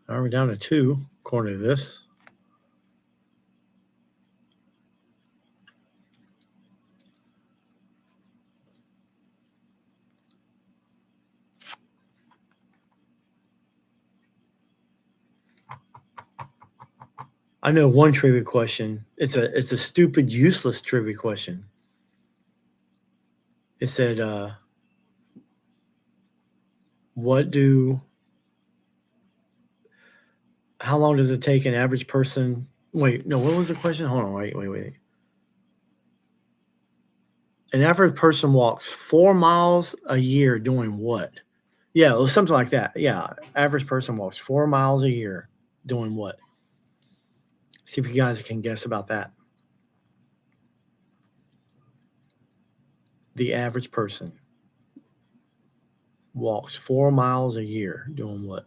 [SPEAKER 1] All right, we're down to 2, according to this. I know one trivia question. It's a stupid, useless trivia question. It said, how long does it take an average person? Wait, no, what was the question? Hold on, wait. An average person walks 4 miles a year doing what? Yeah, it was something like that. Yeah, average person walks 4 miles a year doing what? See if you guys can guess about that. The average person walks 4 miles a year doing what?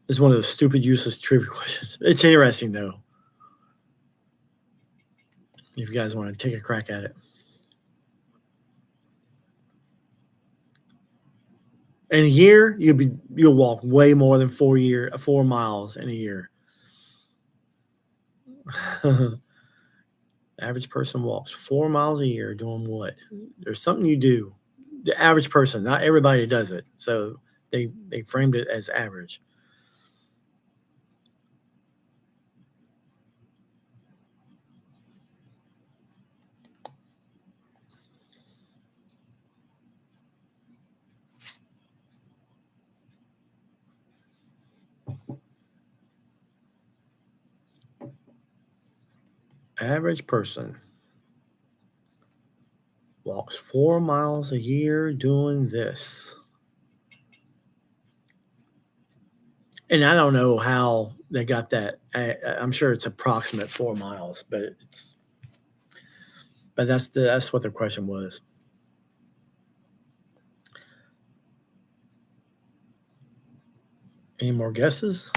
[SPEAKER 1] It's one of those stupid, useless trivia questions. It's interesting, though. If you guys want to take a crack at it. In a year, you'll walk way more than 4 miles in a year. The average person walks 4 miles a year doing what? There's something you do. The average person, not everybody does it. So they framed it as average. Average person walks 4 miles a year doing this. And I don't know how they got that. I'm sure it's approximate 4 miles, but that's what the question was. Any more guesses?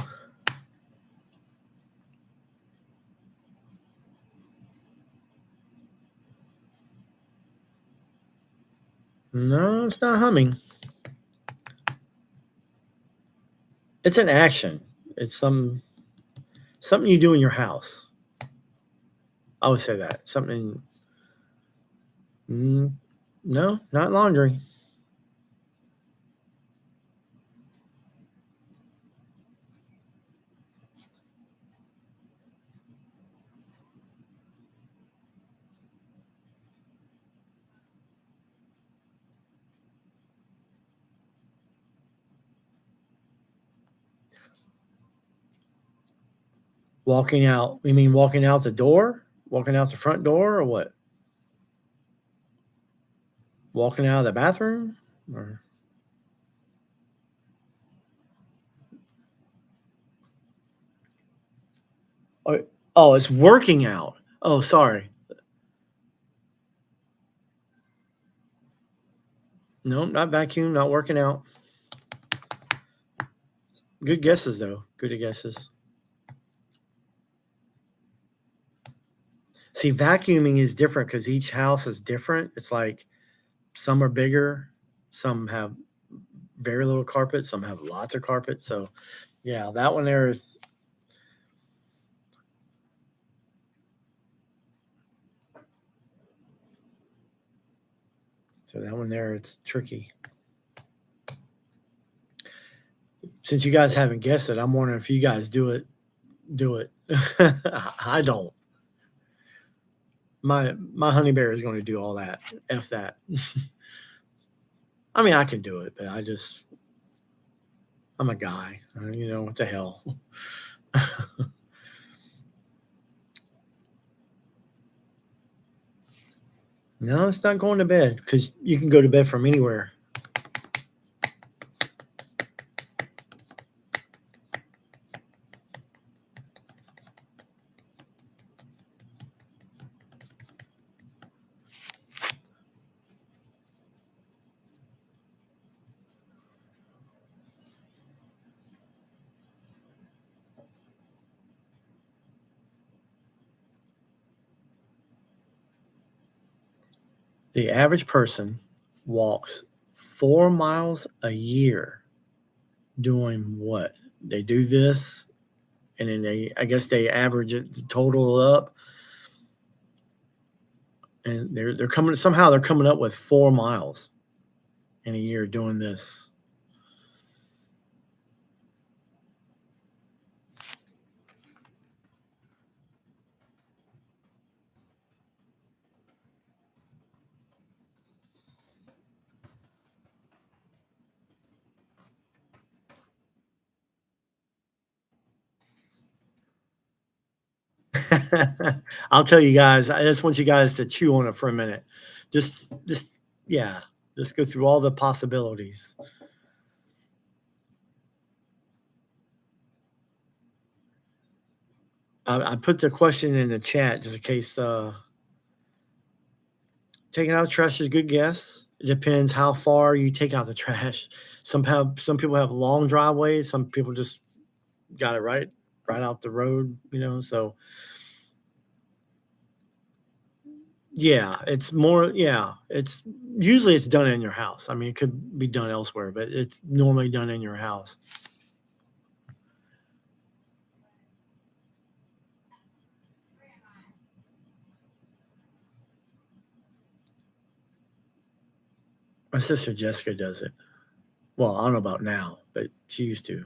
[SPEAKER 1] No, it's not humming. It's an action. It's something you do in your house. I would say that. Something. No, not laundry. Walking out. You mean walking out the door? Walking out the front door or what? Walking out of the bathroom? Or... Oh, it's working out. Oh, sorry. No, not vacuum, not working out. Good guesses, though. Good guesses. See, vacuuming is different because each house is different. It's like some are bigger, some have very little carpet, some have lots of carpet. So, yeah, that one there is. So that one there, it's tricky. Since you guys haven't guessed it, I'm wondering if you guys do it. I don't. My honey bear is going to do all that. F that. I mean, I can do it, but I'm a guy. What the hell? No, it's not going to bed because you can go to bed from anywhere. The average person walks 4 miles a year doing what? They do this, and then I guess they average it, total up, and they're coming up with 4 miles in a year doing this. I'll tell you guys. I just want you guys to chew on it for a minute. Just yeah. Just go through all the possibilities. I put the question in the chat just in case. Taking out the trash is a good guess. It depends how far you take out the trash. Some people have long driveways. Some people just got it right out the road. So yeah, it's more. Yeah, it's usually it's done in your house. I mean, it could be done elsewhere, but it's normally done in your house. My sister Jessica does it. Well, I don't know about now, but she used to.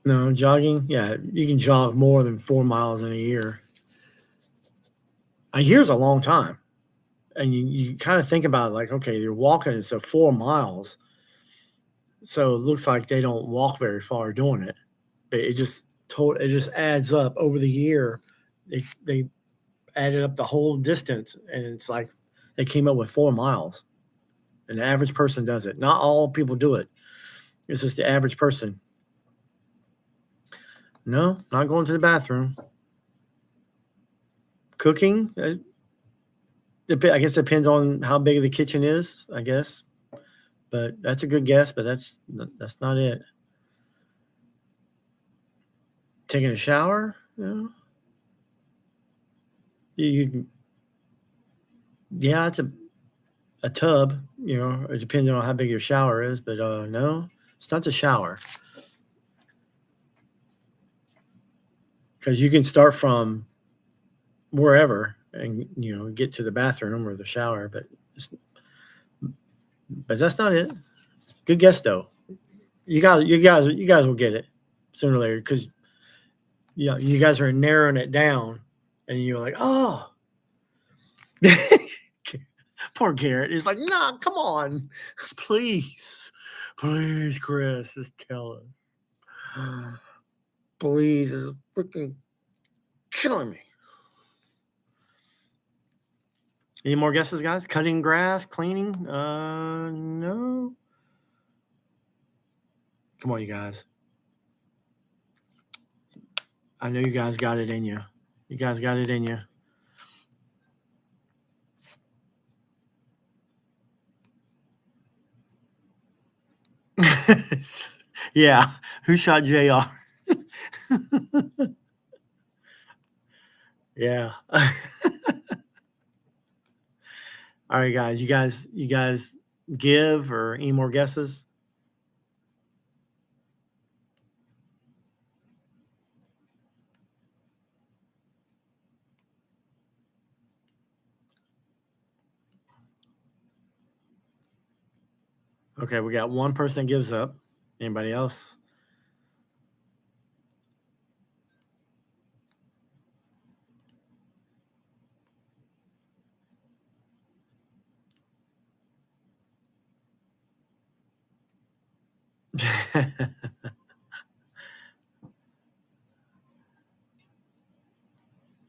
[SPEAKER 1] No, jogging. Yeah, you can jog more than 4 miles in a year. A year's a long time. And you kind of think about it like, okay, you're walking, so 4 miles. So it looks like they don't walk very far doing it. But it just adds up over the year. They added up the whole distance, and it's like they came up with 4 miles. And the average person does it. Not all people do it. It's just the average person. No, not going to the bathroom. Cooking, I guess it depends on how big the kitchen is, I guess. But that's a good guess, but that's not it. Taking a shower, you yeah, it's a tub, it depends on how big your shower is, but no, it's not the shower. Because you can start from wherever and get to the bathroom or the shower, but that's not it. Good guess though. You guys will get it sooner or later because you guys are narrowing it down, and you're like, oh. Poor Garrett. He's like, nah, come on. Please, Chris, just tell us. Please, it's freaking killing me. Any more guesses, guys? Cutting grass, cleaning? No. Come on, you guys. I know you guys got it in you. You guys got it in you. Yeah. Who shot JR? Yeah. All right, guys. You guys give or any more guesses? Okay, we got one person gives up. Anybody else?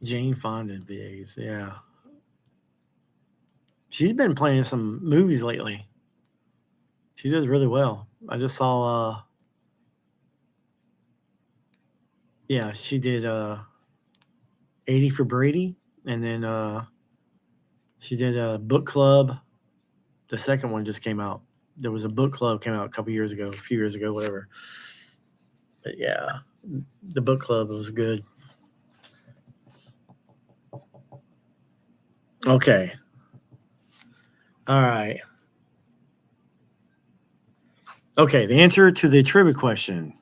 [SPEAKER 1] Jane Fonda bigs, yeah. She's been playing in some movies lately. She does really well. I just saw yeah, she did 80 for Brady, and then she did a book club. The second one just came out. There was a book club came out a few years ago, whatever. But yeah, the book club was good. Okay. All right. Okay, the answer to the trivia question.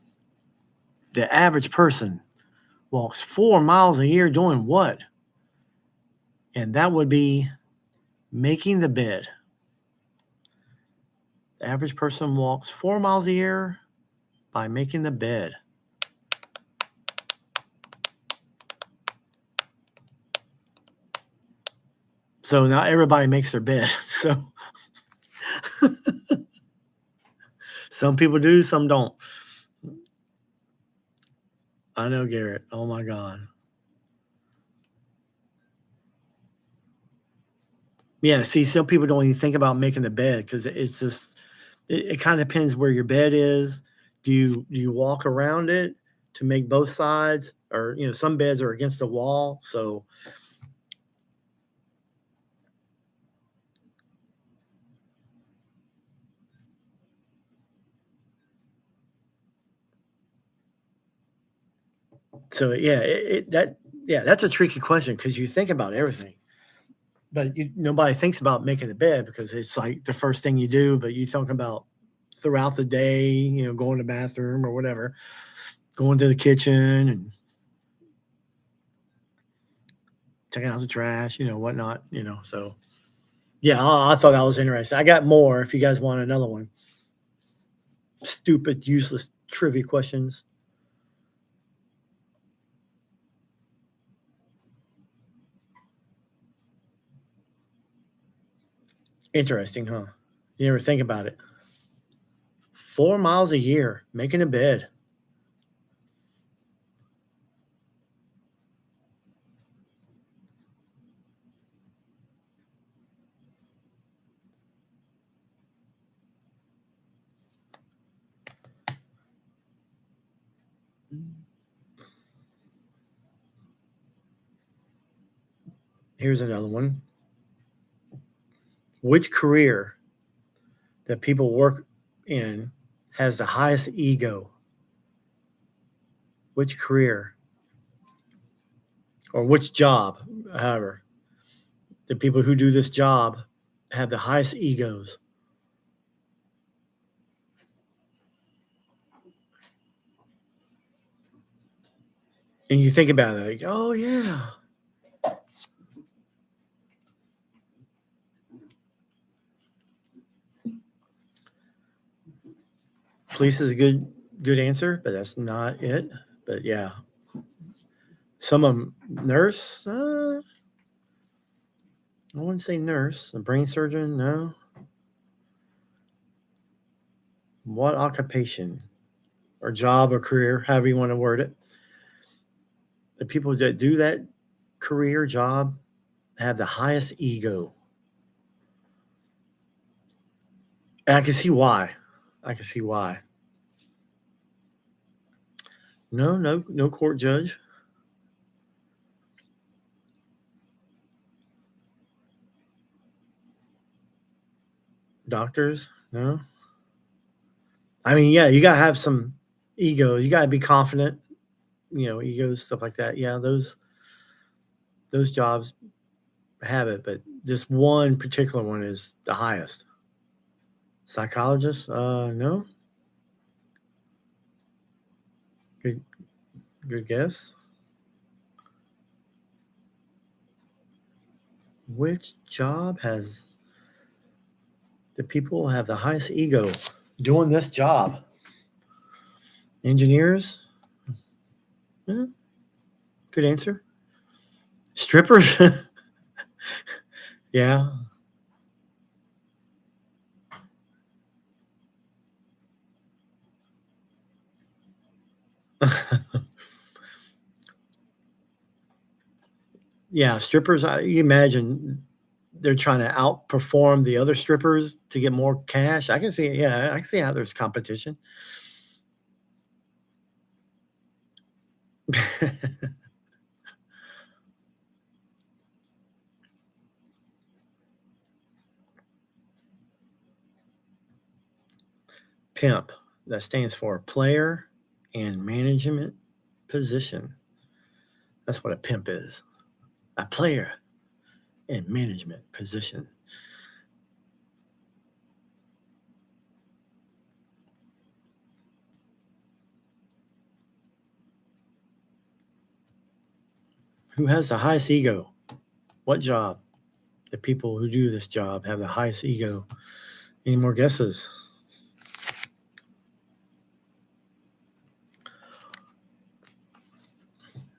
[SPEAKER 1] The average person walks 4 miles a year doing what? And that would be making the bed. The average person walks 4 miles a year by making the bed. So not everybody makes their bed. So some people do, some don't. I know, Garrett. Oh my God. Yeah, see, some people don't even think about making the bed because it's just it kind of depends where your bed is. Do you walk around it to make both sides? Or some beds are against the wall. So yeah, that's a tricky question because you think about everything, but nobody thinks about making the bed because it's like the first thing you do. But you think about throughout the day, going to the bathroom or whatever, going to the kitchen and taking out the trash, whatnot, So yeah, I thought that was interesting. I got more if you guys want another one. Stupid, useless trivia questions. Interesting, huh? You never think about it. 4 miles a year making a bed. Here's another one. Which career that people work in has the highest ego? Which career or which job, however, the people who do this job have the highest egos? And you think about it, like, oh yeah. Police is a good answer, but that's not it. But yeah, some of them nurse. I wouldn't say nurse. A brain surgeon, no. What occupation or job or career, however you want to word it? The people that do that career job have the highest ego. And I can see why. I can see why. No court judge. Doctors, no. I mean, yeah, you gotta have some ego. You gotta be confident. Egos, stuff like that. Yeah, those jobs have it, but this one particular one is the highest. Psychologist, no. Good guess. Which job has the people have the highest ego doing this job? Engineers? Yeah, good answer. Strippers? Yeah. Yeah, strippers, you imagine they're trying to outperform the other strippers to get more cash. I can see it. Yeah, I can see how there's competition. Pimp, that stands for player and management position. That's what a pimp is, a player in management position. Who has the highest ego? What job? The people who do this job have the highest ego. Any more guesses?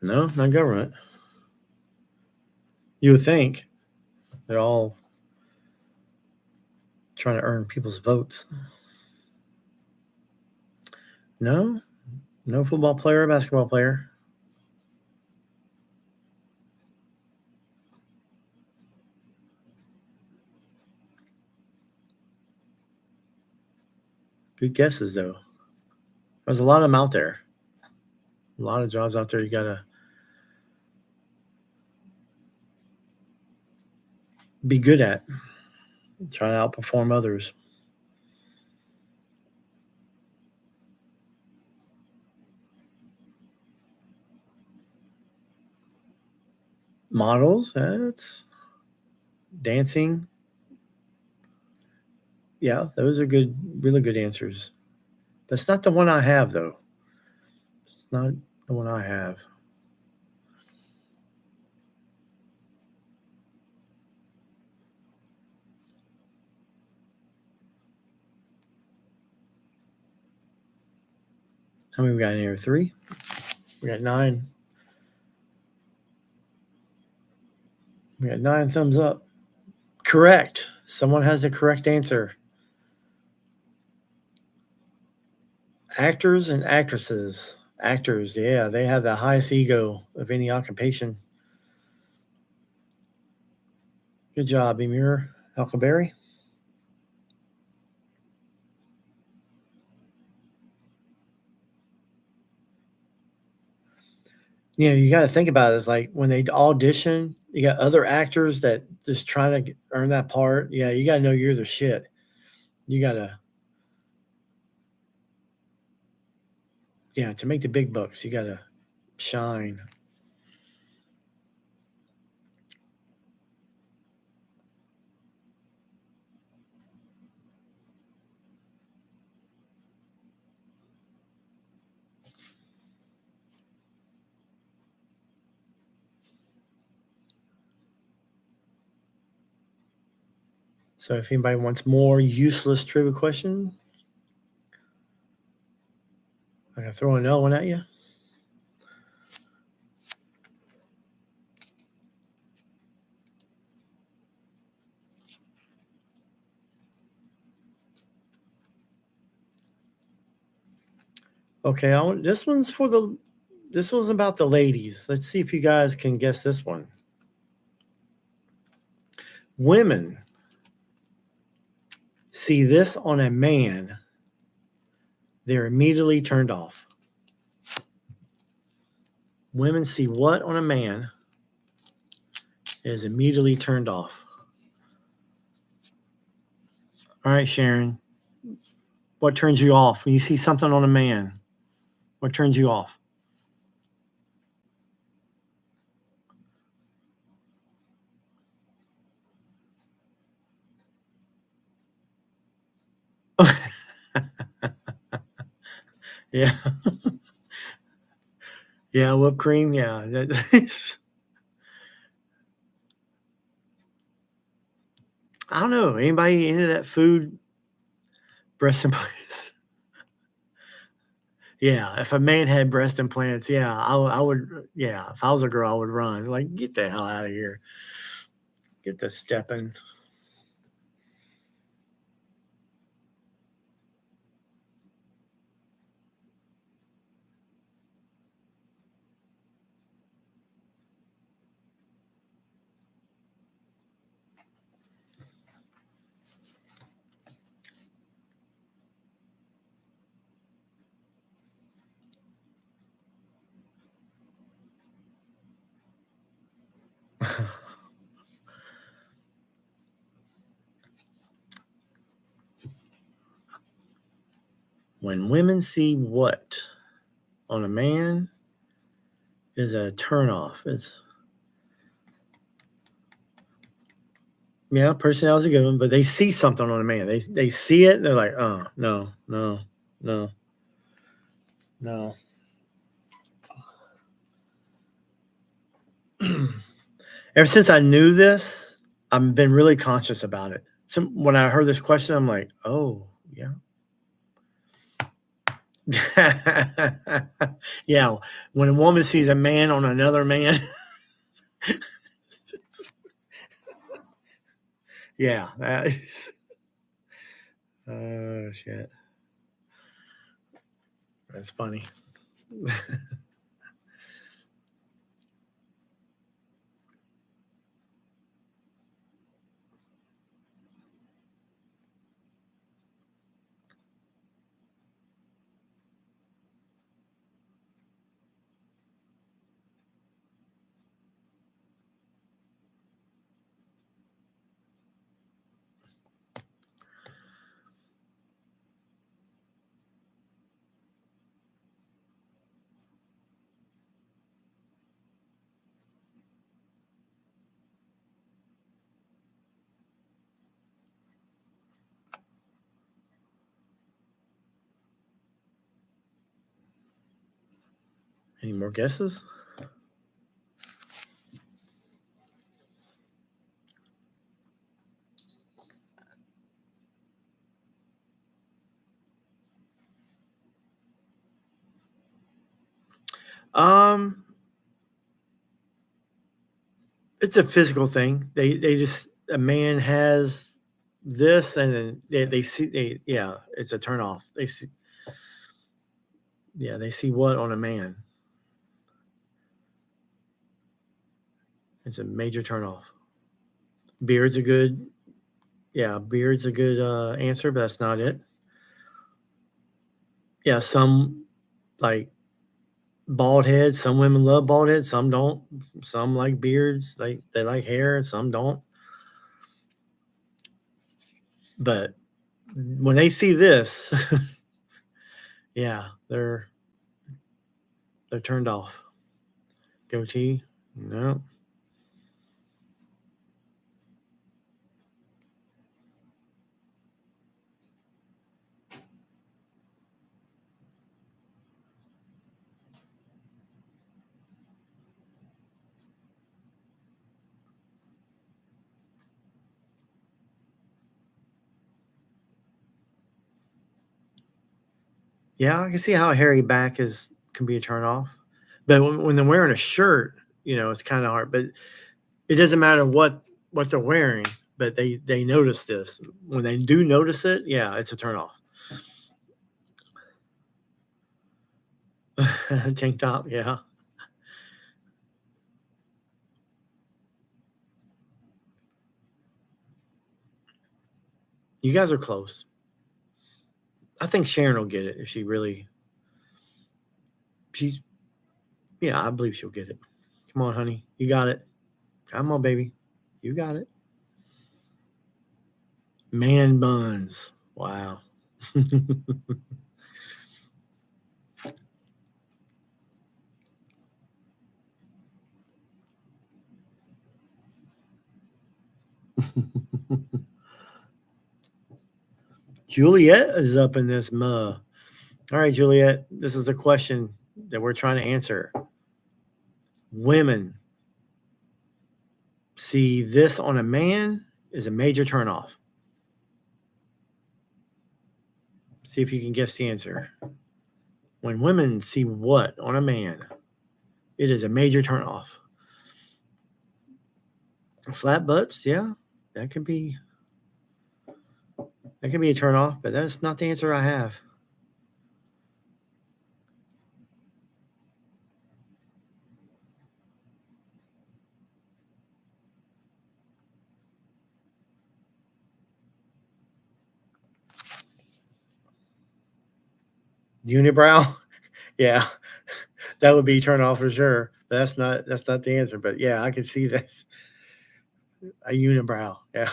[SPEAKER 1] No, not government. You would think they're all trying to earn people's votes. No football player, basketball player. Good guesses, though. There's a lot of them out there. A lot of jobs out there you got to be good at. Try to outperform others. Models, that's dancing. Yeah, those are good, really good answers. That's not the one I have, though. It's not the one I have. How many we got in here? 3? We got 9. We got 9 thumbs up. Correct. Someone has the correct answer. Actors and actresses. Actors, yeah, they have the highest ego of any occupation. Good job, Emir Huckleberry. You got to think about it. It's like when they audition, you got other actors that just trying to earn that part. Yeah, you got to know you're the shit. You got to, to make the big bucks, you got to shine. So if anybody wants more useless trivia question, I can throw another one at you. Okay, this one's about the ladies. Let's see if you guys can guess this one. Women see this on a man, they're immediately turned off. Women see what on a man is immediately turned off. All right, Sharon. What turns you off when you see something on a man? What turns you off? Yeah. Yeah, whipped cream. Yeah. I don't know. Anybody into that food? Breast implants. Yeah, if a man had breast implants, yeah, I would. Yeah, if I was a girl, I would run. Like, get the hell out of here. Get the stepping. When women see what on a man is a turnoff. Personality's a good one, but they see something on a man. They see it, they're like, oh, no. Ever since I knew this, I've been really conscious about it. So when I heard this question, I'm like, oh, yeah. Yeah. When a woman sees a man on another man, yeah. That is, oh, shit. That's funny. Any more guesses? It's a physical thing. They just a man has this, and then they see yeah, it's a turn off. They see they see what on a man. It's a major turn off. Beard's a good beard's a good answer, but that's not it. Yeah, some like bald heads. Some women love bald heads. Some don't. Some like beards. They like hair, and some don't. But when they see this, yeah, they're turned off. Goatee, no. Yeah, I can see how a hairy back can be a turn off. But when they're wearing a shirt, it's kind of hard. But it doesn't matter what they're wearing. But they notice this. When they do notice it, yeah, it's a turn off. Tank top, yeah. You guys are close. I think Sharon will get it if I believe she'll get it. Come on, honey. You got it. Come on, baby. You got it. Man buns. Wow. Juliet is up in this mug. All right, Juliet, this is the question that we're trying to answer. Women see this on a man is a major turnoff. See if you can guess the answer. When women see what on a man, it is a major turnoff. Flat butts, yeah, that can be a turnoff, but that's not the answer I have. Unibrow, yeah, that would be turn off for sure. But that's not the answer. But yeah, I can see that's a unibrow. Yeah,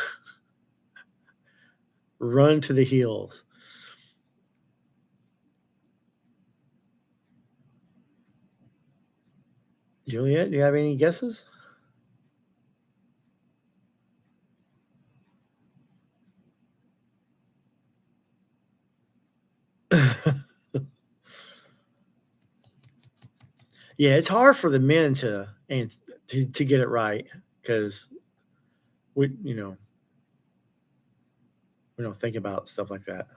[SPEAKER 1] run to the heels. Juliet, do you have any guesses? Yeah, it's hard for the men to get it right. because we we don't think about stuff like that.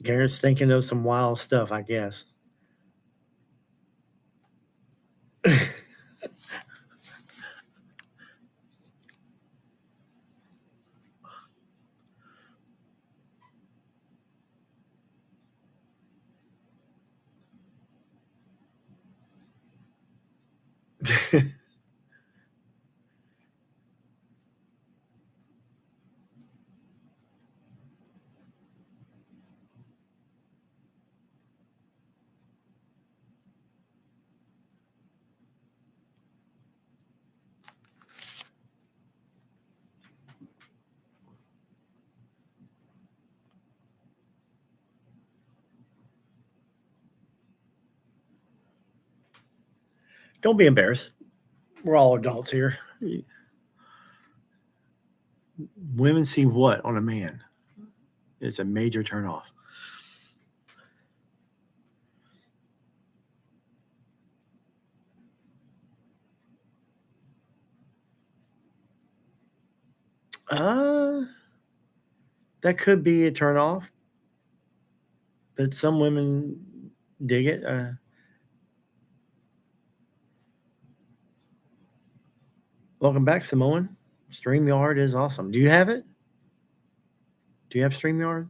[SPEAKER 1] Garrett's thinking of some wild stuff, I guess. Don't be embarrassed. We're all adults here. Women see what on a man? It's a major turnoff. Uh, that could be a turnoff, but some women dig it. Welcome back, Samoan. StreamYard is awesome. Do you have it? Do you have StreamYard?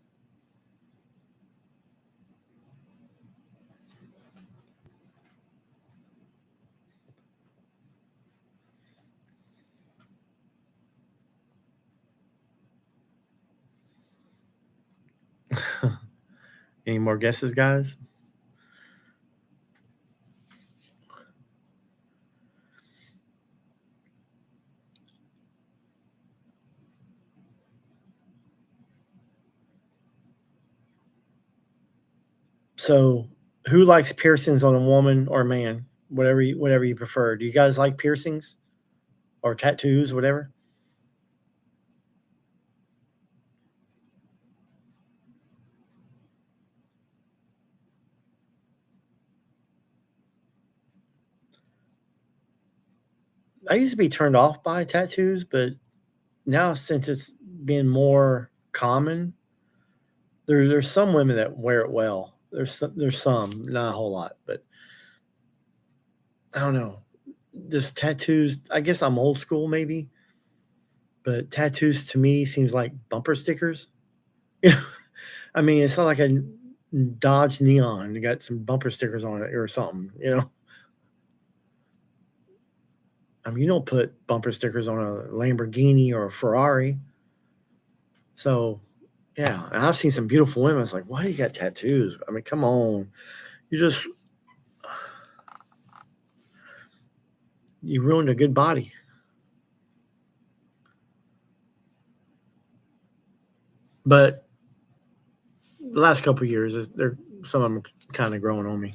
[SPEAKER 1] Any more guesses, guys? So, who likes piercings on a woman or a man? Whatever you prefer. Do you guys like piercings or tattoos, whatever? I used to be turned off by tattoos, but now since it's been more common, there's some women that wear it well. There's some, not a whole lot, but I don't know. This tattoos, I guess I'm old school maybe, but tattoos to me seems like bumper stickers. Yeah. I mean, it's not like a Dodge Neon. You got some bumper stickers on it or something. I mean, you don't put bumper stickers on a Lamborghini or a Ferrari. So, yeah. And I've seen some beautiful women. It's like, why do you got tattoos? I mean, come on. You you ruined a good body. But the last couple of years, some of them kind of growing on me.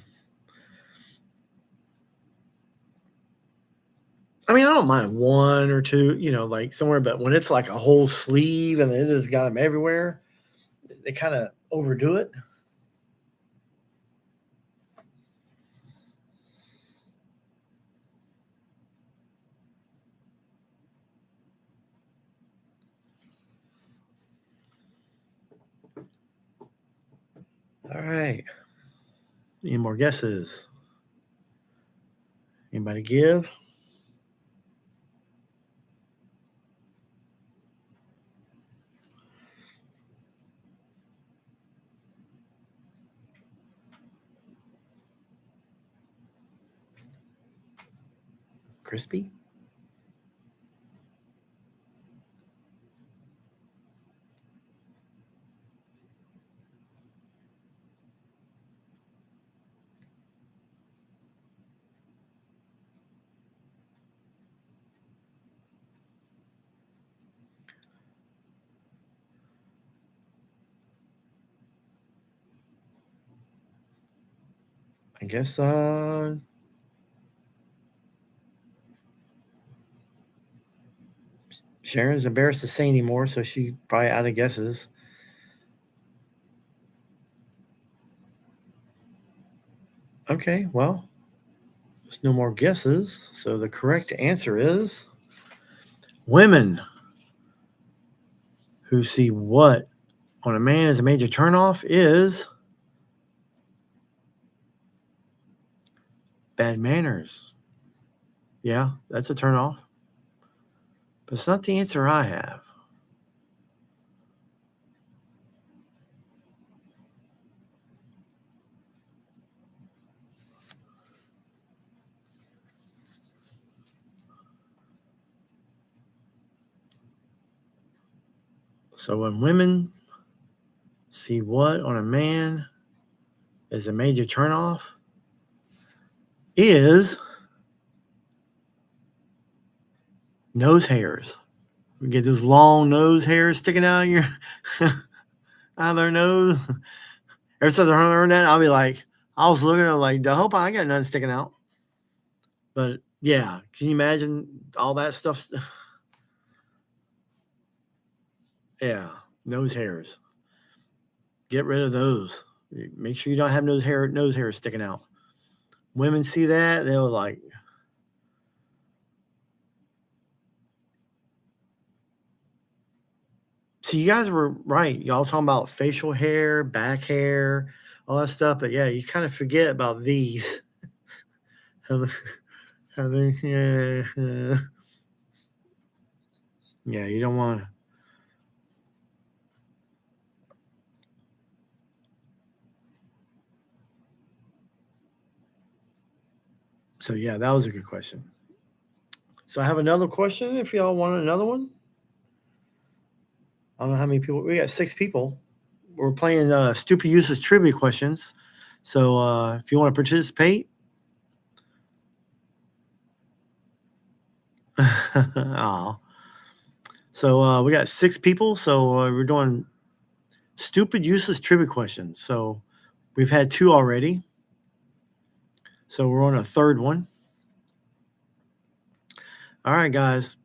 [SPEAKER 1] I mean, I don't mind one or two, like somewhere, but when it's like a whole sleeve and it just got them everywhere, they kind of overdo it. All right. Any more guesses? Anybody give? Crispy? I guess Sharon's embarrassed to say anymore, so she probably out of guesses. Okay, well, there's no more guesses. So the correct answer is women who see what on a man as a major turnoff is bad manners. Yeah, that's a turnoff. But it's not the answer I have. So when women see what on a man as a major turnoff is nose hairs. You get those long nose hairs sticking out of your out of their nose. Ever since I heard that, I'll be like, I was looking at it like, I hope I got nothing sticking out. But yeah, can you imagine all that stuff? Yeah, nose hairs. Get rid of those. Make sure you don't have nose hairs sticking out. Women see that, they'll like, see, you guys were right. Y'all talking about facial hair, back hair, all that stuff. But yeah, you kind of forget about these. Yeah, yeah, you don't want to. So yeah, that was a good question. So I have another question if y'all want another one. I don't know how many people. We got 6 people. We're playing stupid useless trivia questions. So if you want to participate, oh. So we got 6 people. So we're doing stupid useless trivia questions. So we've had 2 already. So we're on a third one. All right, guys.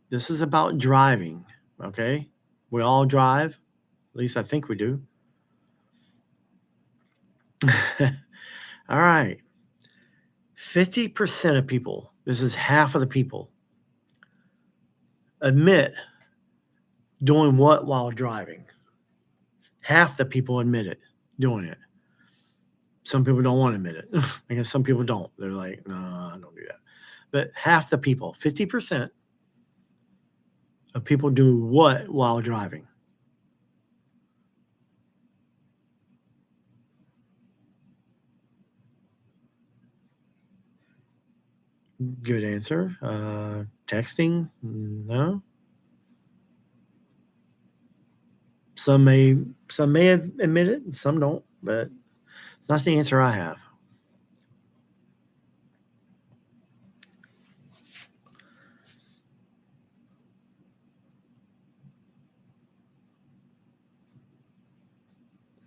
[SPEAKER 1] This is about driving. Okay, we all drive. At least I think we do. All right. 50% of people, this is half of the people, admit doing what while driving? Half the people admit it, doing it. Some people don't want to admit it. I guess some people don't. They're like, no, I don't do that. But half the people, 50% of people do what while driving? Good answer. Texting? No. Some may admit it, and some don't, but that's the answer I have.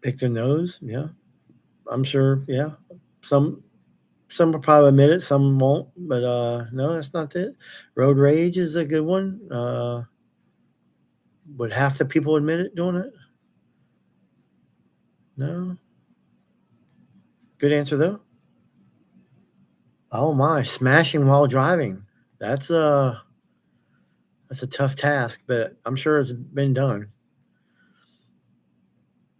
[SPEAKER 1] Pick their nose, yeah. I'm sure, yeah. Some will probably admit it, some won't, but no, that's not it. Road rage is a good one. Would half the people admit it doing it? No. Good answer though. Oh my, smashing while driving. That's a tough task, but I'm sure it's been done.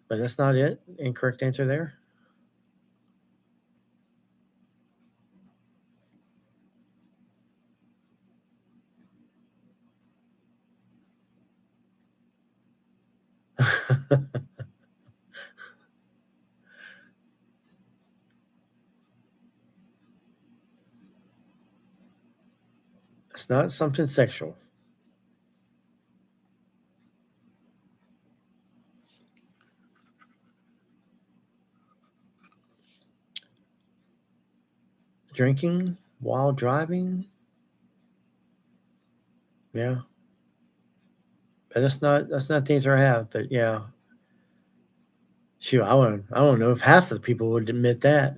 [SPEAKER 1] But that's not it. Incorrect answer there. It's not something sexual. Drinking while driving? Yeah. But that's not the answer I have, but yeah. Shoot, I don't know if half of the people would admit that.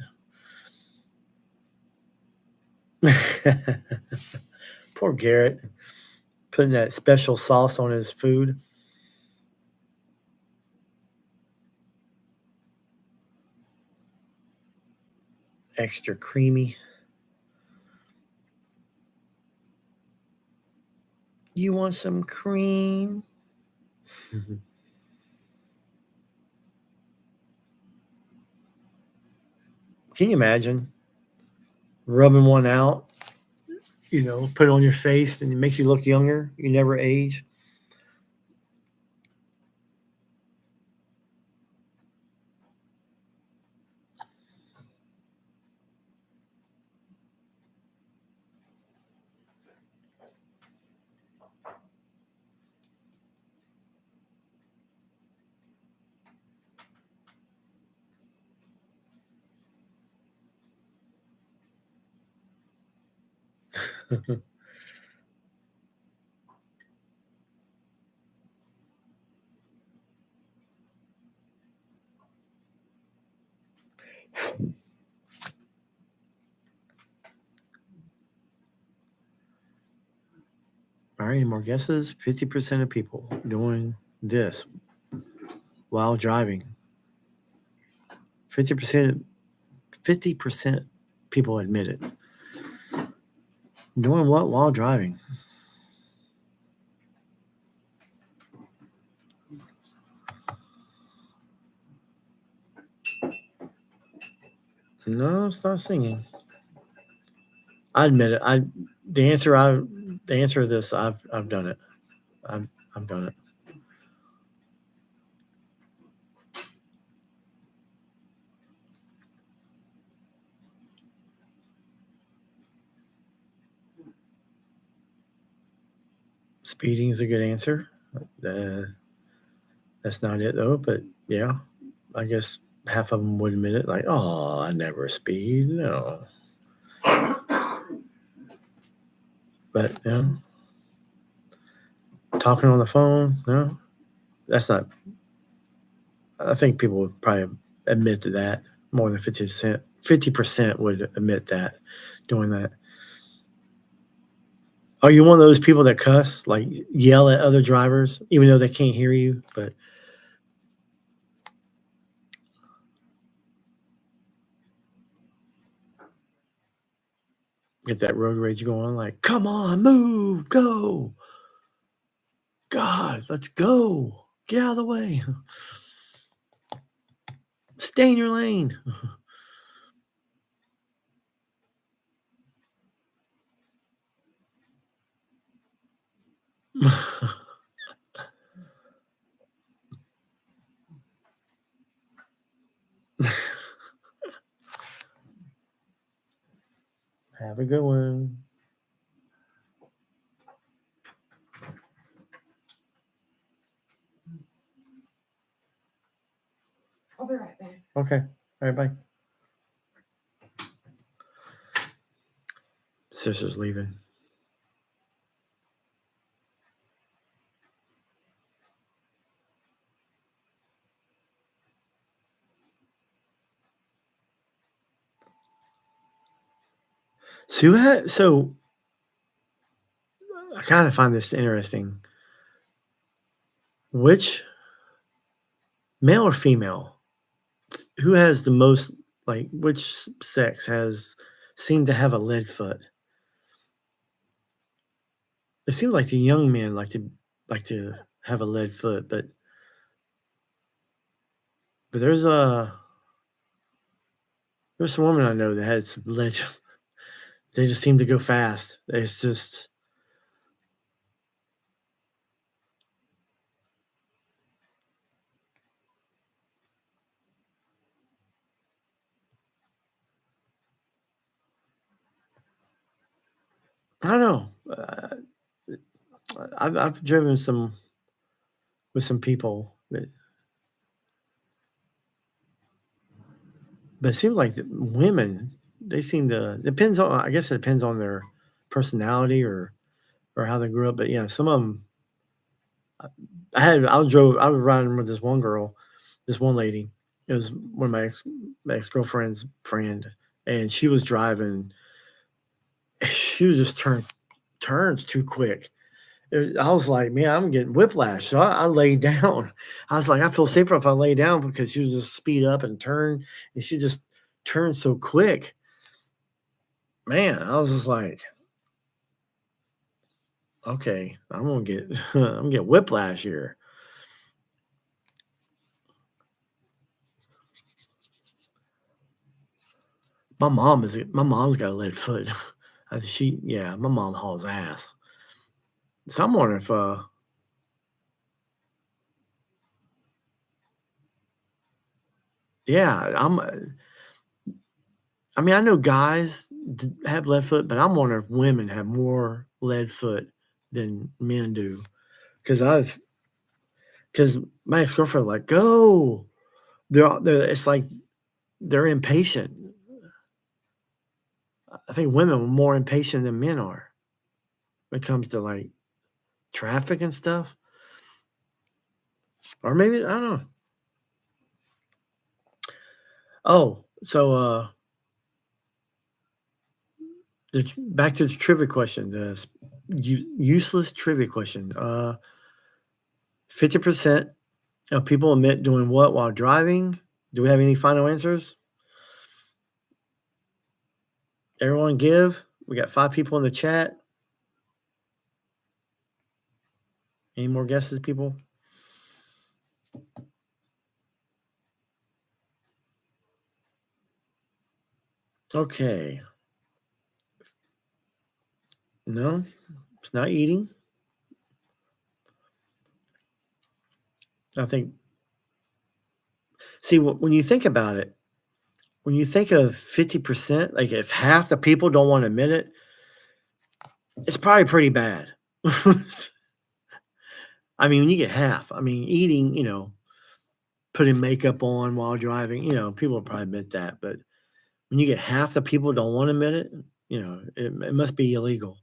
[SPEAKER 1] Poor Garrett, putting that special sauce on his food. extra creamy. You want some cream? Can you imagine rubbing one out? Put it on your face and it makes you look younger. You never age. All right, any more guesses? 50% of people doing this while driving. 50% people admit it. Doing what while driving? No, it's not singing. I admit it. The answer to this, I've done it. I've done it. Speeding is a good answer. That's not it though. But yeah, I guess half of them would admit it. Like, oh, I never speed. No. But talking on the phone, no, that's not. I think people would probably admit to that. More than 50%. 50% would admit that, doing that. Are you one of those people that cuss, like yell at other drivers, even though they can't hear you? But get that road rage going, like, come on, move, go. God, let's go. Get out of the way. Stay in your lane. Have a good one.
[SPEAKER 3] I'll be right back.
[SPEAKER 1] Okay. All right, bye. Sister's leaving. So I kind of find this interesting. Which male or female? Who has the most, like, which sex has seemed to have a lead foot? It seems like the young men like to have a lead foot, but there's some women I know that had some lead. They just seem to go fast. It's just I don't know. I've driven with some people, but it seems like the women, they seem to, depends on, I guess it depends on their personality or how they grew up. But yeah, some of them. I was riding with this one girl, this one lady. It was one of my ex girlfriend's friend, and she was driving. She was just turns too quick. I was like, man, I'm getting whiplash. So I laid down. I was like, I feel safer if I lay down, because she was just speed up and turn, and she just turned so quick. man, I was just like, okay, I'm gonna get I'm gonna get whiplash here. My mom's got a lead foot. My mom hauls ass. So I'm wondering if yeah, I mean, I know guys have lead foot, but I'm wondering if women have more lead foot than men do. Because because my ex girlfriend like go, they're it's like they're impatient. I think women are more impatient than men are when it comes to like traffic and stuff. Or maybe I don't know. Oh, so back to the trivia question, useless trivia question. 50% of people admit doing what while driving? Do we have any final answers? Everyone give. We got 5 people in the chat. Any more guesses, people? Okay. No, it's not eating. I think. See, when you think about it, when you think of 50%, like if half the people don't want to admit it, it's probably pretty bad. I mean, when you get half, I mean, eating, putting makeup on while driving, people will probably admit that. But when you get half the people don't want to admit it, it must be illegal.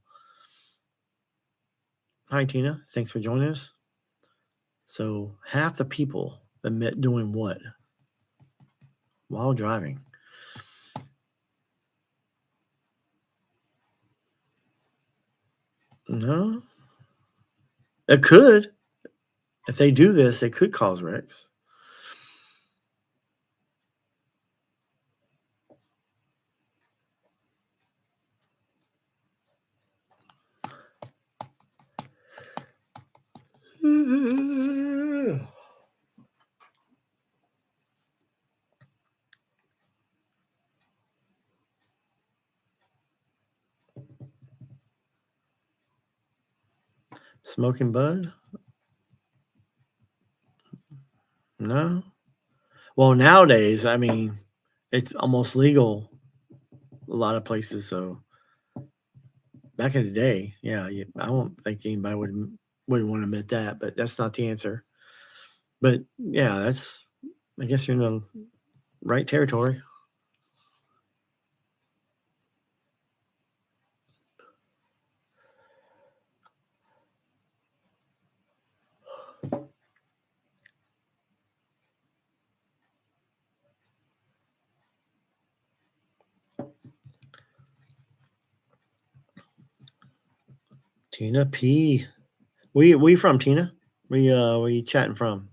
[SPEAKER 1] Hi, Tina. Thanks for joining us. So half the people admit doing what while driving? No, it could. If they do this, they could cause wrecks. Smoking bud? No. Well, nowadays, I mean, it's almost legal a lot of places. So back in the day, yeah, I don't think anybody wouldn't want to admit that, but that's not the answer. But yeah, I guess you're in the right territory. Tina P. We from Tina? Where you chatting from?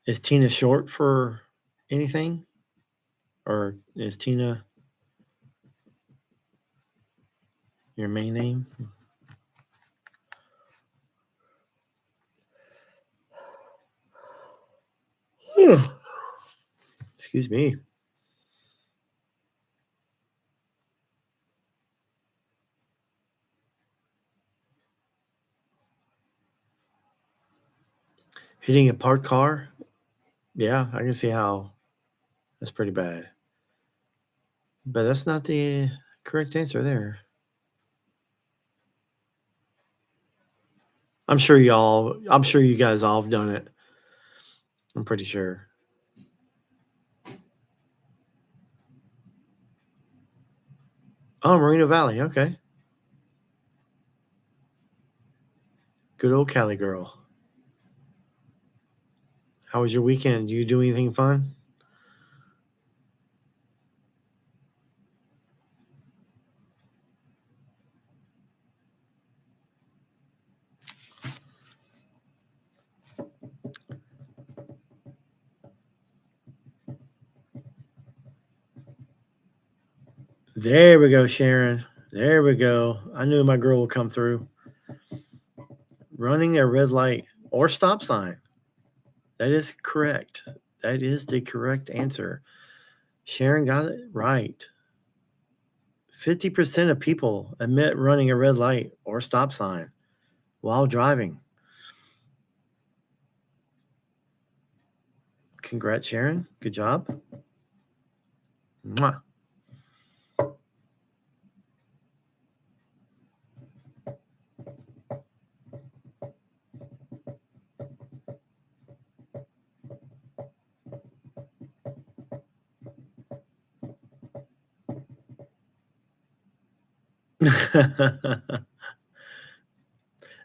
[SPEAKER 1] Is Tina short for anything? Or is Tina your main name? Excuse me. Hitting a parked car? Yeah, I can see how that's pretty bad. But that's not the correct answer there. I'm sure you guys all have done it. I'm pretty sure. Oh, Moreno Valley. Okay. Good old Cali girl. How was your weekend? Do you do anything fun? There we go, Sharon. There we go. I knew my girl would come through. Running a red light or stop sign. That is correct. That is the correct answer. Sharon got it right. 50% of people admit running a red light or stop sign while driving. Congrats, Sharon. Good job. Mwah.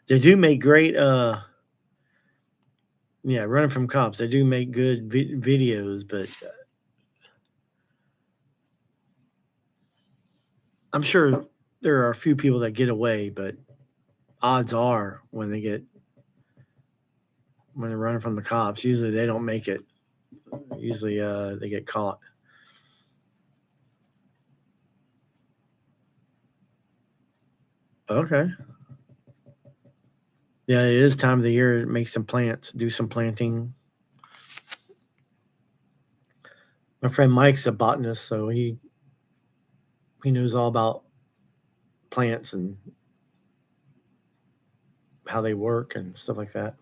[SPEAKER 1] They do make great running from cops. They do make good videos, but I'm sure there are a few people that get away, but odds are when they're running from the cops, usually they don't make it. Usually they get caught. Okay. Yeah, it is time of the year to make some plants, do some planting. My friend Mike's a botanist, so he knows all about plants and how they work and stuff like that.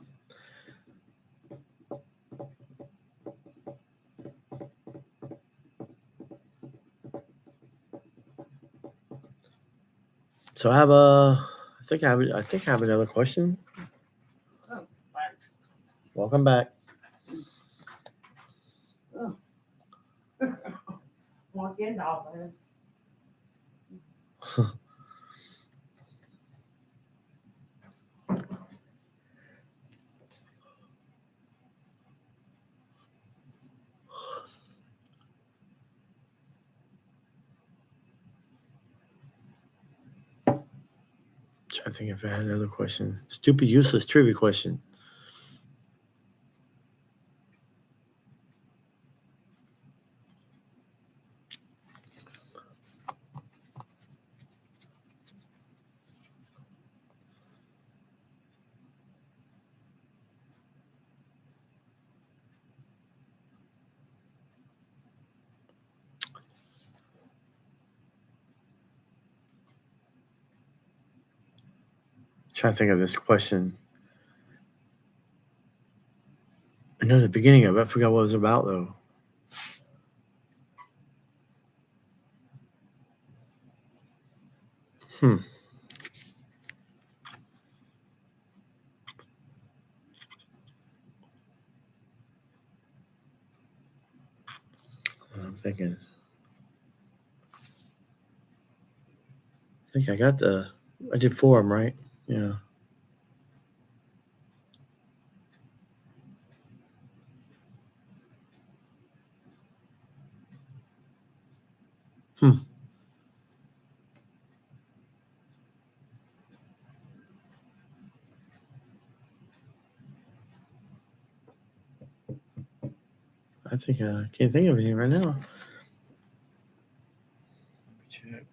[SPEAKER 1] So I think I have another question.
[SPEAKER 3] Oh, thanks.
[SPEAKER 1] Welcome back.
[SPEAKER 3] Won't get all those.
[SPEAKER 1] I think if I had another question. Stupid, useless trivia question. Trying to think of this question. I know the beginning of it. I forgot what it was about, though. I'm thinking. I think I did 4 of them, right? Yeah. I think I can't think of anything right now. Check.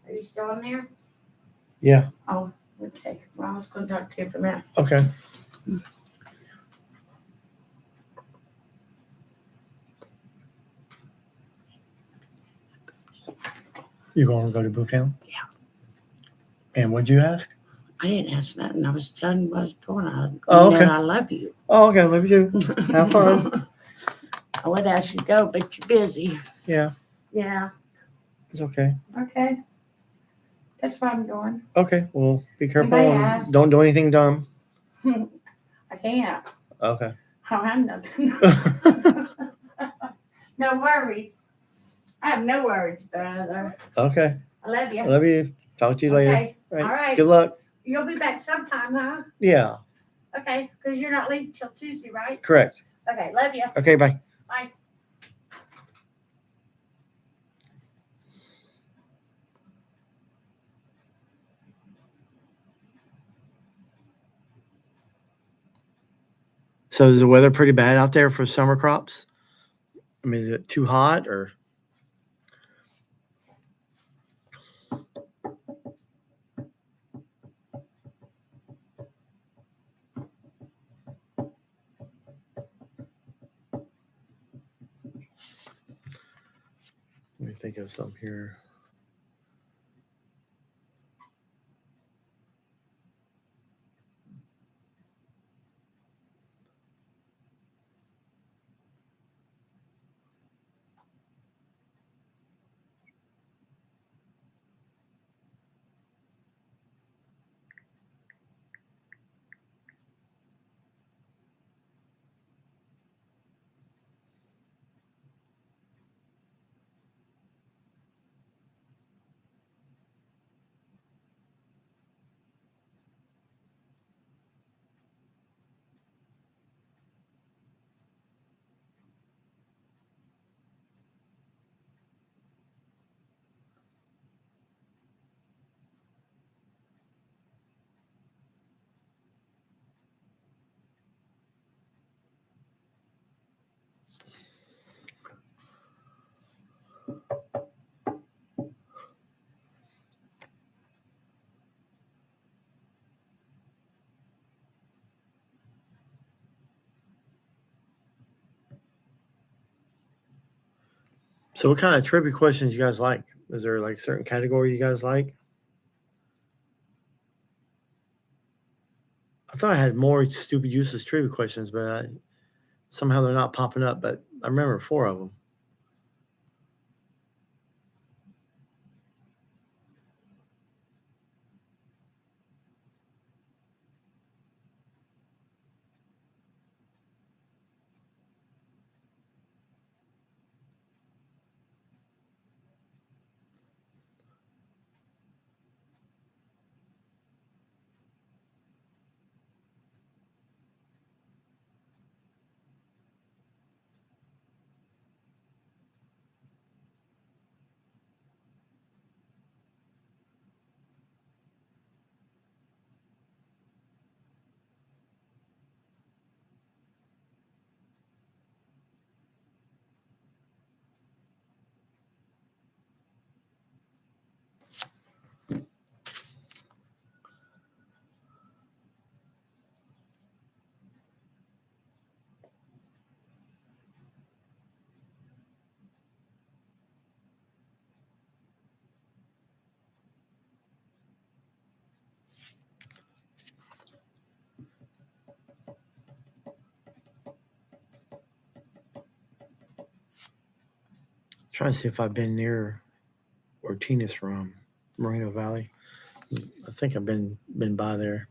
[SPEAKER 3] Are you still in there?
[SPEAKER 1] Yeah.
[SPEAKER 3] Oh, okay. Well, I was going to talk to you for a minute.
[SPEAKER 1] Okay. You going to go to Boomtown?
[SPEAKER 3] Yeah.
[SPEAKER 1] And what'd you ask?
[SPEAKER 3] I didn't ask nothing. I was telling you what I was doing.
[SPEAKER 1] Oh, okay.
[SPEAKER 3] I love you.
[SPEAKER 1] Oh, okay. Love you too. Have fun.
[SPEAKER 3] I would ask you to go, but you're busy.
[SPEAKER 1] Yeah.
[SPEAKER 3] Yeah.
[SPEAKER 1] It's okay.
[SPEAKER 3] Okay. That's why I'm going.
[SPEAKER 1] Okay. Well, be careful
[SPEAKER 3] Anybody
[SPEAKER 1] and
[SPEAKER 3] ask?
[SPEAKER 1] don't do anything dumb.
[SPEAKER 3] I can't.
[SPEAKER 1] Okay.
[SPEAKER 3] I don't have nothing. No worries. I have no words, brother.
[SPEAKER 1] Okay.
[SPEAKER 3] I love
[SPEAKER 1] I
[SPEAKER 3] you.
[SPEAKER 1] love you. Talk to you later.
[SPEAKER 3] Okay. All right.
[SPEAKER 1] Good luck.
[SPEAKER 3] You'll be back sometime, huh?
[SPEAKER 1] Yeah.
[SPEAKER 3] Okay, because you're not leaving till Tuesday, right?
[SPEAKER 1] Correct.
[SPEAKER 3] Okay, love you.
[SPEAKER 1] Okay. Bye.
[SPEAKER 3] Bye.
[SPEAKER 1] So is the weather pretty bad out there for summer crops? I mean, is it too hot or? Let me think of something here. So what kind of trivia questions you guys like? Is there like a certain category you guys like? I thought I had more stupid useless trivia questions, but somehow they're not popping up. But I remember 4 of them. Trying to see if I've been near where Tina's from, Moreno Valley. I think I've been by there.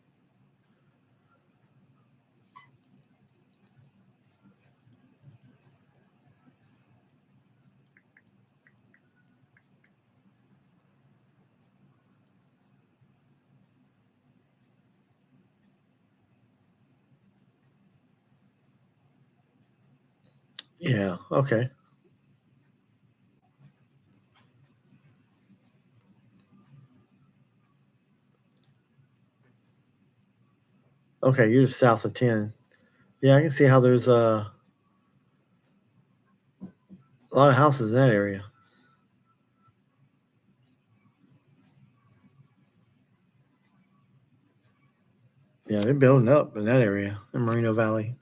[SPEAKER 1] Yeah. Okay. Okay. You're south of 10. Yeah, I can see how there's a lot of houses in that area. Yeah, they're building up in that area, in Moreno Valley.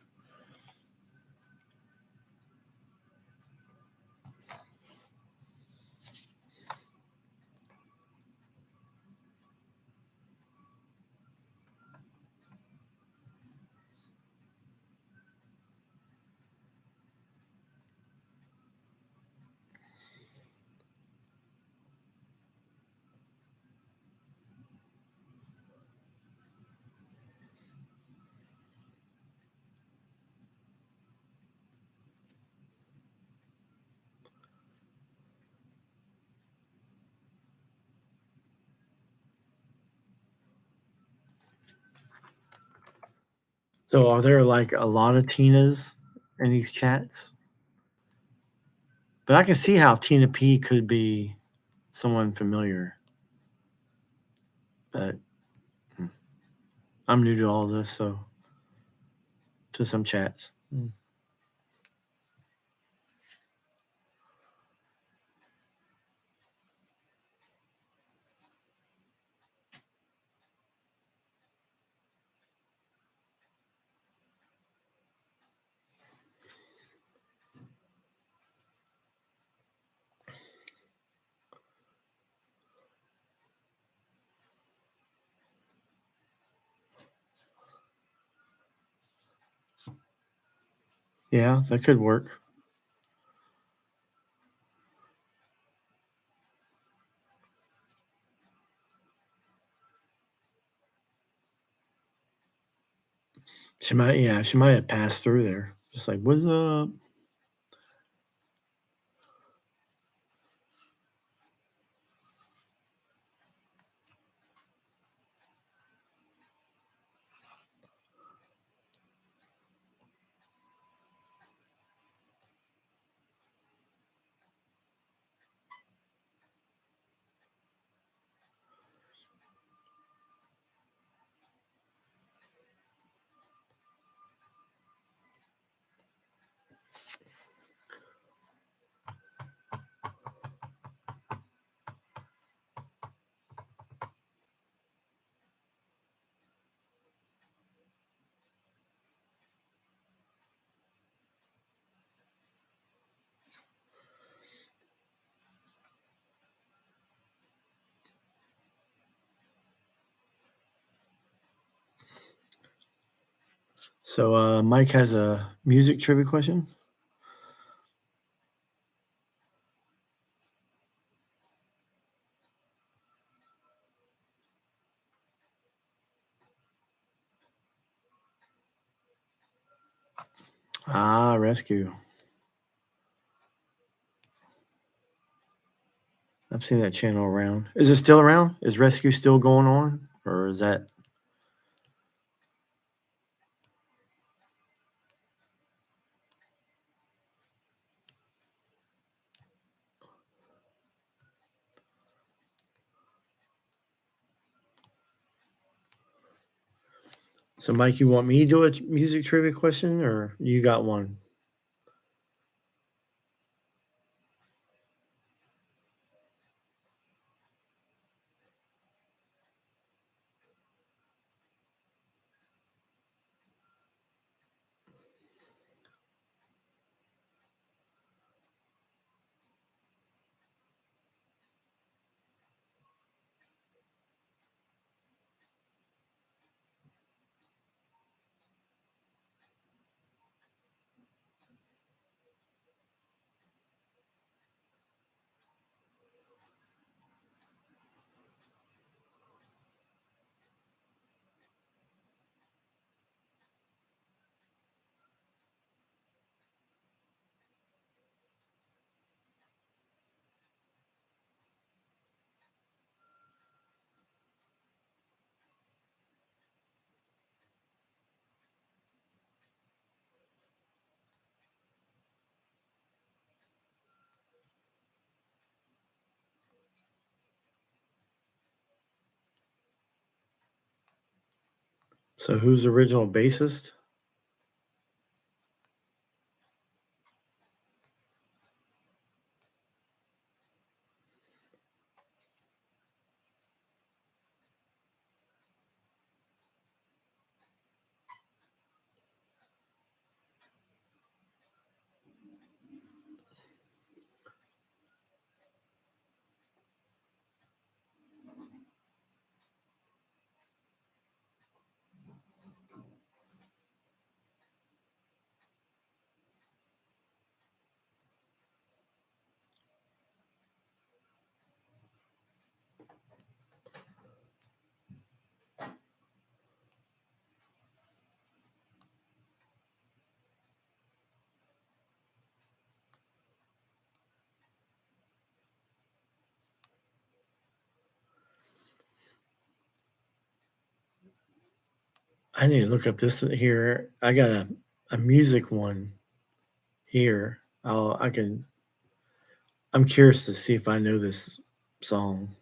[SPEAKER 1] So are there like a lot of Tinas in these chats? But I can see how Tina P could be someone familiar. But I'm new to all this, so to some chats. Yeah, that could work. She might have passed through there. Just like, what's up? So Mike has a music trivia question. Rescue. I've seen that channel around. Is it still around? Is Rescue still going on? Or is that so Mike, you want me to do a music trivia question or you got one? So who's the original bassist? I need to look up this one here. I got a music one here. I can. I'm curious to see if I know this song.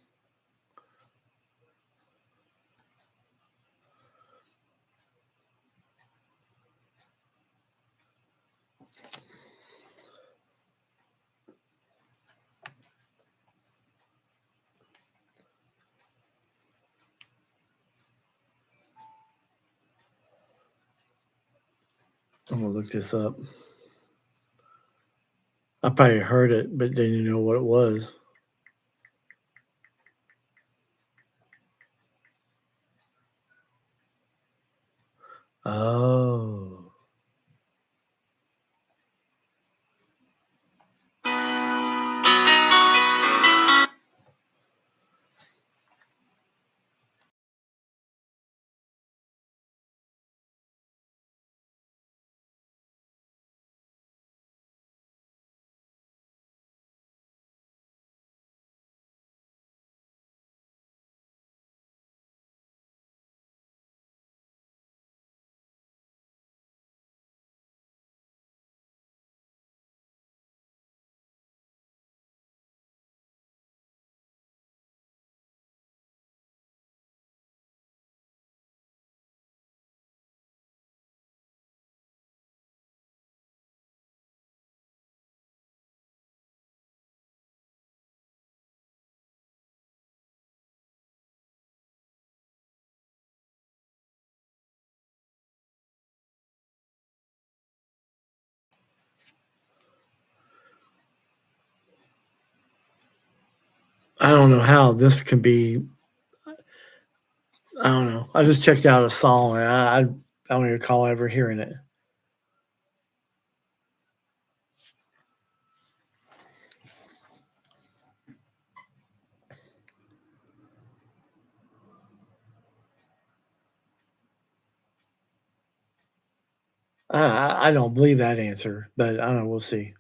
[SPEAKER 1] I'm gonna look this up. I probably heard it, but didn't know what it was. Oh. I don't know how this could be. I don't know. I just checked out a song and I don't even recall ever hearing it. I don't believe that answer, but I don't know. We'll see.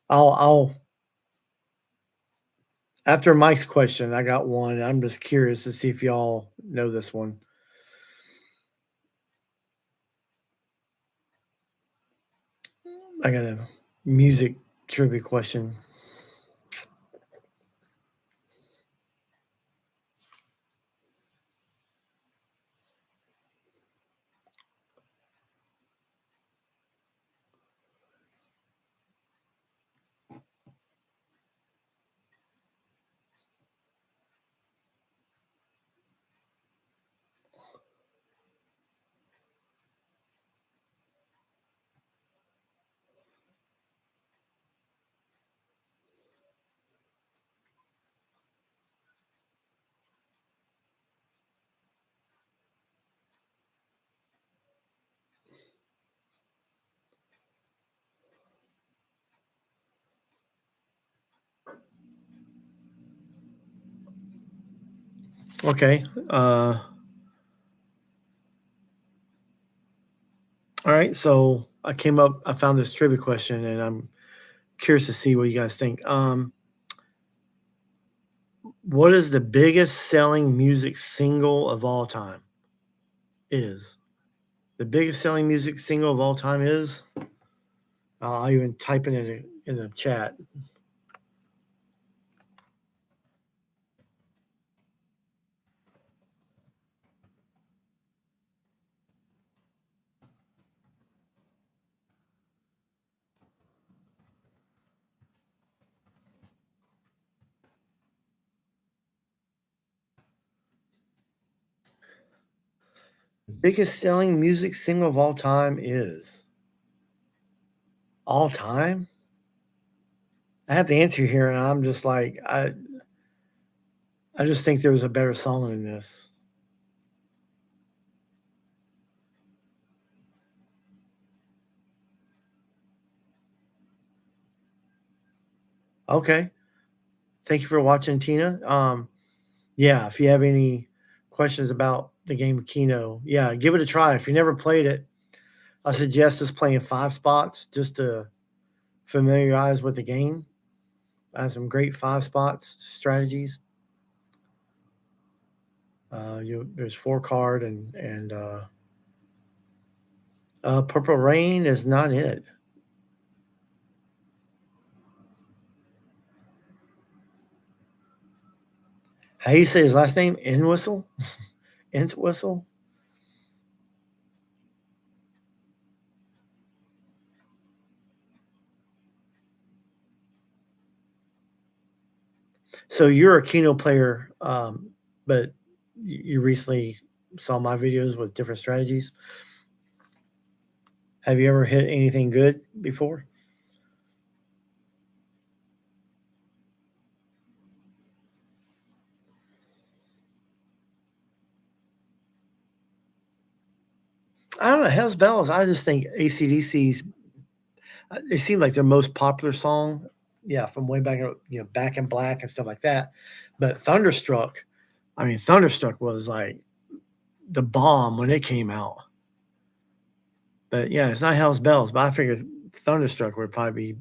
[SPEAKER 1] I'll after Mike's question, I got one. I'm just curious to see if y'all know this one. I got a music trivia question. Okay. All right. So I found this trivia question, and I'm curious to see what you guys think. What is the biggest selling music single of all time? Is the biggest selling music single of all time is? I'll even type it in the chat. The biggest selling music single of all time is all time. I have the answer here, and I'm just like I just think there was a better song than this. Okay. Thank you for watching, Tina. Yeah, if you have any questions about the game Keno, yeah, give it a try. If you never played it, I suggest just playing 5 spots just to familiarize with the game. I have some great 5 spots strategies. There's 4 card and Purple Rain is not it. How do you say his last name? Entwistle? Entwistle? So you're a Keno player, but you recently saw my videos with different strategies. Have you ever hit anything good before? I don't know. Hell's Bells. I just think ACDC's. It seemed like their most popular song. Yeah, from way back, Back in Black and stuff like that. But Thunderstruck. I mean, Thunderstruck was like the bomb when it came out. But yeah, it's not Hell's Bells. But I figured Thunderstruck would probably be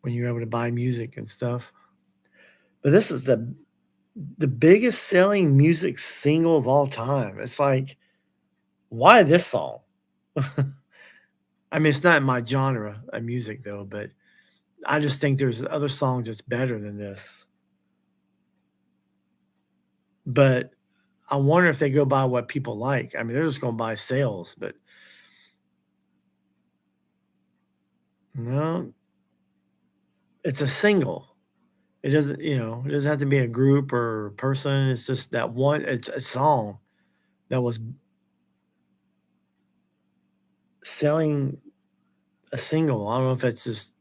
[SPEAKER 1] when you're able to buy music and stuff. But this is the biggest selling music single of all time. It's like, why this song? I mean, it's not my genre of music though, but I just think there's other songs that's better than this. But I wonder if they go by what people like. I mean, they're just going by sales, but no, it's a single. It doesn't, it doesn't have to be a group or person. It's just that one. It's a song that was selling a single. I don't know if it's just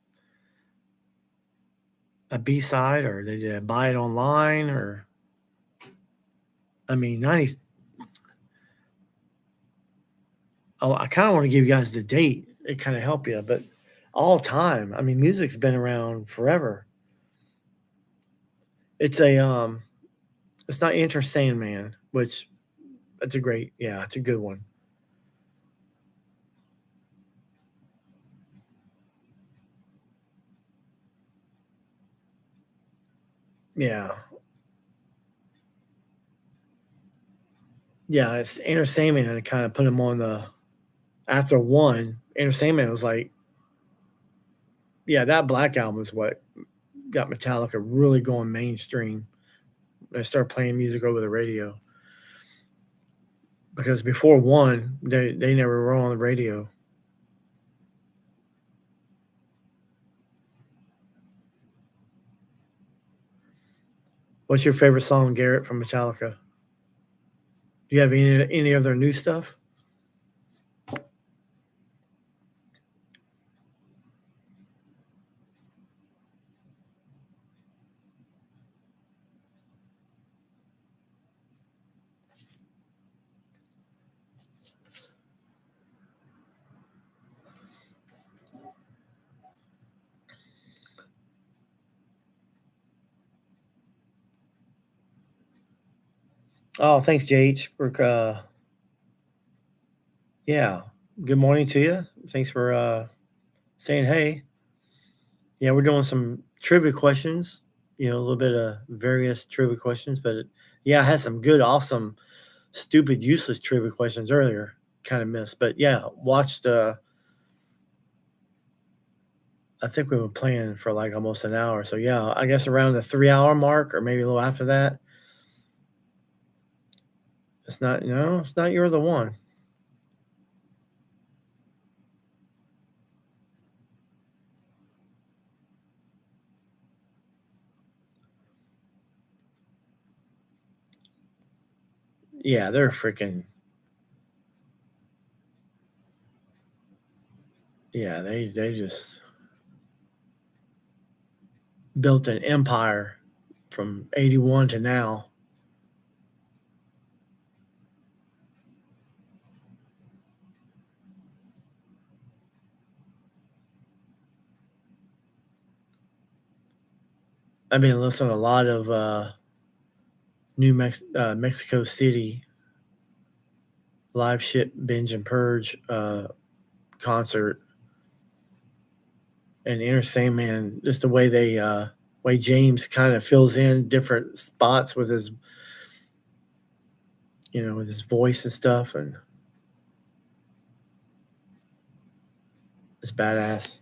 [SPEAKER 1] a B side or they did buy it online or. I mean, 90. Oh, I kind of want to give you guys the date. It kind of help you, but all time. I mean, music's been around forever. It's it's not Enter Sandman, which it's it's a good one. Yeah, yeah, it's Enter Sandman that kind of put him on the after one. Enter Sandman was like, yeah, that Black album is what got Metallica really going mainstream. They started playing music over the radio because before one, they never were on the radio. What's your favorite song, Garrett, from Metallica? Do you have any other new stuff? Oh, thanks, JH. Yeah, good morning to you. Thanks for saying hey. Yeah, we're doing some trivia questions. A little bit of various trivia questions, but yeah, I had some good, awesome, stupid, useless trivia questions earlier. Kind of missed, but yeah, watched. I think we were playing for like almost an hour. So yeah, I guess around the 3 hour mark, or maybe a little after that. It's not. No, it's not. You're the one. Yeah, they're freaking. Yeah, they just built an empire from 81 to now. I've been listening to a lot of Mexico City live shit binge and purge concert and Inner Sandman. Just the way they way James kind of fills in different spots with his with his voice and stuff, and It's badass.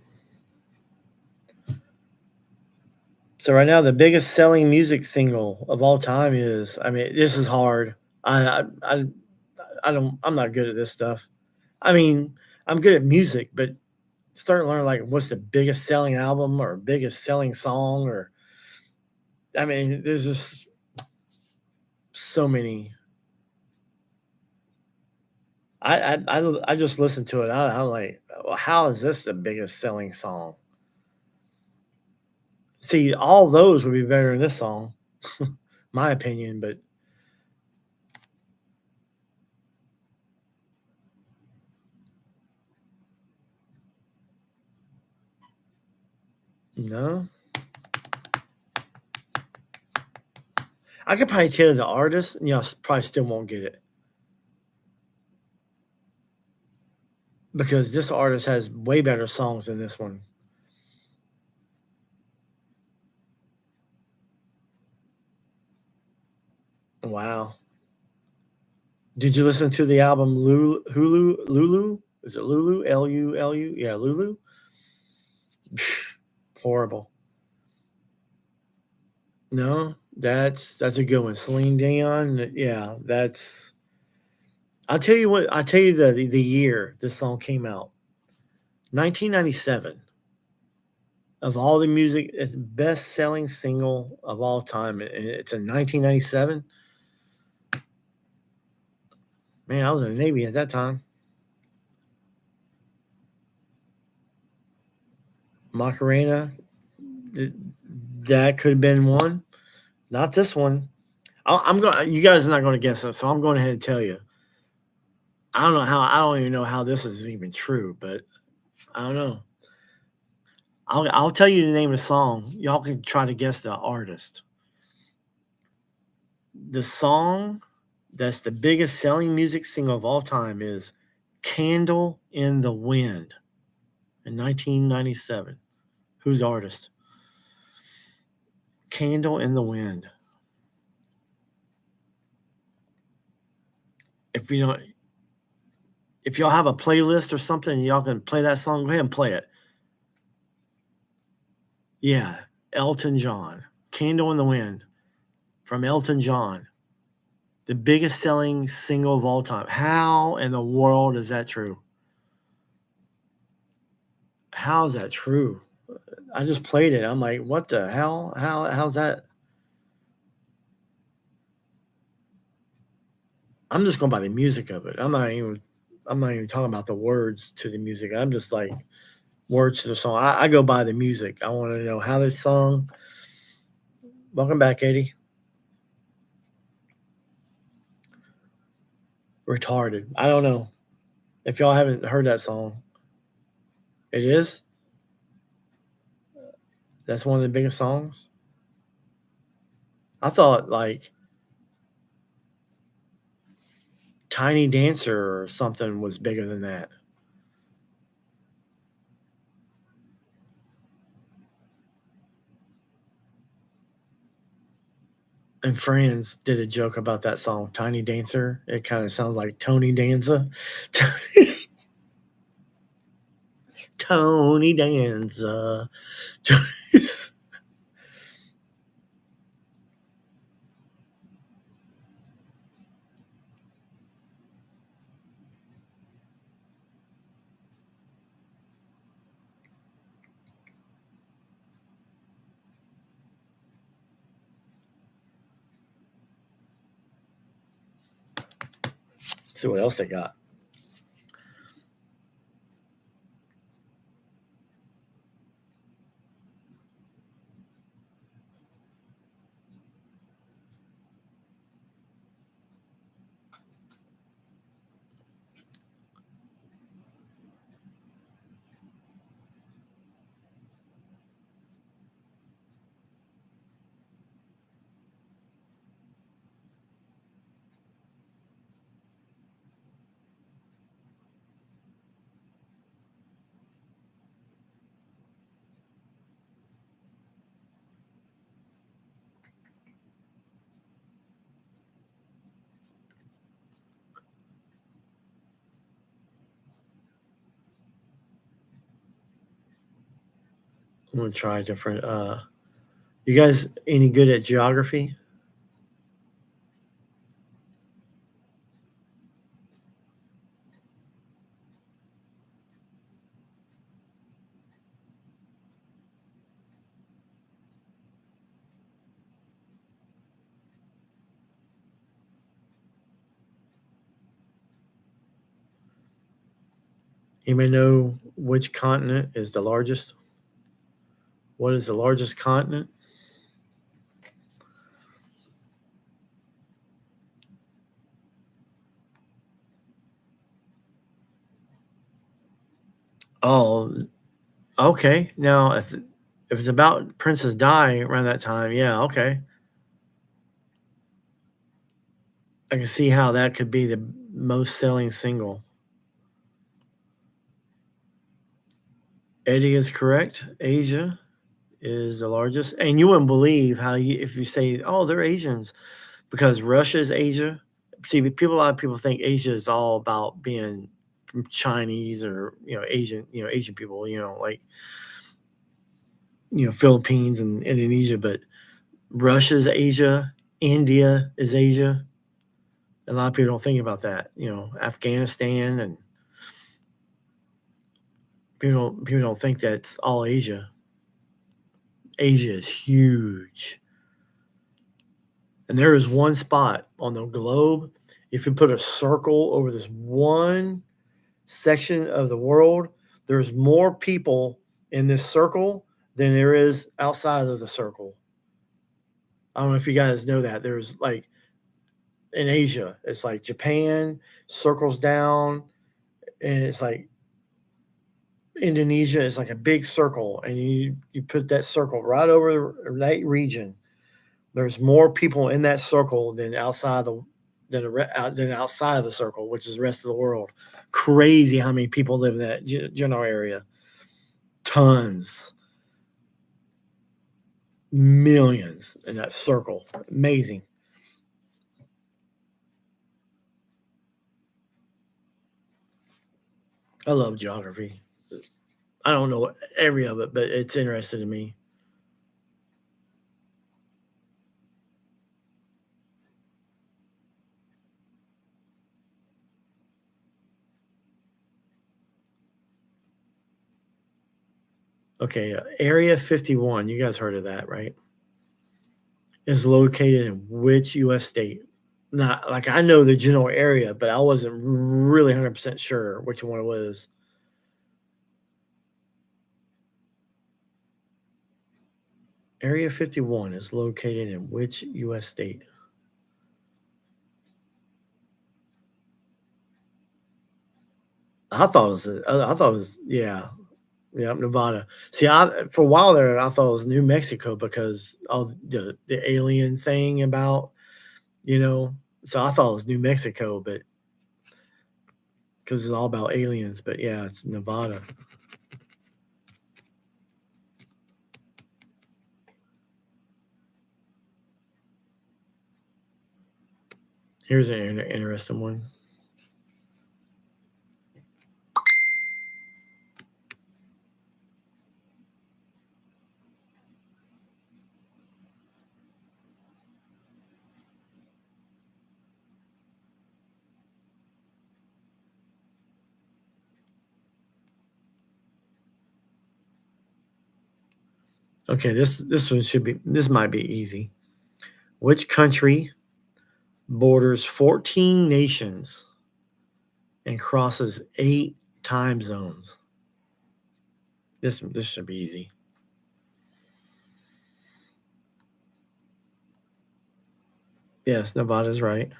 [SPEAKER 1] So right now, the biggest selling music single of all time is. I mean, this is hard. I'm not good at this stuff. I mean, I'm good at music, but starting to learn like what's the biggest selling album or biggest selling song or I mean, there's just so many. I just listened to it. I'm like, well, how is this the biggest selling song? See, all those would be better than this song, my opinion. But no, I could probably tell you the artist, and y'all probably still won't get it because this artist has way better songs than this one. Wow. Did you listen to the album Lulu? Is it Lulu? Lulu? Yeah, Lulu. Horrible. No, that's a good one. Celine Dion. Yeah, that's. I'll tell you what. I'll tell you the year this song came out. 1997. Of all the music, it's the best selling single of all time, and it's in 1997. Man, I was in the Navy at that time. Macarena. That could have been one. Not this one. I'm going. You guys are not going to guess it, so I'm going ahead and tell you. I don't know how. I don't even know how this is even true, but I don't know. I'll tell you the name of the song. Y'all can try to guess the artist. The song that's the biggest selling music single of all time is "Candle in the Wind" in 1997. Who's the artist? "Candle in the Wind." If you know, if y'all have a playlist or something, y'all can play that song. Go ahead and play it. Yeah, Elton John. "Candle in the Wind" from Elton John. The biggest selling single of all time. How in the world is that true? How is that true? I just played it. I'm like, what the hell? How's that? I'm just going by the music of it. I'm not even talking about the words to the music. I'm just like words to the song. I go by the music. I want to know how this song. Welcome back, Eddie. Retarded. I don't know if y'all haven't heard that song. It is. That's one of the biggest songs. I thought like Tiny Dancer or something was bigger than that. And Friends did a joke about that song, Tiny Dancer. It kind of sounds like Tony Danza. Tony Danza. See what else they got. I'm gonna try different. You guys any good at geography? Anybody know which continent is the largest? What is the largest continent? Oh, okay. Now, if it's about Princess Di around that time, yeah, okay. I can see how that could be the most selling single. Eddie is correct. Asia is the largest, and you wouldn't believe how if you say, "Oh, they're Asians," because Russia is Asia. See, a lot of people think Asia is all about being from Chinese or Asian, Asian people, like Philippines and Indonesia, but Russia's Asia, India is Asia. A lot of people don't think about that. Afghanistan and people don't think that's all Asia. Asia is huge. And there is one spot on the globe. If you put a circle over this one section of the world, there's more people in this circle than there is outside of the circle. I don't know if you guys know that. There's like in Asia, it's like Japan circles down, and it's like Indonesia is like a big circle, and you put that circle right over that region. There's more people in that circle than outside of the circle, which is the rest of the world. Crazy how many people live in that general area. Tons, millions in that circle. Amazing. I love geography. I don't know every of it, but it's interesting to me. Okay, Area 51. You guys heard of that, right? Is located in which U.S. state? Not like I know the general area, but I wasn't really 100% sure which one it was. Area 51 is located in which U.S. state? I thought it was yeah, yeah, Nevada. See, for a while there, I thought it was New Mexico because of the alien thing about you know. So I thought it was New Mexico, but because it's all about aliens. But yeah, it's Nevada. Here's an interesting one. Okay, this might be easy. Which country borders 14 nations and crosses 8 time zones? This should be easy. Yes, Nevada's right.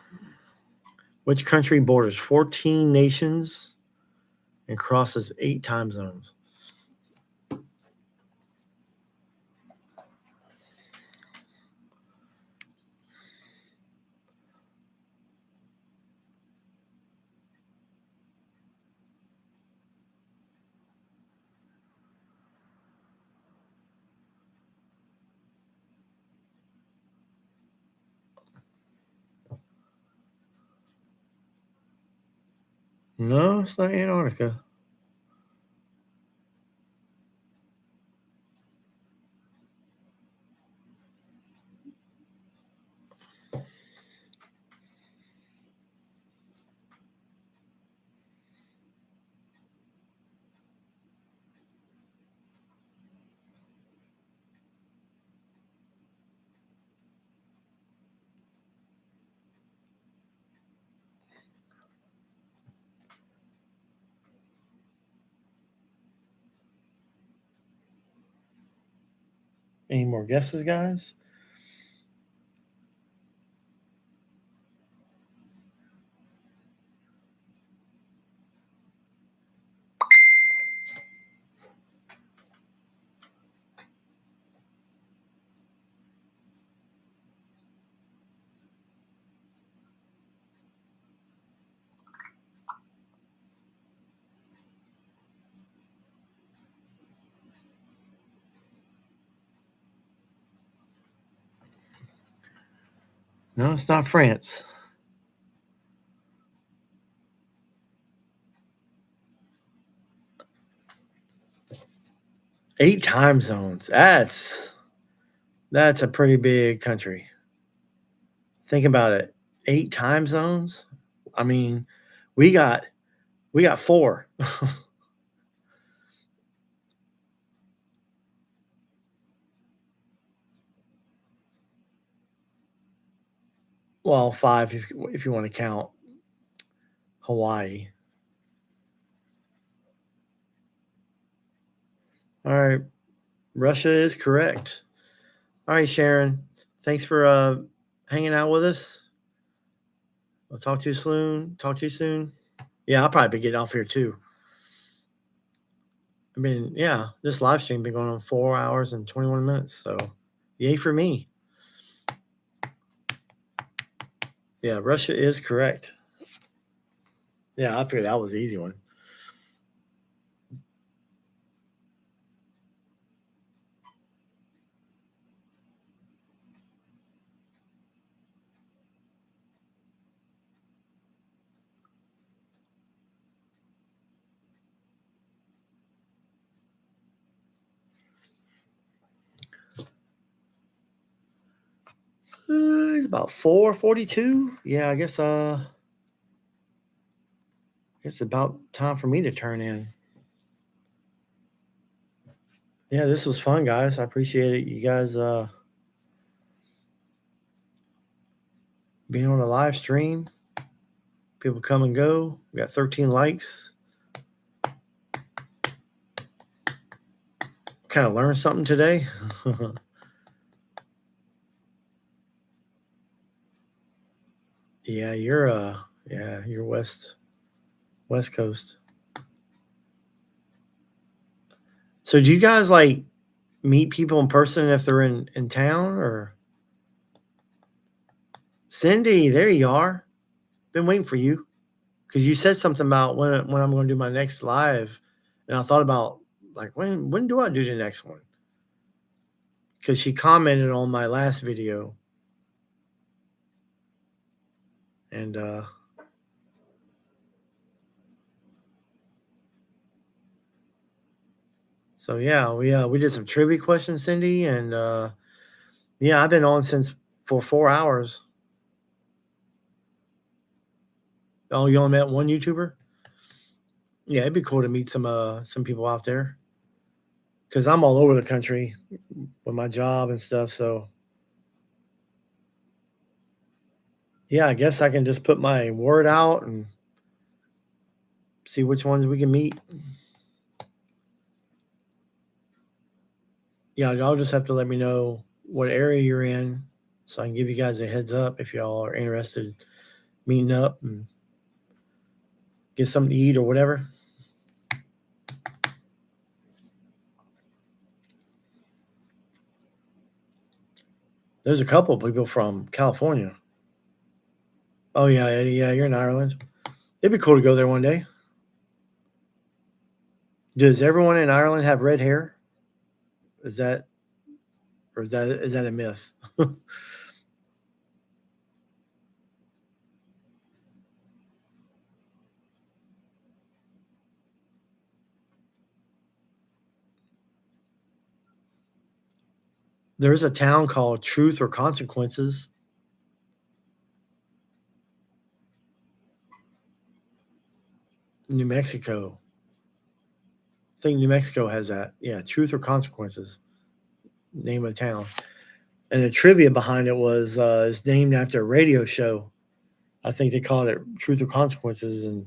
[SPEAKER 1] Which country borders 14 nations and crosses 8 time zones? No, it's not Antarctica. Any more guesses, guys? No, it's not France. Eight time zones. That's a pretty big country. Think about it. 8 time zones? I mean, we got 4. Well, 5 if you want to count Hawaii. All right. Russia is correct. All right, Sharon. Thanks for hanging out with us. I'll talk to you soon. Yeah, I'll probably be getting off here too. I mean, yeah, this live stream been going on 4 hours and 21 minutes. So yay for me. Yeah, Russia is correct. Yeah, I figured that was the easy one. It's about 4:42. Yeah, I guess it's about time for me to turn in. Yeah, this was fun, guys. I appreciate it. You guys being on a live stream. People come and go. We got 13 likes. Kind of learned something today. Yeah, you're West Coast. So do you guys like meet people in person if they're in town or Cindy, there you are. Been waiting for you. Because you said something about when I'm going to do my next live, and I thought about like when do I do the next one? Because she commented on my last video, and so yeah, we did some trivia questions, Cindy, and yeah, I've been on since for 4 hours. Oh, you only met one YouTuber? Yeah, it'd be cool to meet some people out there. Because I'm all over the country with my job and stuff. So yeah, I guess I can just put my word out and see which ones we can meet. Yeah, y'all just have to let me know what area you're in so I can give you guys a heads up if y'all are interested meeting up and get something to eat or whatever. There's a couple of people from California. Oh yeah, Eddie, yeah, you're in Ireland. It'd be cool to go there one day. Does everyone in Ireland have red hair? Is that a myth? There's a town called Truth or Consequences. New Mexico. I think New Mexico has that. Yeah, Truth or Consequences. Name of the town. And the trivia behind it was it's named after a radio show. I think they called it Truth or Consequences. And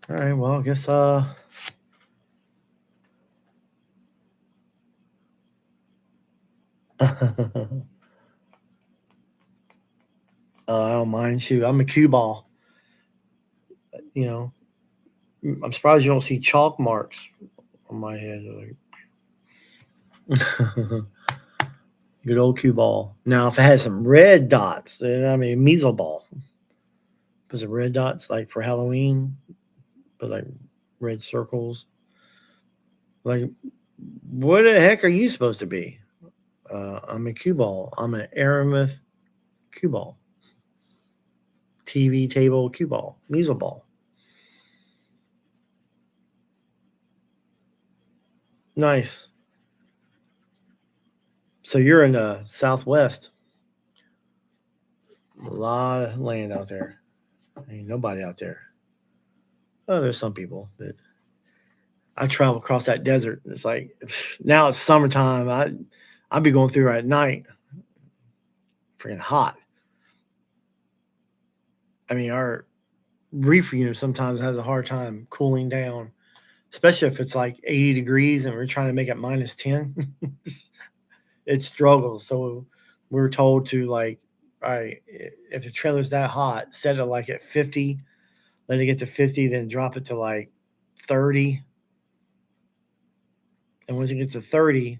[SPEAKER 1] All right, well, I guess I don't mind. Shoot, I'm a cue ball. You know, I'm surprised you don't see chalk marks on my head. Good old cue ball. Now, if it had some red dots, then I mean, measle ball. Put some red dots like for Halloween, but like red circles. Like, what the heck are you supposed to be? I'm a cue ball. I'm an Aramuth cue ball. TV table cue ball. Measle ball. Nice. So you're in the Southwest. A lot of land out there. Ain't nobody out there. Oh, there's some people, but I travel across that desert. It's like now it's summertime. I'd be going through at night. Freaking hot. I mean, our reefer unit sometimes has a hard time cooling down, especially if it's like 80 degrees and we're trying to make it minus 10. It struggles. So we're told to like, all right, if the trailer's that hot, set it like at 50, let it get to 50, then drop it to like 30. And once it gets to 30,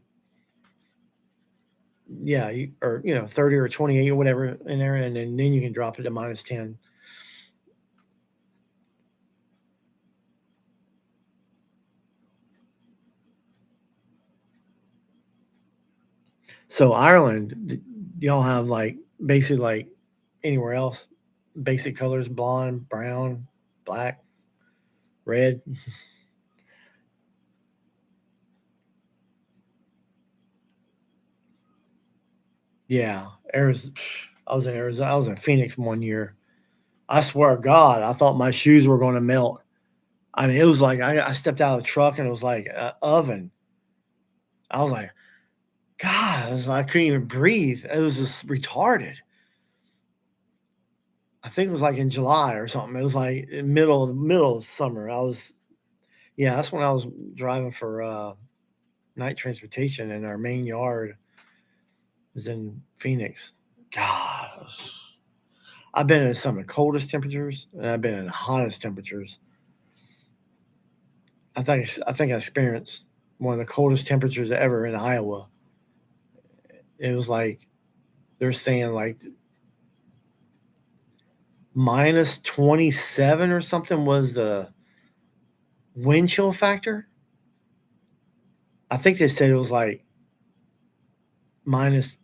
[SPEAKER 1] yeah, 30 or 28 or whatever in there, and then you can drop it to minus 10. So Ireland, y'all have like basically like anywhere else, basic colors: blonde, brown, black, red. Yeah, Arizona. I was in Arizona. I was in Phoenix one year. I swear to God, I thought my shoes were going to melt. I mean, it was like I stepped out of the truck and it was like an oven. I was like, God, I couldn't even breathe. It was just retarded. I think it was like in July or something. It was like middle of summer. That's when I was driving for night transportation, and our main yard is in Phoenix. God, I've been in some of the coldest temperatures, and I've been in the hottest temperatures. I think I experienced one of the coldest temperatures ever in Iowa. It was like they're saying like minus 27 or something was the wind chill factor. I think they said it was like minus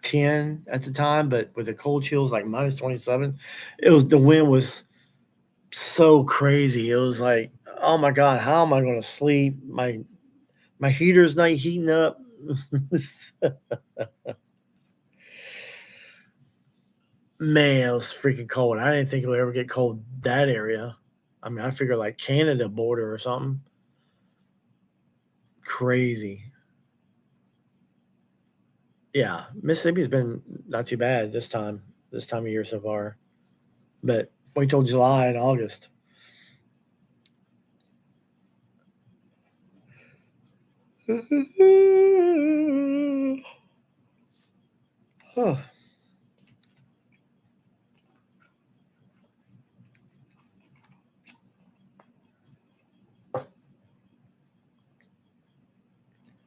[SPEAKER 1] 10 at the time, but with the cold chills like minus 27, the wind was so crazy. It was like, oh my God, how am I going to sleep? My heater's not heating up. Man, it was freaking cold. I didn't think it would ever get cold that area. I mean, I figured like Canada border or something. Crazy. Yeah, Mississippi's been not too bad this time of year so far. But wait till July and August. Huh.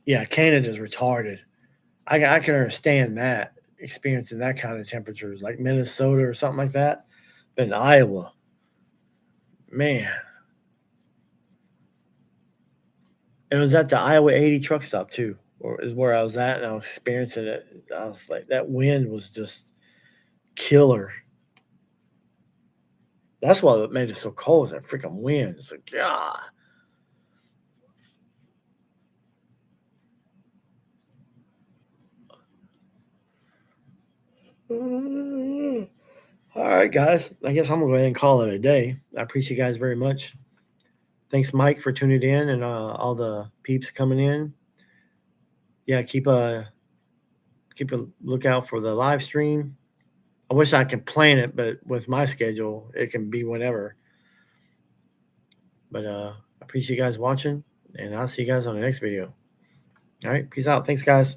[SPEAKER 1] Yeah, Canada's retarded. I can understand that, experiencing that kind of temperatures like Minnesota or something like that. But in Iowa, man, it was at the Iowa 80 truck stop too, or is where I was at, and I was experiencing it. I was like, that wind was just killer. That's what made it so cold. Is that freaking wind? It's like, God. All right, guys. I guess I'm gonna go ahead and call it a day. I appreciate you guys very much. Thanks, Mike, for tuning in and all the peeps coming in. Yeah, keep a lookout for the live stream. I wish I could plan it, but with my schedule, it can be whenever. But I appreciate you guys watching, and I'll see you guys on the next video. All right, peace out. Thanks, guys.